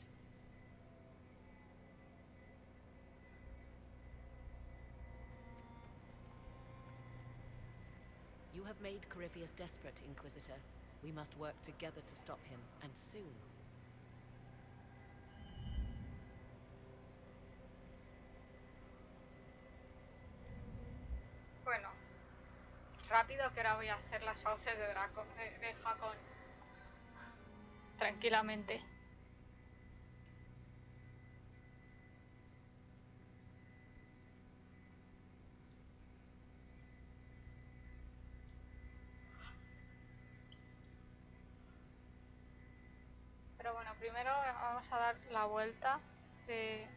You have made Corypheus desperate, Inquisitor. We must work together to stop him, and soon. Bueno, rápido que ahora voy a hacer las fauces de Hakon. Tranquilamente. Pero bueno, primero vamos a dar la vuelta de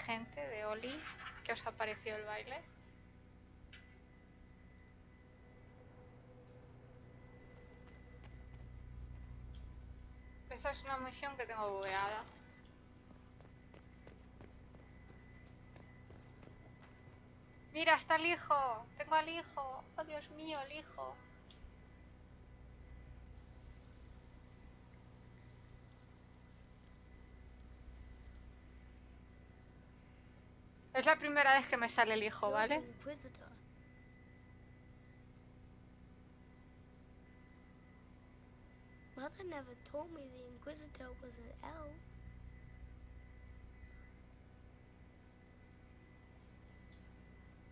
gente, de Oli. ¿Qué os ha parecido el baile? Esta es una misión que tengo bugueada. Mira, está el hijo. Tengo al hijo. Oh, Dios mío, el hijo. Es la primera vez que me sale el hijo, ¿vale? Mother never told me the Inquisitor was an elf.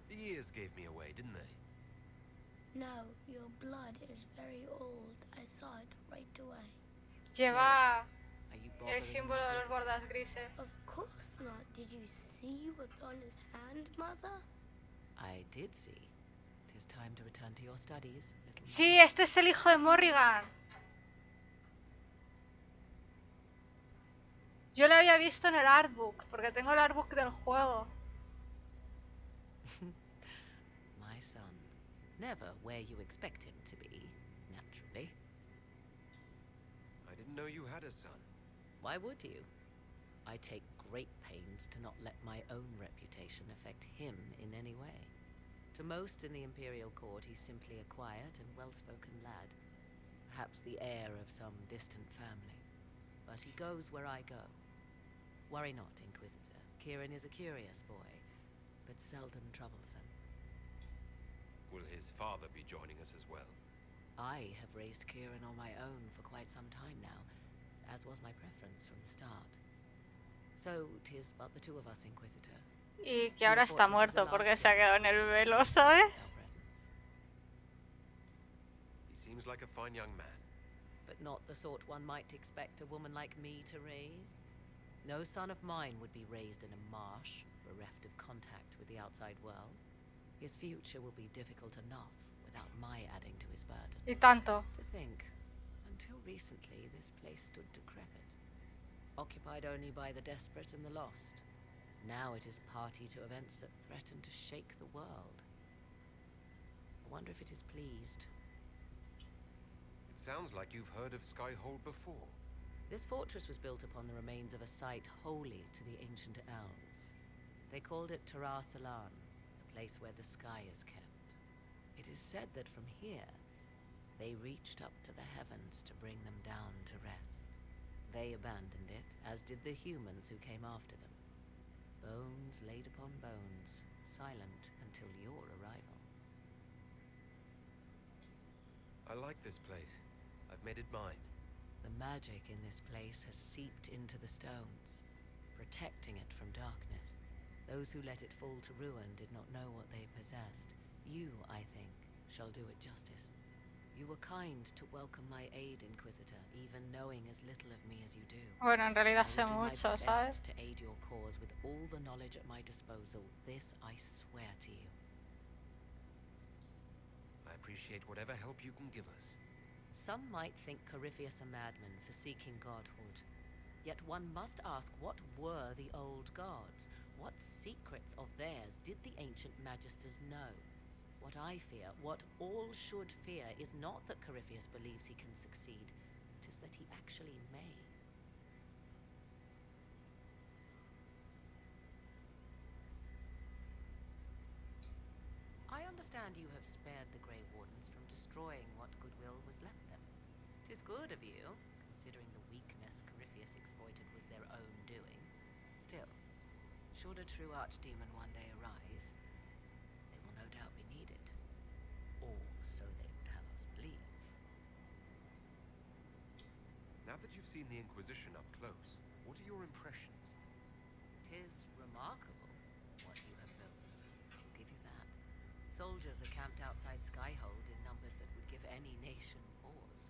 The years gave me away, didn't they? No, your blood is very old. I saw it right away. Lleva el símbolo de los bordas grises. Of course not. Did you see what's on his hand, Mother? I did see. 'Tis time to return to your studies, little... Sí, este es el hijo de Morrigan. Yo lo había visto en el artbook, porque tengo el artbook del juego. My son. Never where you expect him to be, naturally. I didn't know you had a son. Why would you? I take great pains to not let my own reputation affect him in any way. To most in the Imperial Court, he's simply a quiet and well-spoken lad. Perhaps the heir of some distant family. But he goes where I go. Worry not, Inquisitor. Kieran is a curious boy. but seldom troublesome. Will his father be joining us as well? I have raised Kieran on my own for quite some time now, as was my preference from the start. So, 'tis but the two of us, Inquisitor. Y que ahora está muerto porque se ha quedado en el velo, ¿sabes? He seems like a fine young man. But not the sort one might expect a woman like me to raise. No son of mine would be raised in a marsh, bereft of contact with the outside world. His future will be difficult enough without my adding to his burden. Y tanto. To think, until recently this place stood decrepit, occupied only by the desperate and the lost. Now it is party to events that threaten to shake the world. I wonder if it is pleased. It sounds like you've heard of Skyhold before. This fortress was built upon the remains of a site holy to the ancient elves. They called it Tara Salan, the place where the sky is kept. It is said that from here, they reached up to the heavens to bring them down to rest. They abandoned it, as did the humans who came after them. Bones laid upon bones, silent until your arrival. I like this place. I've made it mine. The magic in this place has seeped into the stones, protecting it from darkness. Those who let it fall to ruin did not know what they possessed. You, I think, shall do it justice. You were kind to welcome my aid, Inquisitor, even knowing as little of me as you do. Bueno, en realidad I sé will do my mucho, best ¿sabes? to aid your cause with all the knowledge at my disposal. This I swear to you. I appreciate whatever help you can give us. Some might think Corypheus a madman for seeking godhood. Yet one must ask, what were the old gods? What secrets of theirs did the ancient magisters know? What I fear, what all should fear, is not that Corypheus believes he can succeed. It is that he actually may. I understand you have spared the Grey Wardens from destroying what goodwill was left them. 'Tis good of you, considering the weakness Corypheus exploited was their own doing. Still, should a true archdemon one day arise, they will no doubt be needed. Or so they would have us believe. Now that you've seen the Inquisition up close, what are your impressions? 'Tis remarkable what you have built. I will give you that. Soldiers are camped outside Skyhold in numbers that would give any nation pause.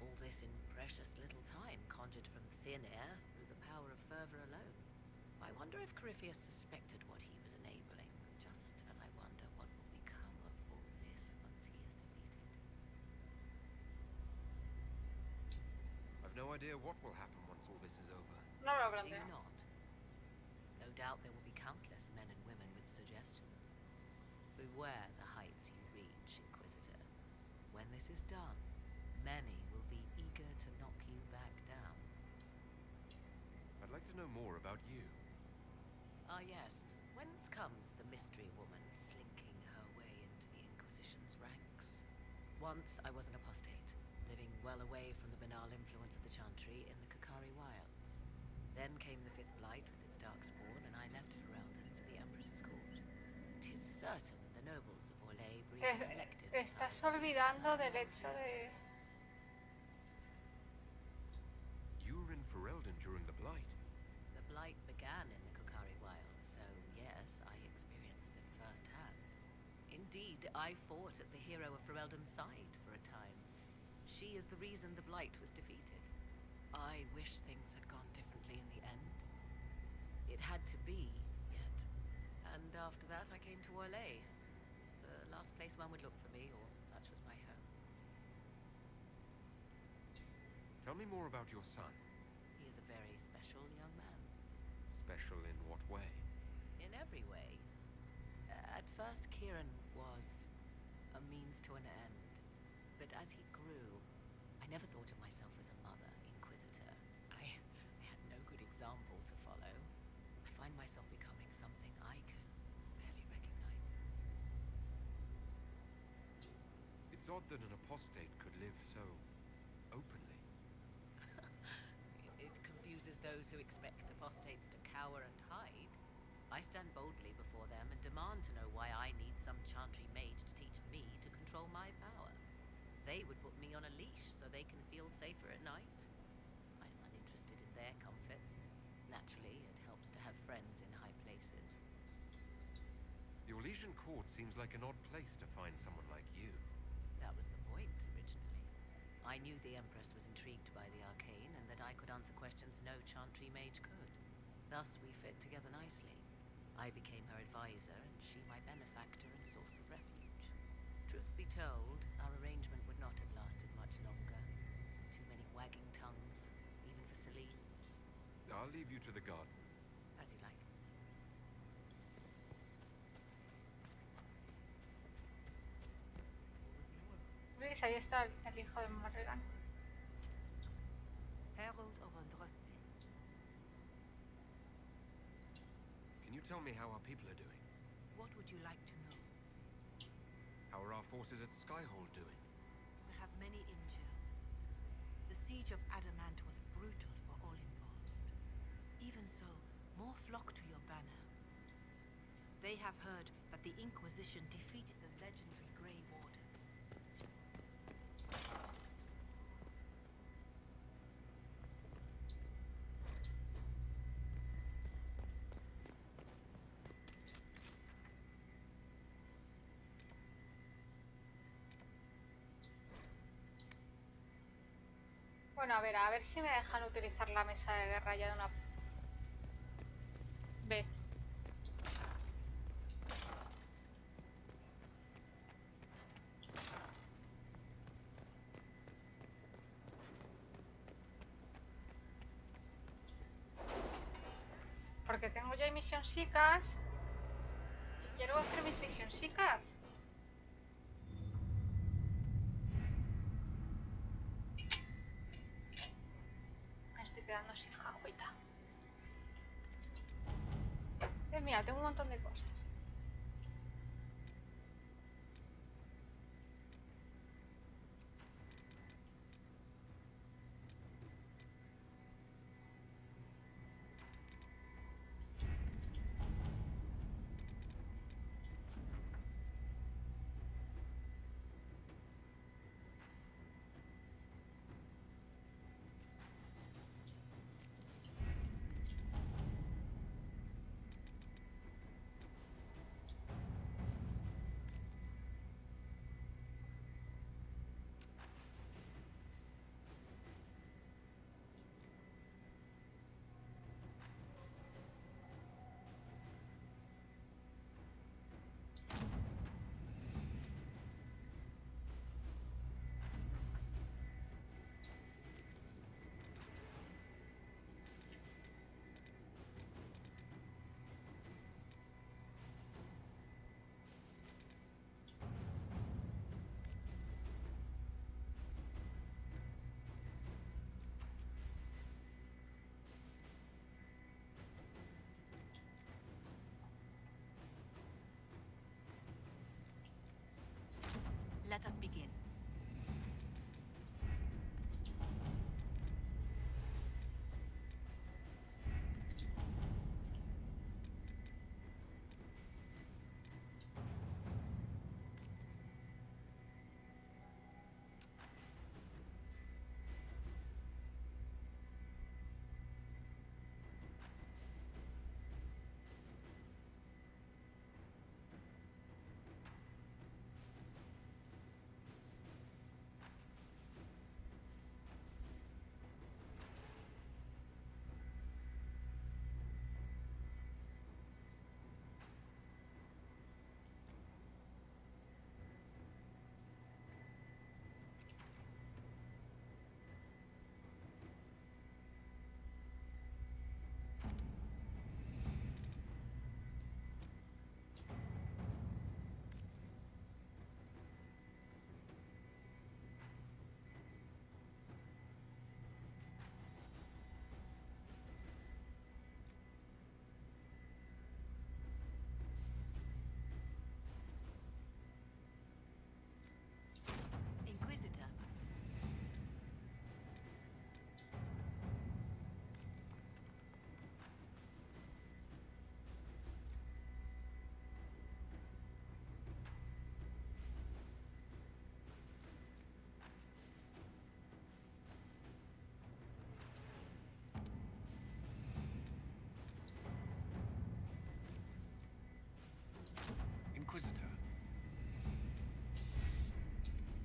All this in precious little time, conjured from thin air through the power of fervor alone. I wonder if Corypheus suspected what he was enabling, just as I wonder what will become of all this once he is defeated. I've no idea what will happen once all this is over. No me lo Do planteo. you not? No doubt there will be countless men and women with suggestions. Beware the heights you reach, Inquisitor. When this is done, many will be eager to knock you back down. I'd like to know more about you. Ah yes, whence comes the mystery woman slinking her way into the Inquisition's ranks? Once I was an apostate, living well away from the banal influence of the Chantry in the Kakari Wilds. Then came the Fifth Blight with its darkspawn, and I left Ferelden for the Empress's court. 'Tis certain the nobles of Orlais breed a collective Estás side of olvidando del hecho de... You were in Ferelden during the Blight. The Blight began in the Kokari Wilds, so yes, I experienced it firsthand. Indeed, I fought at the hero of Ferelden's side for a time. She is the reason the Blight was defeated. I wish things had gone differently in the end. It had to be, yet. And after that, I came to Orlais. The last place one would look for me, or such was my home. Tell me more about your son. He is a very special young man. Special in what way? In every way. At first, Kieran was a means to an end. But as he grew, I never thought of myself as a mother, Inquisitor. I had no good example to follow. I find myself becoming something I can barely recognize. It's odd that an apostate could live so openly. It confuses those who expect apostates to cower and hide. I stand boldly before them and demand to know why I need some chantry mage to teach me to control my power. They would put me on a leash so they can feel safer at night. I am uninterested in their comfort. Naturally, it helps to have friends in high places. Your Elysian court seems like an odd place to find someone like you. That was the point, originally. I knew the Empress was intrigued by the arcane and that I could answer questions no chantry mage could. Thus, we fit together nicely. I became her advisor, and she my benefactor and source of refuge. Truth be told, our arrangement would not have lasted much longer. Too many wagging tongues, even for Celine. I'll leave you to the garden. As you like. ¿Veis? Ahí está el hijo de Morrigan. Herald of Andraste. Can you tell me how our people are doing? What would you like to know? How are our forces at Skyhold doing? We have many injured. The siege of Adamant was brutal for all involved. Even so, more flock to your banner. They have heard that the Inquisition defeated the legendary Grey Wardens. Bueno, a ver si me dejan utilizar la mesa de guerra ya de una vez. Porque tengo ya misioncicas y quiero hacer mis misioncicas. Quedando sin jajuita. Mira, tengo un montón de cosas.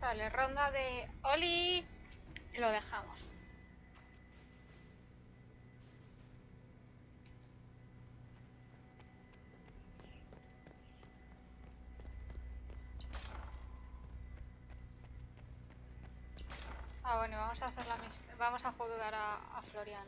Vale, ronda de Oli y lo dejamos. Ah, bueno, vamos a hacer la misión. Vamos a jugar a Florian.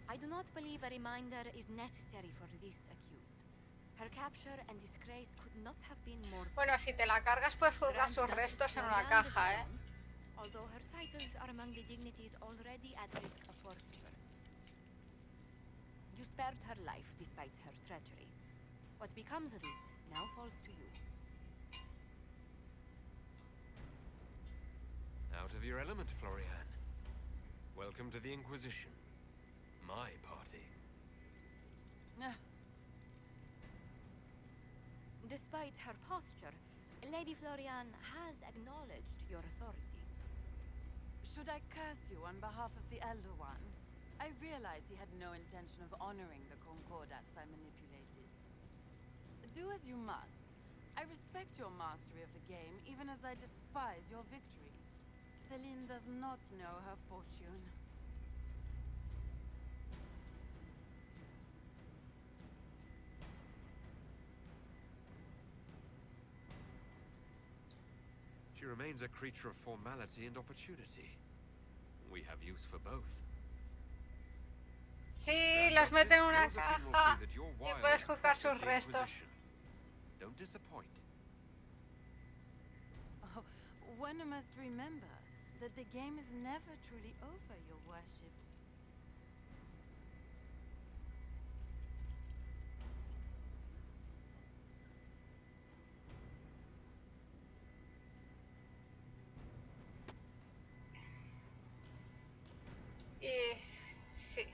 I do not believe a reminder is necessary for this accused. Her capture and disgrace could not have been more... Bueno, si te la cargas puedes juzgar sus restos en una caja, ¿eh? Although her titles are among the dignities already at risk of forfeiture. You spared her life despite her treachery. What becomes of it now falls to you. Out of your element, Florian. Welcome to the Inquisition. My party. Despite her posture, Lady Florian has acknowledged your authority. Should I curse you on behalf of the Elder One? I realize he had no intention of honoring the concordats I manipulated. Do as you must. I respect your mastery of the game, even as I despise your victory. Celine does not know her fortune. She remains a creature of formality and opportunity. We have use for both. Sí, los mete en una caja y puedes juzgar sus restos. Don't disappoint. Oh, one must remember that the game is never truly over, Your Worship. Y sí,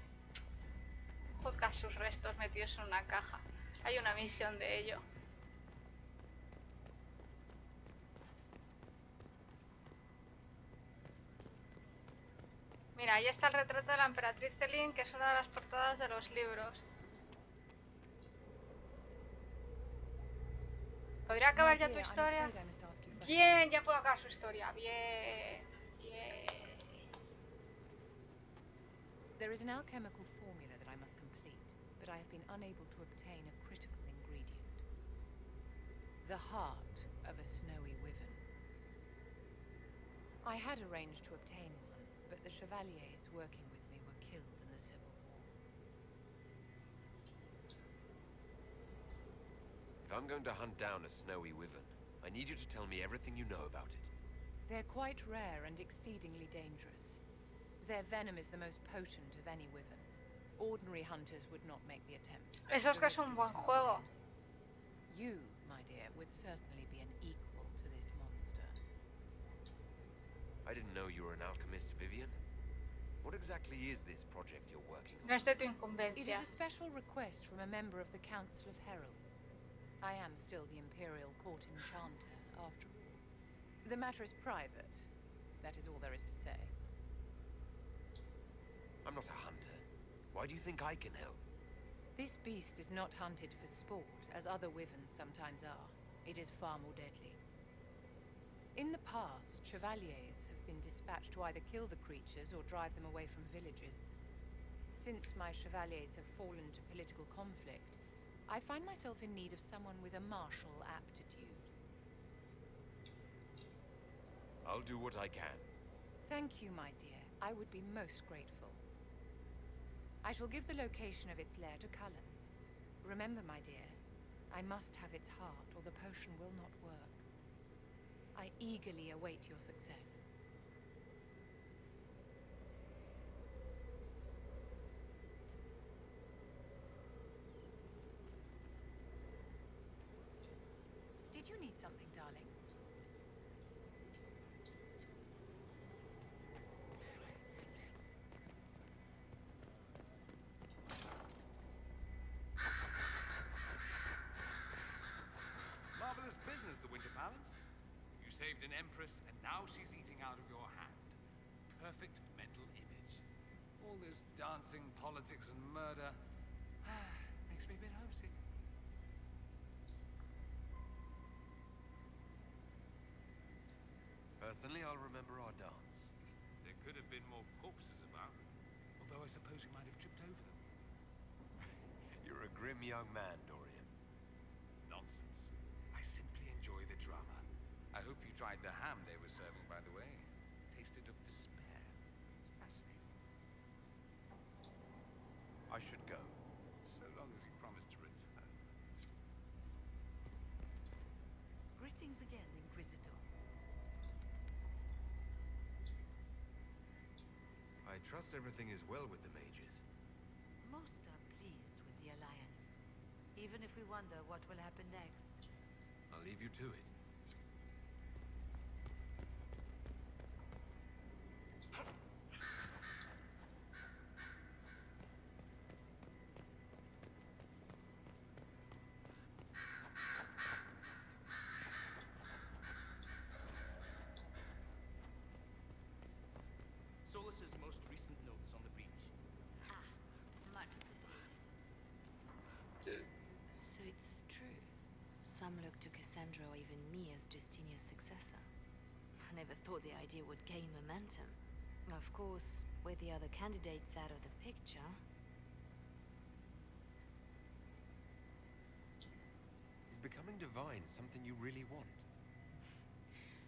juzga sus restos metidos en una caja. Hay una misión de ello. Mira, ahí está el retrato de la emperatriz Celine, que es una de las portadas de los libros. ¿Podría acabar ya tu historia? Bien, ya puedo acabar su historia. Bien, bien. There is an alchemical formula that I must complete, but I have been unable to obtain a critical ingredient. The heart of a snowy wyvern. I had arranged to obtain one, but the chevaliers working with me were killed in the Civil War. If I'm going to hunt down a snowy wyvern, I need you to tell me everything you know about it. They're quite rare and exceedingly dangerous. Their venom is the most potent of any wyvern. Ordinary hunters would not make the attempt. Eso es que es un buen juego. You, my dear, would certainly be an equal to this monster. I didn't know you were an alchemist, Vivian. What exactly is this project you're working on? No es de tu It incumbencia. is a special request from a member of the Council of Heralds. I am still the Imperial Court Enchanter, after all. The matter is private. That is all there is to say. I'm not a hunter. Why do you think I can help? This beast is not hunted for sport, as other wyverns sometimes are. It is far more deadly. In the past, chevaliers have been dispatched to either kill the creatures or drive them away from villages. Since my chevaliers have fallen to political conflict, I find myself in need of someone with a martial aptitude. I'll do what I can. Thank you, my dear. I would be most grateful. I shall give the location of its lair to Cullen. Remember, my dear, I must have its heart, or the potion will not work. I eagerly await your success. Did you need something, darling? perfect mental image. All this dancing, politics, and murder makes me a bit homesick. Personally, I'll remember our dance. There could have been more corpses about, although I suppose we might have tripped over them. You're a grim young man, Dorian. Nonsense. I simply enjoy the drama. I hope you tried the ham they were serving, by the way. Tasted of despair. It's fascinating. I should go. So long as you promise to return. Greetings again, Inquisitor. I trust everything is well with the mages. Most are pleased with the Alliance, even if we wonder what will happen next. I'll leave you to it. Solus's most recent notes on the breach. Much appreciated. So it's true. Some look to Cassandra or even me as Justinia's successor. I never thought the idea would gain momentum. Of course, with the other candidates out of the picture. Is becoming divine something you really want?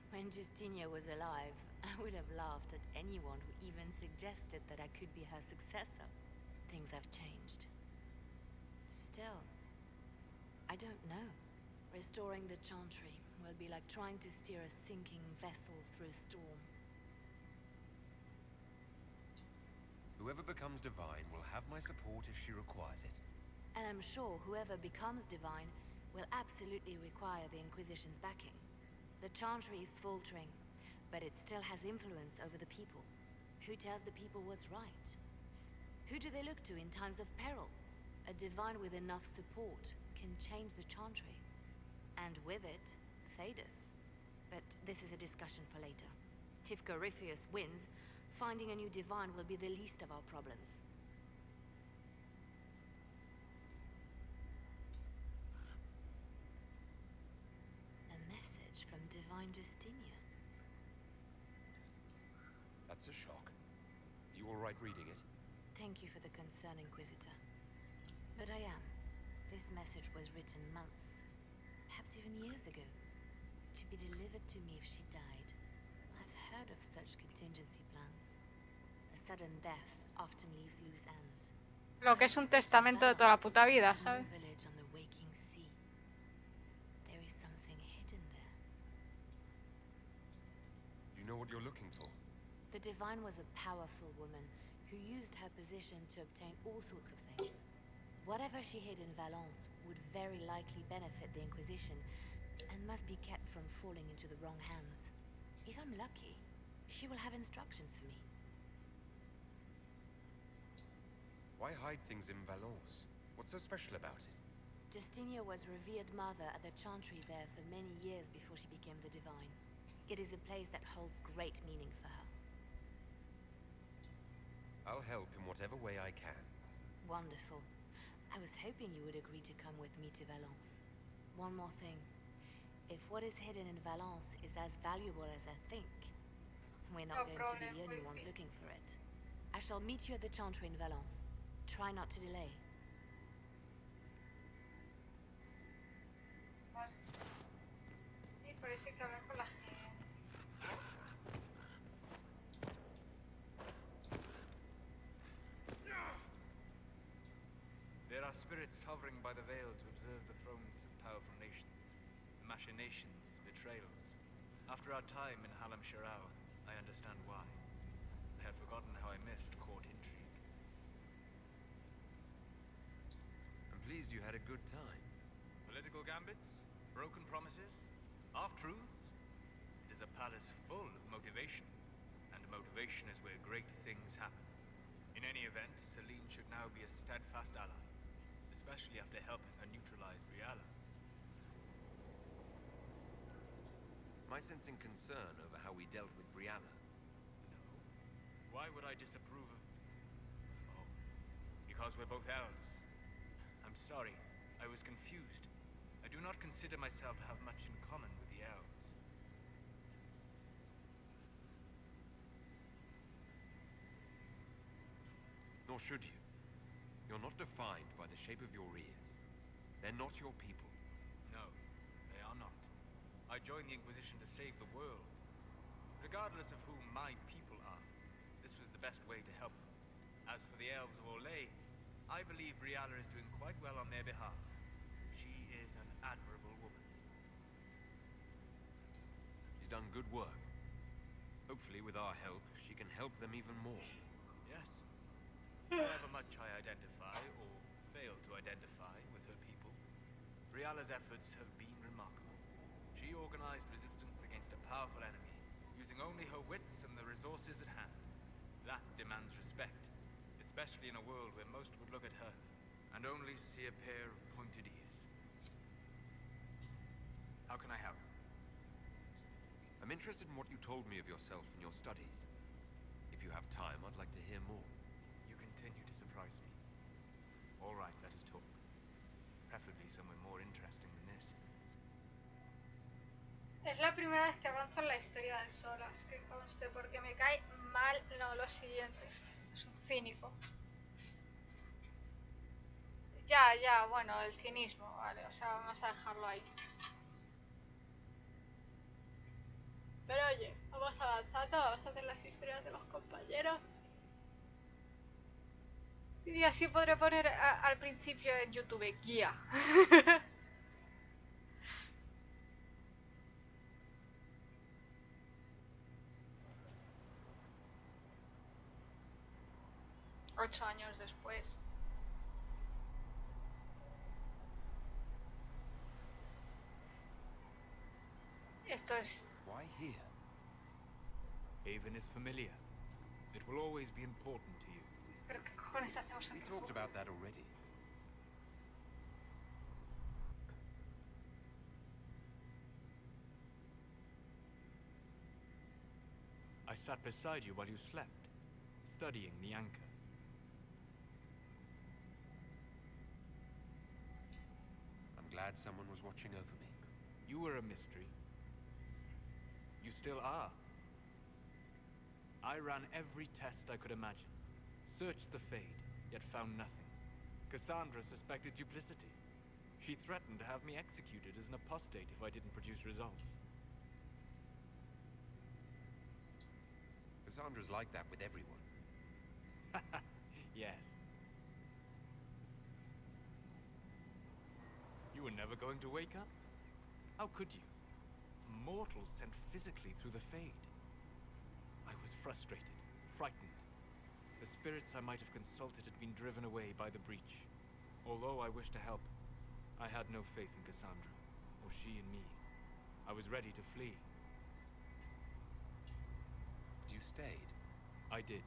When Justinia was alive, I would have laughed at anyone who even suggested that I could be her successor. Things have changed. Still, I don't know. Restoring the Chantry will be like trying to steer a sinking vessel through a storm. Whoever becomes divine will have my support if she requires it. And I'm sure whoever becomes divine will absolutely require the Inquisition's backing. The Chantry is faltering, but it still has influence over the people. Who tells the people what's right? Who do they look to in times of peril? A divine with enough support can change the Chantry. And with it, Thedas. But this is a discussion for later. If Corypheus wins, finding a new divine will be the least of our problems. A message from Divine Justinia. That's a shock. You all right reading it? Thank you for the concern, Inquisitor. But I am. This message was written months, perhaps even years ago, to be delivered to me if she died. I've heard of such contingency plans. A sudden death often leaves loose ends. Lo que es un testamento de toda la puta vida, ¿sabes? Small village on the waking sea. There is something hidden there. You know what you're looking for? The Divine was a powerful woman who used her position to obtain all sorts of things. Whatever she hid in Valence would very likely benefit the Inquisition and must be kept from falling into the wrong hands. If I'm lucky, she will have instructions for me. Why hide things in Valence? What's so special about it? Justinia was revered mother at the Chantry there for many years before she became the Divine. It is a place that holds great meaning for her. I'll help in whatever way I can. Wonderful. I was hoping you would agree to come with me to Valence. One more thing. If what is hidden in Valence is as valuable as I think, we're not going to be the only ones looking for it. I shall meet you at the Chantry in Valence. Try not to delay. Y por eso hay que hablar con la gente. There are spirits hovering by the veil to observe the thrones of powerful nations. Machinations, betrayals. After our time in Halam Shiral, I understand why. I had forgotten how I missed court intrigue. I'm pleased you had a good time. Political gambits? Broken promises? Half-truths? It is a palace full of motivation. And motivation is where great things happen. In any event, Celine should now be a steadfast ally. Especially after helping her neutralize Briala. Am I sensing concern over how we dealt with Briala? No. Why would I disapprove of... Oh, because we're both elves. I'm sorry, I was confused. I do not consider myself to have much in common with the elves. Nor should you. You're not defined by the shape of your ears. They're not your people. No, they are not. I joined the Inquisition to save the world. Regardless of who my people are, this was the best way to help them. As for the elves of Orlais, I believe Briala is doing quite well on their behalf. She is an admirable woman. She's done good work. Hopefully, with our help, she can help them even more. Yes. However much I identify, or fail to identify, with her people, Briala's efforts have been remarkable. She organized resistance against a powerful enemy, using only her wits and the resources at hand. That demands respect, especially in a world where most would look at her and only see a pair of pointed ears. How can I help? I'm interested in what you told me of yourself and your studies. If you have time, I'd like to hear more. You continue to surprise me. All right, let us talk. Preferably somewhere more interesting than this. Es la primera vez que avanzo en la historia de Solas, que conste, porque me cae mal, no, lo siguiente. Es un cínico. Ya, bueno, el cinismo, vale, o sea, vamos a dejarlo ahí. Pero oye, vamos avanzando, vamos a hacer las historias de los compañeros. Y así podré poner al principio en YouTube, guía. Ocho años después. Esto es... Why here? Haven is familiar. It will always be important to you. ¿Pero qué cojones hacemos aquí? We talked about that already. I sat beside you while you slept, studying the anchor. I'm glad someone was watching over me. You were a mystery. You still are. I ran every test I could imagine. Searched the Fade, yet found nothing. Cassandra suspected duplicity. She threatened to have me executed as an apostate if I didn't produce results. Cassandra's like that with everyone. Yes. You were never going to wake up? How could you? Mortals sent physically through the Fade. I was frustrated, frightened. The spirits I might have consulted had been driven away by the breach. Although I wished to help, I had no faith in Cassandra, or she in me. I was ready to flee. You stayed? I did.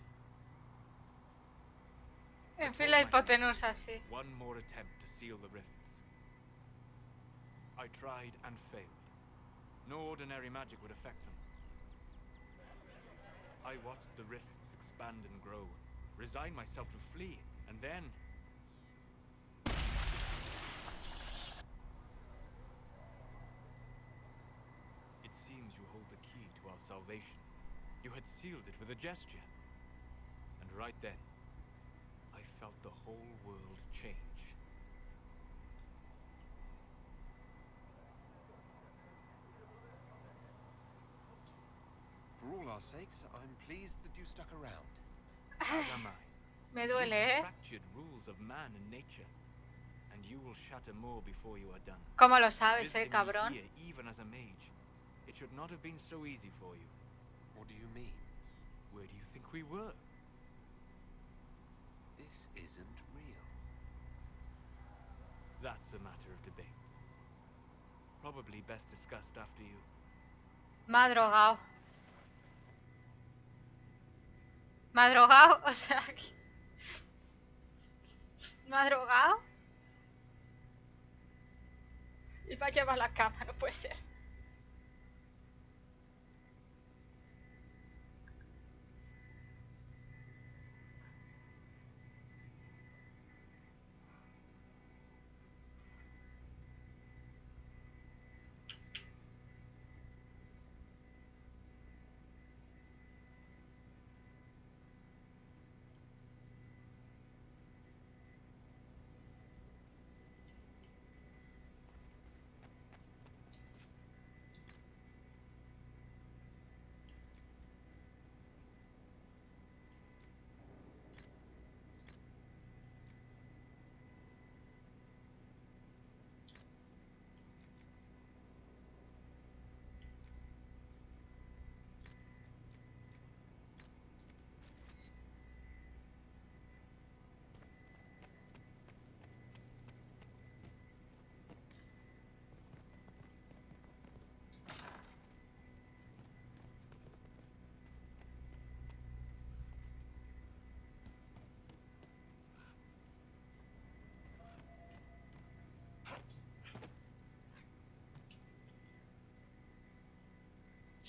En fin, la hipotenusa, sí. One more attempt to seal the rifts. I tried and failed. No ordinary magic would affect them. I watched the rifts expand and grow, resigned myself to flee, and then... It seems you hold the key to our salvation. You had sealed it with a gesture. And right then, I felt the whole world change. For all our sakes, I'm pleased that you stuck around. As am I. Me duele, You ¿eh? fractured rules of man and nature, and you will shatter more before you are done. ¿Cómo lo sabes, Visiting me cabrón? here, even as a mage, it should not have been so easy for you. What do you mean? Where do you think we were? This isn't real. That's a matter of debate. Probably best discussed after you. Me ha drogado. Me ha drogado, o sea, que... me ha drogado. Y me ha llevado a la cama, no puede ser.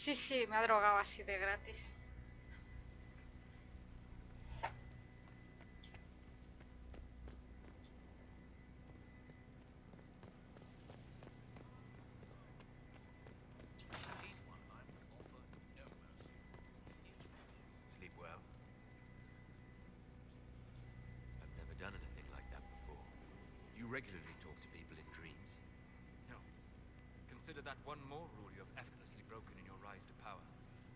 Sí, sí, me ha drogado así de gratis. Sleep well. I've never done anything like that before. Do you regularly talk to people in dreams? No. Consider that one more rule you have effortlessly broken in your rise to power.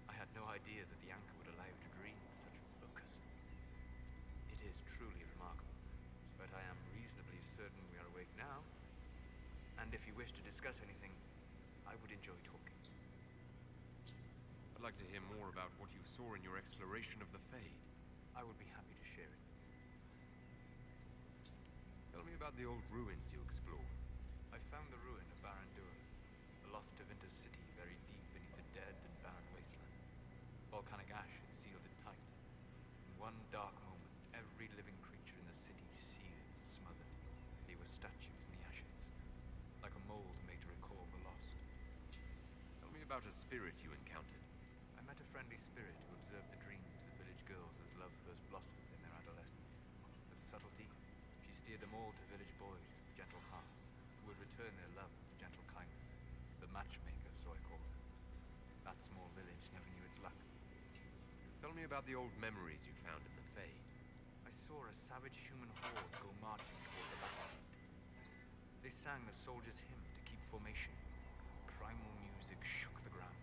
I had no idea that the anchor would allow you to dream with such focus. It is truly remarkable, but I am reasonably certain we are awake now. And if you wish to discuss anything, I would enjoy talking. I'd like to hear more about what you saw in your exploration of the Fade. I would be happy to share it with you. Tell me about the old ruins you explored. I found the ruin of Barandur, the lost Tevinter city very deep beneath the dead and barren wasteland. Volcanic ash had sealed it tight. In one dark moment, every living creature in the city seared and smothered. They were statues in the ashes, like a mold made to recall the lost. Tell me about a spirit you encountered. I met a friendly spirit who observed the dreams of village girls as love first blossomed in their adolescence. With subtlety, she steered them all to village boys with gentle hearts, who would return their love with gentle kindness. The matchmaker, so I called her. That small village never knew its luck. Tell me about the old memories you found in the Fade. I saw a savage human horde go marching toward the battlefield. They sang the soldiers' hymn to keep formation. Primal music shook the ground.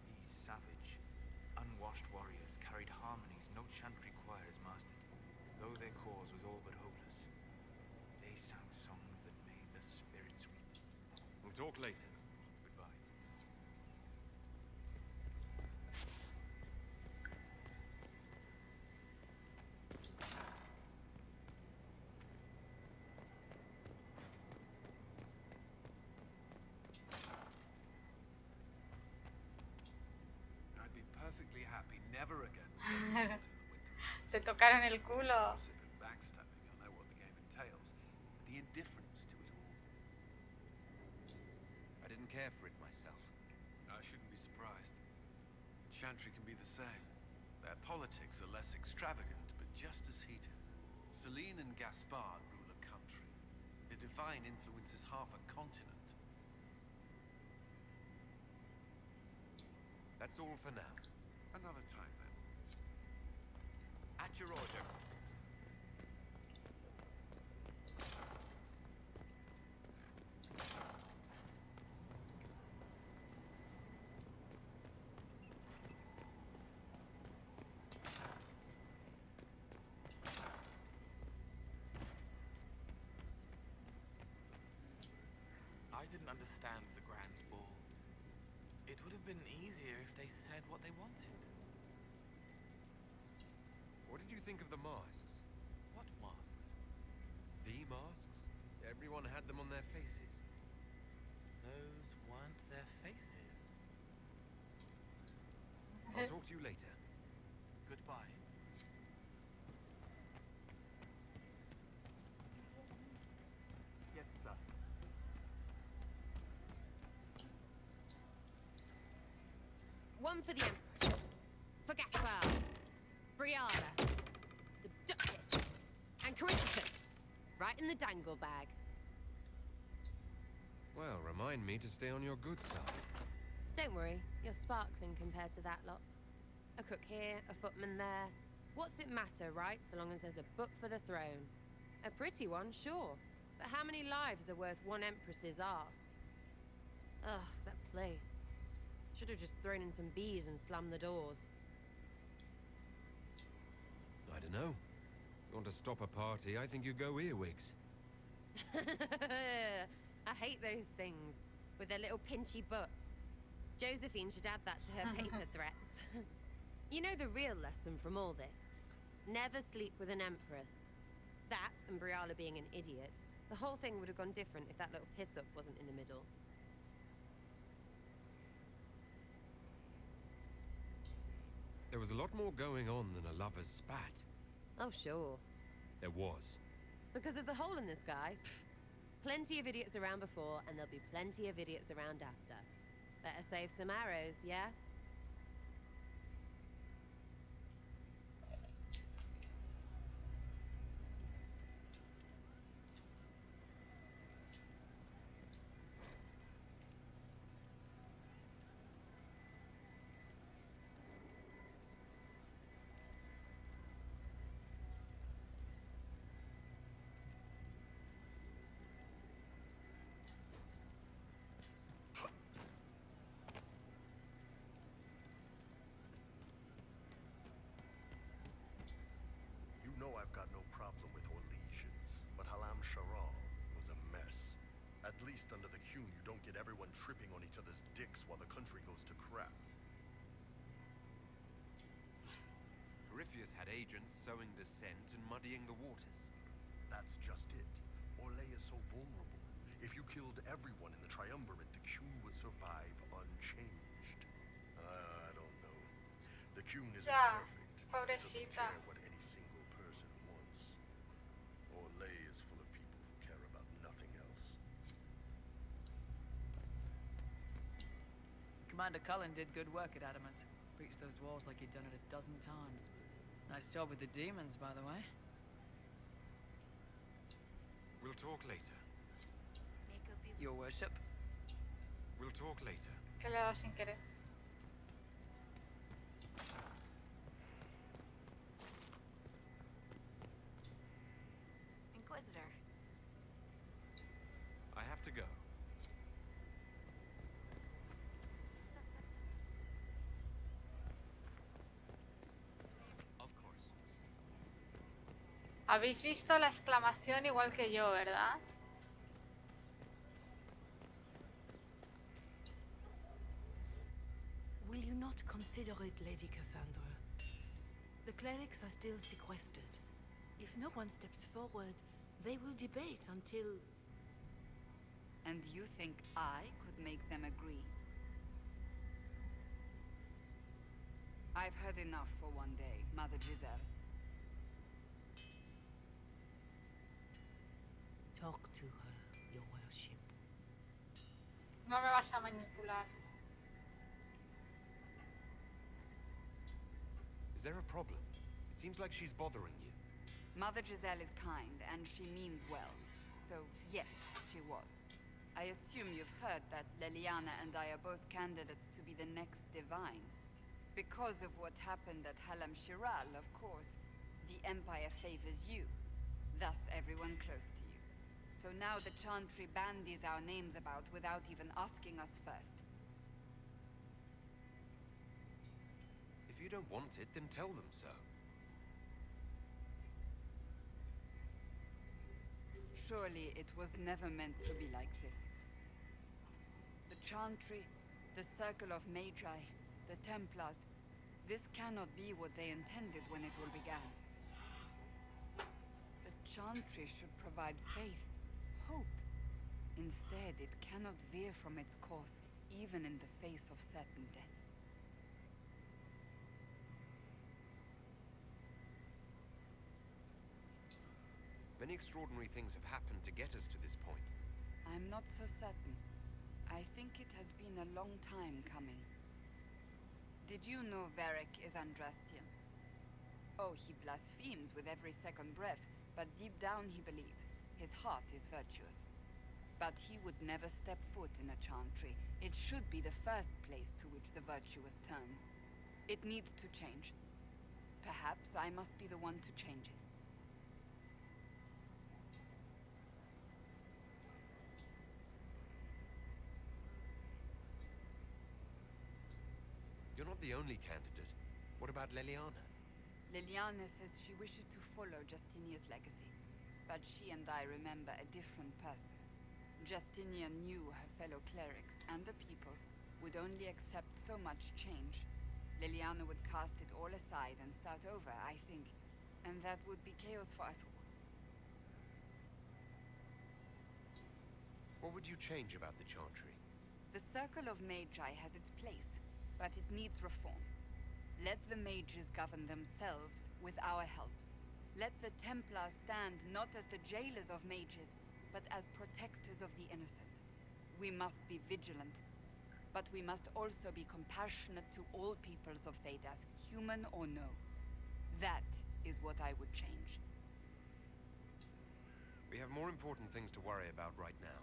These savage, unwashed warriors carried harmonies no chantry choirs mastered, though their cause was all but hopeless. They sang songs that made the spirits weep. We'll talk later. Goodbye. I'd be perfectly happy never again setting foot in the Winter Te tocaron el culo. Gossip and backstabbing, I know what the game entails. But the indifference to it all. I didn't care for it myself. I shouldn't be surprised. Chantry can be the same. Their politics are less extravagant, but just as heated. Celine and Gaspard rule a country. The divine influences half a continent. That's all for now. Another time, then. At your order. I didn't understand the Grand Ball. It would have been easier if they said what they wanted. What did you think of the masks? What masks? The masks? Everyone had them on their faces. Those weren't their faces. I'll talk to you later. Goodbye. Yes, sir. One for the Empress, for Gaspard, Briala, the Duchess, and Corinthus, right in the dangle bag. Well, remind me to stay on your good side. Don't worry, you're sparkling compared to that lot. A cook here, a footman there. What's it matter, right, so long as there's a book for the throne? A pretty one, sure, but how many lives are worth one Empress's arse? Ugh, that place. Should have just thrown in some bees and slammed the doors. I don't know. You want to stop a party, I think you go earwigs. I hate those things, with their little pinchy butts. Josephine should add that to her paper threats. You know the real lesson from all this? Never sleep with an Empress. That, and Briala being an idiot, the whole thing would have gone different if that little piss-up wasn't in the middle. There was a lot more going on than a lover's spat. Oh, sure. There was. Because of the hole in the sky, plenty of idiots around before, and there'll be plenty of idiots around after. Better save some arrows, yeah? You know I've got no problem with Orlesians, but Halam Sharal was a mess. At least under the Qun, you don't get everyone tripping on each other's dicks while the country goes to crap. Corypheus had agents sowing dissent and muddying the waters. That's just it. Orlais is so vulnerable. If you killed everyone in the Triumvirate, the Qun would survive unchanged. I don't know. The Qun isn't Ya, perfect. It doesn't pobrecita. care what any single person wants. Orlais is full of people who care about nothing else. Commander Cullen did good work at Adamant. Breached those walls like he'd done it a dozen times. Nice job with the demons, by the way. We'll talk later. Your worship. We'll talk later. Que le he dado sin querer. Inquisitor. I have to go. Of course. Habéis visto la exclamación igual que yo, ¿verdad? Will you not consider it, Lady Cassandra? The clerics are still sequestered. If no one steps forward, they will debate until... And you think I could make them agree? I've heard enough for one day, Mother Giselle. Talk to her, your worship. No me vas a manipular. Is there a problem? It seems like she's bothering you. Mother Giselle is kind, and she means well. So, yes, she was. I assume you've heard that Leliana and I are both candidates to be the next divine. Because of what happened at Halam Shiral, of course, the Empire favors you. Thus, everyone close to you. So now the Chantry bandies our names about without even asking us first. If you don't want it, then tell them so. Surely it was never meant to be like this. The Chantry, the Circle of Magi, the Templars, this cannot be what they intended when it all began. The Chantry should provide faith, hope. Instead, it cannot veer from its course, even in the face of certain death. Many extraordinary things have happened to get us to this point. I'm not so certain. I think it has been a long time coming. Did you know Varric is Andrastian? Oh, he blasphemes with every second breath, but deep down he believes. His heart is virtuous. But he would never step foot in a Chantry. It should be the first place to which the virtuous turn. It needs to change. Perhaps I must be the one to change it. You're not the only candidate. What about Leliana? Liliana says she wishes to follow Justinia's legacy, but she and I remember a different person. Justinia knew her fellow clerics and the people would only accept so much change. Liliana would cast it all aside and start over, I think, and that would be chaos for us all. What would you change about the Chantry? The Circle of Magi has its place, but it needs reform. Let the mages govern themselves with our help. Let the Templars stand not as the jailers of mages, but as protectors of the innocent. We must be vigilant. But we must also be compassionate to all peoples of Thedas, human or no. That is what I would change. We have more important things to worry about right now.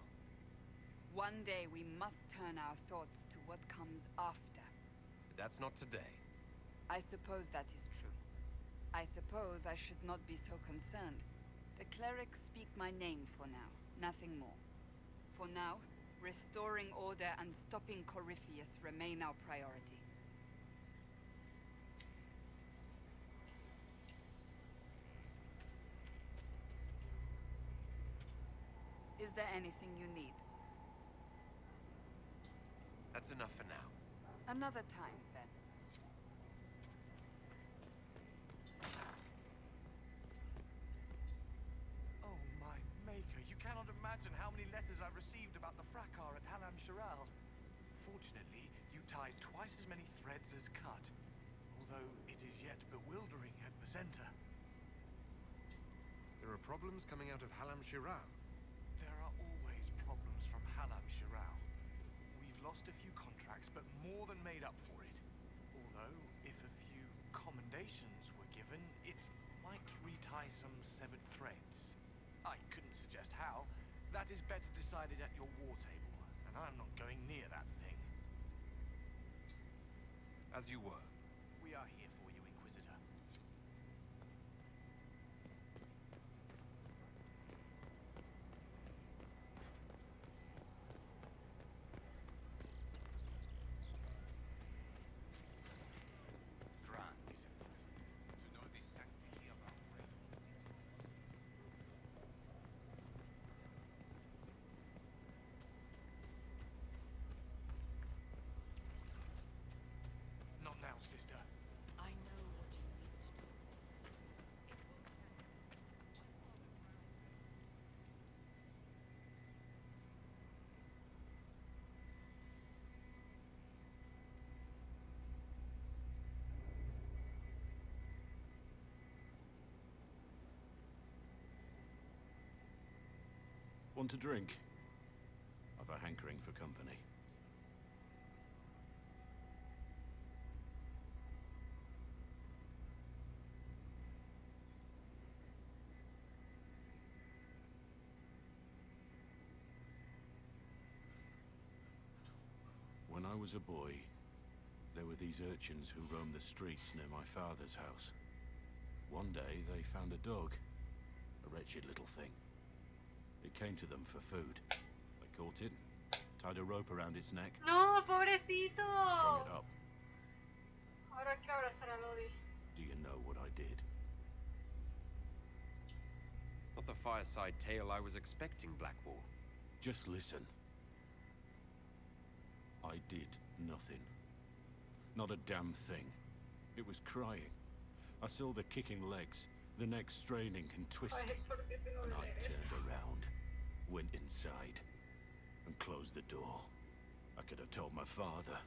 One day we must turn our thoughts to what comes after. But that's not today. I suppose that is true. I suppose I should not be so concerned. The clerics speak my name for now, nothing more. For now, restoring order and stopping Corypheus remain our priority. Is there anything you need? That's enough for now. Another time, then. Oh, my maker, you cannot imagine how many letters I've received about the fracas at Halam Shiral. Fortunately, you tied twice as many threads as cut, although it is yet bewildering at the center. There are problems coming out of Halam Shiral. There are always problems from Halam Shiral. We've lost a few contracts, but more than made up for it. Although, if a few commendations were given, it might retie some severed threads. I couldn't suggest how. That is better decided at your war table, and I'm not going near that thing. As you were. We are here for you, Inquisitor. Grand, isn't it? To know the sanctity of our great Not now, sister. I know what you need to do. Want a drink? I've a hankering for company. When I was a boy, there were these urchins who roamed the streets near my father's house. One day, they found a dog. A wretched little thing. It came to them for food. They caught it, tied a rope around its neck, No, pobrecito. strung it up. Ahora quiero abrazar a Lodi. Do you know what I did? Not the fireside tale I was expecting, Blackwall. Just listen. I did nothing. Not a damn thing. It was crying. I saw the kicking legs, the neck straining and twisting. And I turned around, went inside, and closed the door. I could have told my father,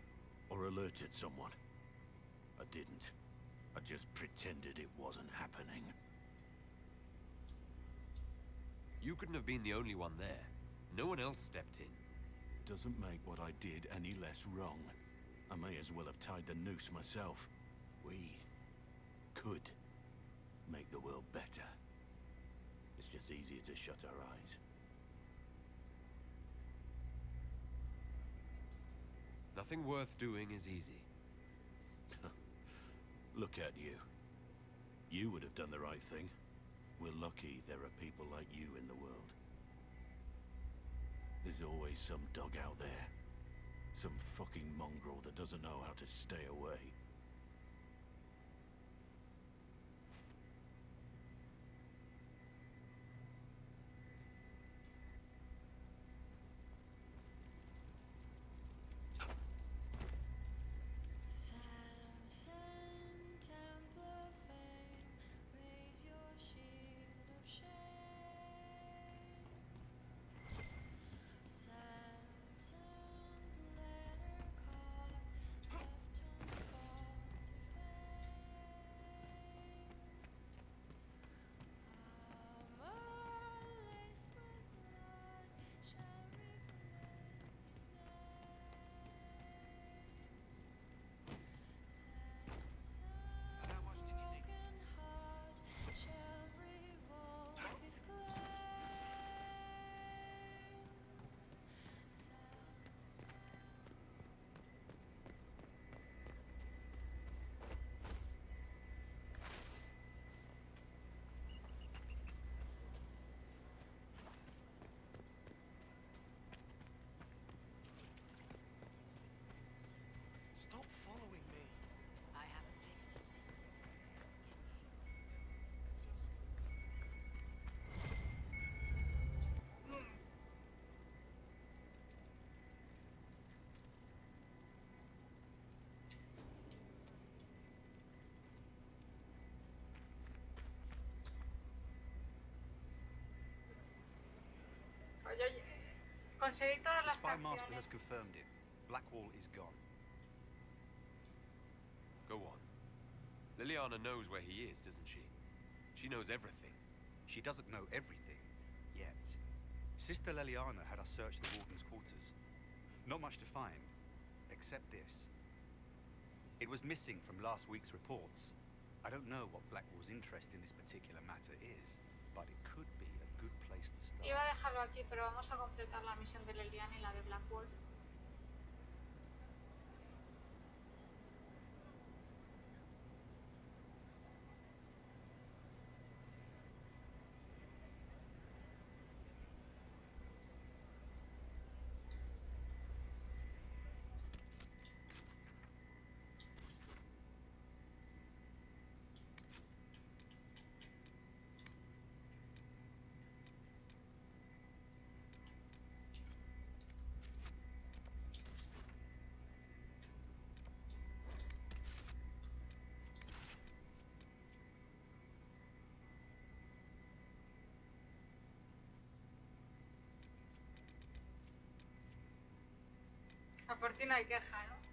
or alerted someone. I didn't. I just pretended it wasn't happening. You couldn't have been the only one there. No one else stepped in. Doesn't make what I did any less wrong. I may as well have tied the noose myself. We could make the world better. It's just easier to shut our eyes. Nothing worth doing is easy. Look at you. You would have done the right thing. We're lucky there are people like you in the world. There's always some dog out there. Some fucking mongrel that doesn't know how to stay away. Oye, conseguí todas The las spy master has canciones. confirmed it. Blackwall is gone. Go on. Liliana knows where he is, doesn't she? She knows everything. She doesn't know everything, yet. Sister Leliana had us search the warden's quarters. Not much to find, except this. It was missing from last week's reports. I don't know what Blackwall's interest in this particular matter is, but it could be a good place to start. Iba a dejarlo aquí, pero vamos a completar la misión de Leliana y la de Blackwall. A por ti no hay queja, ¿no?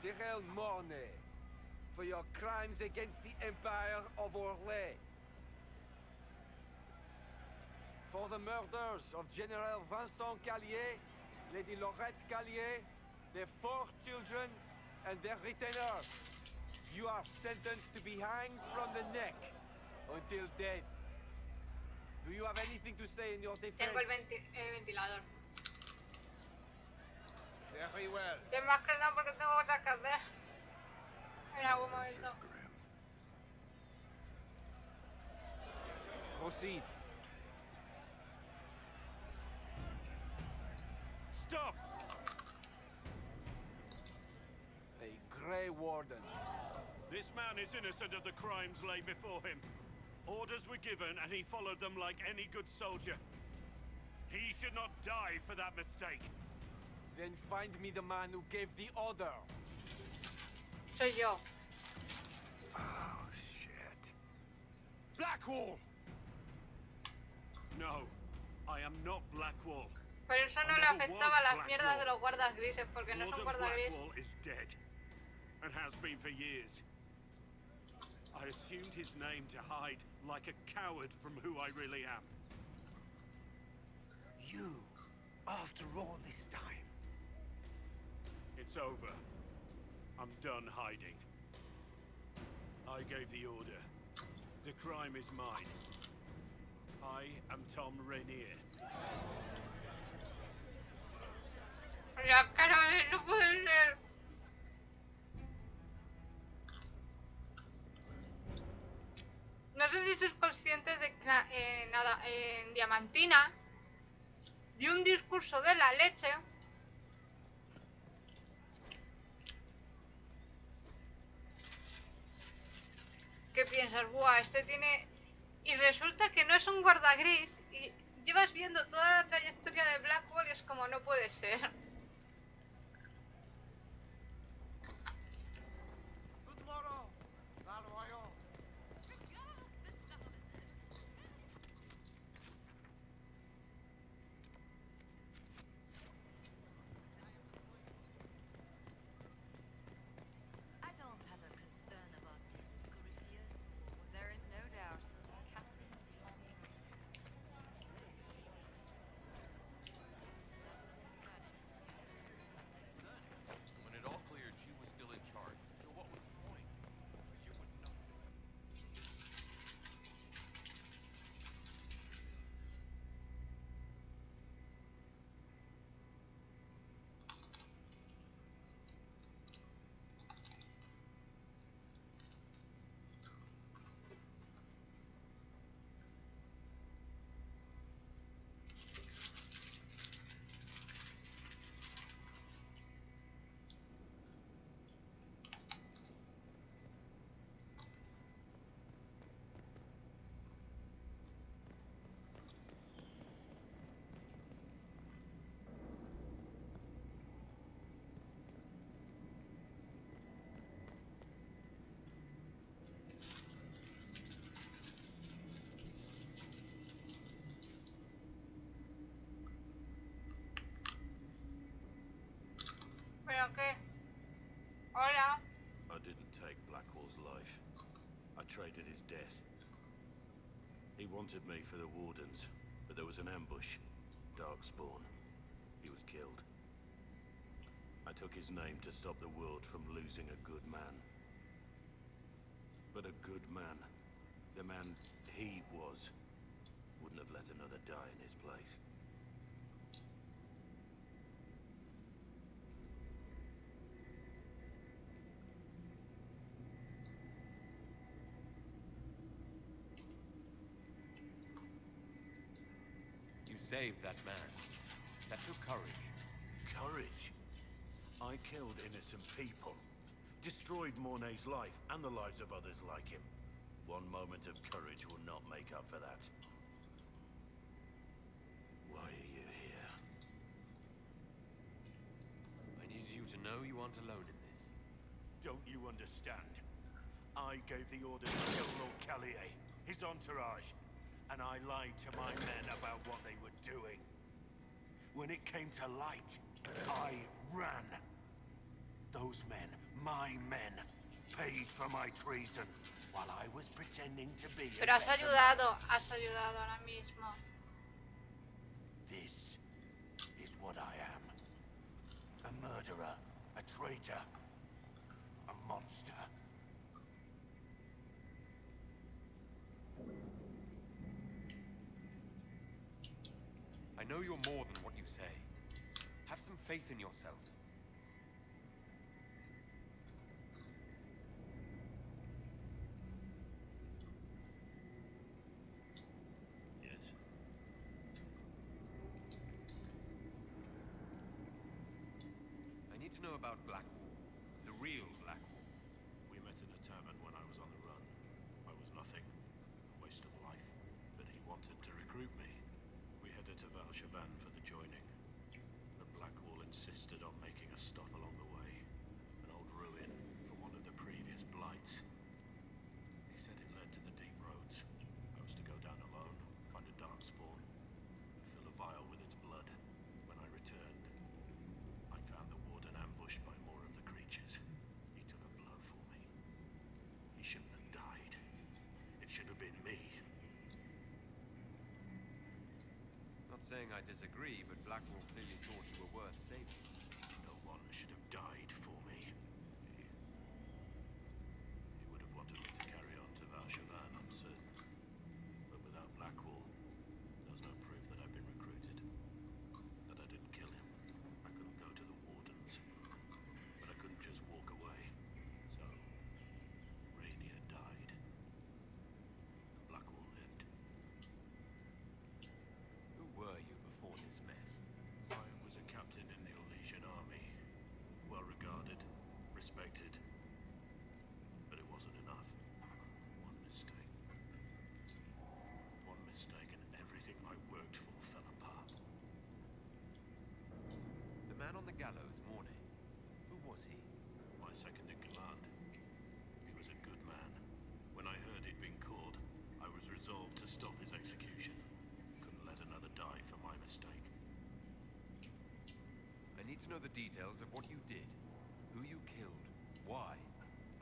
Cyril Mornay, for your crimes against the Empire of Orlais. For the murders of General Vincent Callier, Lady Laurette Callier, their 4 children, and their retainers. You are sentenced to be hanged from the neck until dead. Do you have anything to say in your defense? Tengo el ventilador. Very well. Y más que nada porque tengo cosas que hacer en algún momento. Proceed. Stop! A Grey Warden. This man is innocent of the crimes laid before him. Orders were given and he followed them like any good soldier. He should not die for that mistake. Then find me the man who gave the order. Soy yo. Oh, shit. Blackwall! No, I am not Blackwall. Por eso no le afectaba las mierdas de los guardas grises, porque no son guardas grises. Blackwall is dead, and has been for years. I assumed his name to hide like a coward from who I really am. You, after all this time. It's over. I'm done hiding. I gave the order. The crime is mine. I am Tom Rainier. La cara no puede ser. No sé si sois conscientes de que en Diamantina dio un discurso de la leche. ¿Qué piensas? Buah, este tiene... Y resulta que no es un guarda gris y llevas viendo toda la trayectoria de Blackwall y es como no puede ser. traded his death. He wanted me for the Wardens, but there was an ambush. Darkspawn. He was killed. I took his name to stop the world from losing a good man. But a good man, the man he was, wouldn't have let another die in his place. You saved that man. That took courage. Courage? I killed innocent people. Destroyed Mornay's life and the lives of others like him. One moment of courage will not make up for that. Why are you here? I needed you to know you aren't alone in this. Don't you understand? I gave the order to kill Lord Callier, his entourage, and I lied to my men about what they were doing. When it came to light, I ran. Those men, my men, paid for my treason while I was pretending to be a Pero has better ayudado ahora mismo. This is what I am. A murderer, a traitor, a monster. I know you're more than what you say. Have some faith in yourself. Yes. I need to know about Blackwall. The real Blackwall. We met in a tavern when I was on the run. I was nothing. A waste of life. But he wanted to recruit me. We headed to Valshavan for the joining. The Blackwall insisted on making a stop along the way. An old ruin from one of the previous blights. He said it led to the deep roads. I was to go down alone, find a darkspawn, and fill a vial with its blood. When I returned, I found the warden ambushed by more of the creatures. He took a blow for me. He shouldn't have died. It should have been me. Not saying I disagree, but Blackwall clearly thought you were worth saving. No one should have died for me. He would have wanted me to carry on to Valshavan, I'm certain. But without Blackwall, there's no proof that I've been recruited. That I didn't kill him. I couldn't go to the Wardens. But I couldn't just walk away. So, Rainier died. And Blackwall lived. Who were you before this mess? I was a captain in the Orlesian army. Well regarded, respected. But it wasn't enough. One mistake. One mistake and everything I worked for fell apart. The man on the gallows, Mornay. Who was he? My second in command. He was a good man. When I heard he'd been caught, I was resolved to stop his execution. Couldn't let another die for my mistake. I need to know the details of what you did. Who you killed. Why?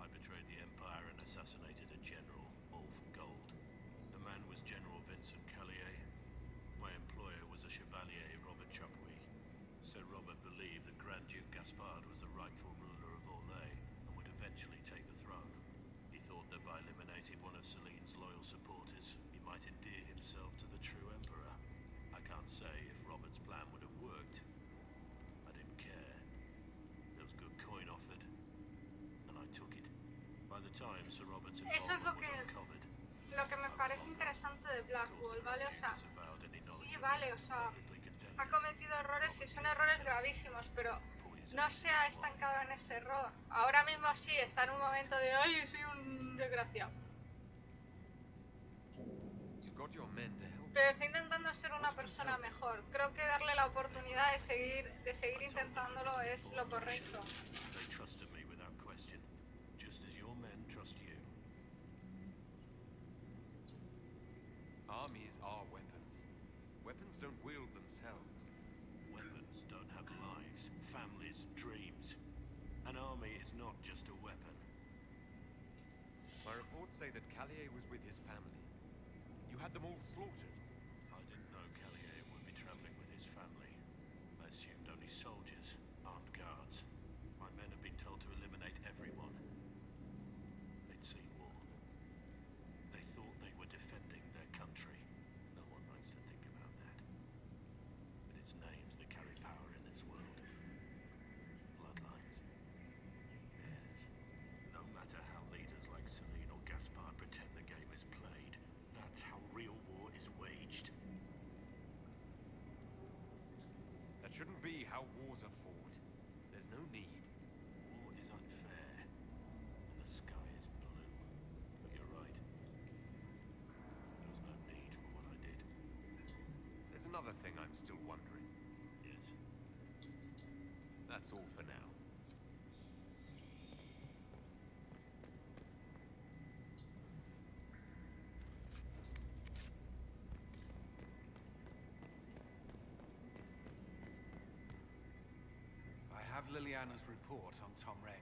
I betrayed the Empire and assassinated a general, all for gold. The man was General Vincent Callier. My employer was a Chevalier, Robert Chapuis. Sir Robert believed that Grand Duke Gaspard was the rightful ruler of Orlais and would eventually take the throne. He thought that by eliminating one of Celine's loyal supporters, he might endear himself to the true Emperor. I can't say if Robert's plan would have worked. I didn't care. There was good coin offered, and I took it. By the time Sir Robert's Eso es involvement was uncovered, lo que me parece interesante de Blackwall, ¿vale? O sea, sí, vale, o sea, ha cometido errores y son errores gravísimos, pero no se ha estancado en ese error. Ahora mismo sí, está en un momento de ¡ay, soy un desgraciado! You got your men to help. Pero está intentando ser una persona mejor. Creo que darle la oportunidad de seguir intentándolo es lo correcto. They trusted me without question, just as your men trust you. Armies are weapons. Weapons don't wield themselves. Weapons don't have lives, families, dreams. An army is not just a weapon. My reports say that Callier was with his family. You had them all slaughtered. I didn't know Callier would be traveling with his family. I assumed only soldiers, armed guards. My men have been told to eliminate everyone. They'd seen war. They thought they were defending their country. No one likes to think about that. But it's names that carry power in this world. Bloodlines. Yes. No matter how leaders like Celine or Gaspard pretend the game is played, that's how real war is waged. That shouldn't be how wars are fought. There's no need. War is unfair, and the sky is blue. But you're right. There was no need for what I did. There's another thing I'm still wondering. Yes? That's all for now. I have Liliana's report on Tom Rainier.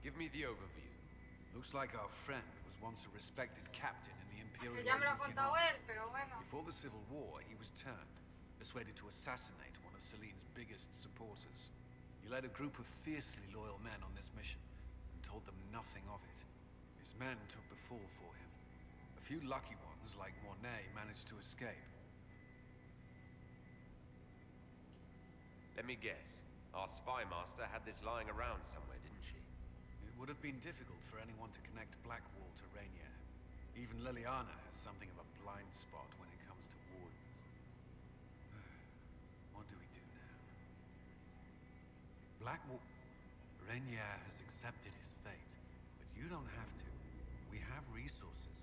Give me the overview. Looks like our friend was once a respected captain in the Imperial Que ya me lo ha Elysian contado Army. él, pero bueno. Before the Civil War, he was turned, persuaded to assassinate one of Celine's biggest supporters. He led a group of fiercely loyal men on this mission and told them nothing of it. His men took the fall for him. A few lucky ones, like Mornay, managed to escape. Let me guess. Our spy master had this lying around somewhere, didn't she? It would have been difficult for anyone to connect Blackwall to Rainier. Even Liliana has something of a blind spot when it comes to wardens. What do we do now? Blackwall... Rainier has accepted his fate, but you don't have to. We have resources.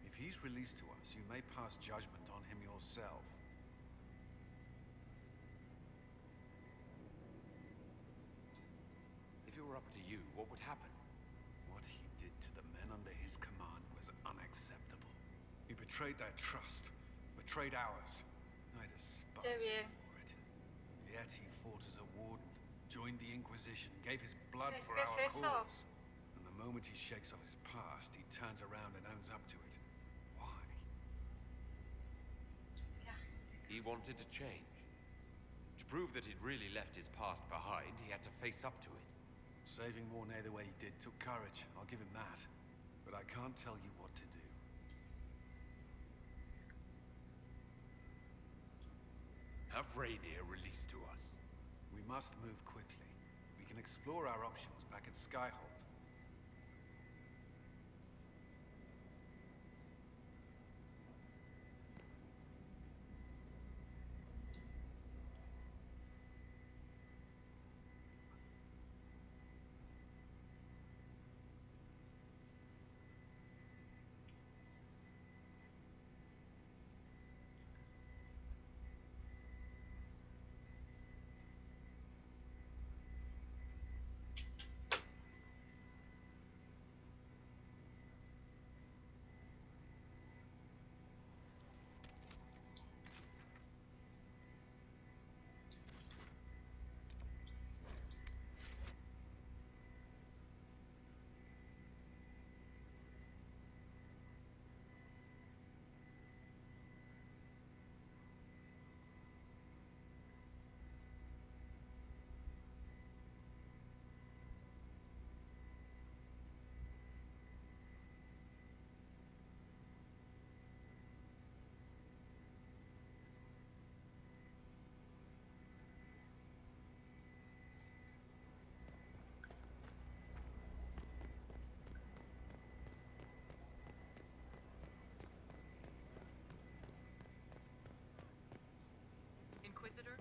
If he's released to us, you may pass judgment on him yourself. If it were up to you, what would happen? What he did to the men under his command was unacceptable. He betrayed their trust, betrayed ours. I despise him for it. Yet he fought as a warden, joined the Inquisition, gave his blood for our cause. And the moment he shakes off his past, he turns around and owns up to it. Why? He wanted to change. To prove that he'd really left his past behind, he had to face up to it. Saving Mornay the way he did took courage, I'll give him that. But I can't tell you what to do. Have Rainier released to us. We must move quickly. We can explore our options back at Skyhold. Inquisitor?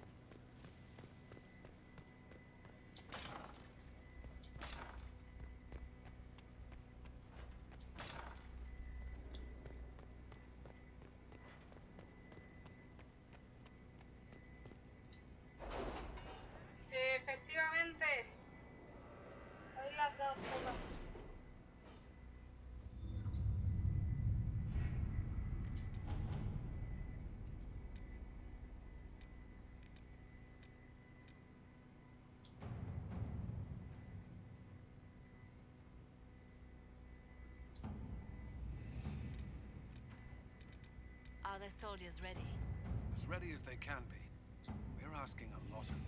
Efectivamente. Hay las dos cosas. their soldiers ready? As ready as they can be. We're asking a lot of them.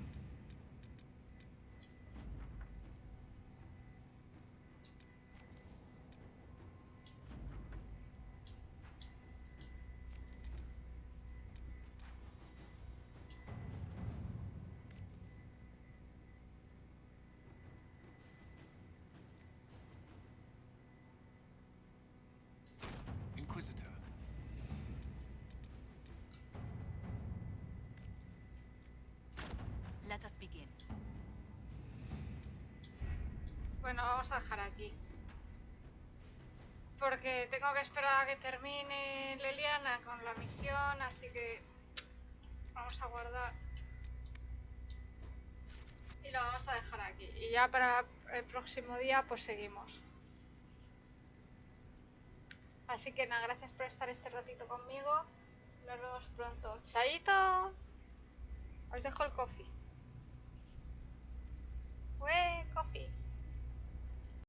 Inquisitor. Let us begin. Bueno, vamos a dejar aquí. Porque tengo que esperar a que termine Leliana con la misión, así que vamos a guardar. Y lo vamos a dejar aquí. Y ya para el próximo día pues seguimos. Así que nada, gracias por estar este ratito conmigo. Nos vemos pronto. ¡Chaito! Os dejo el coffee. ¡Ué, coffee!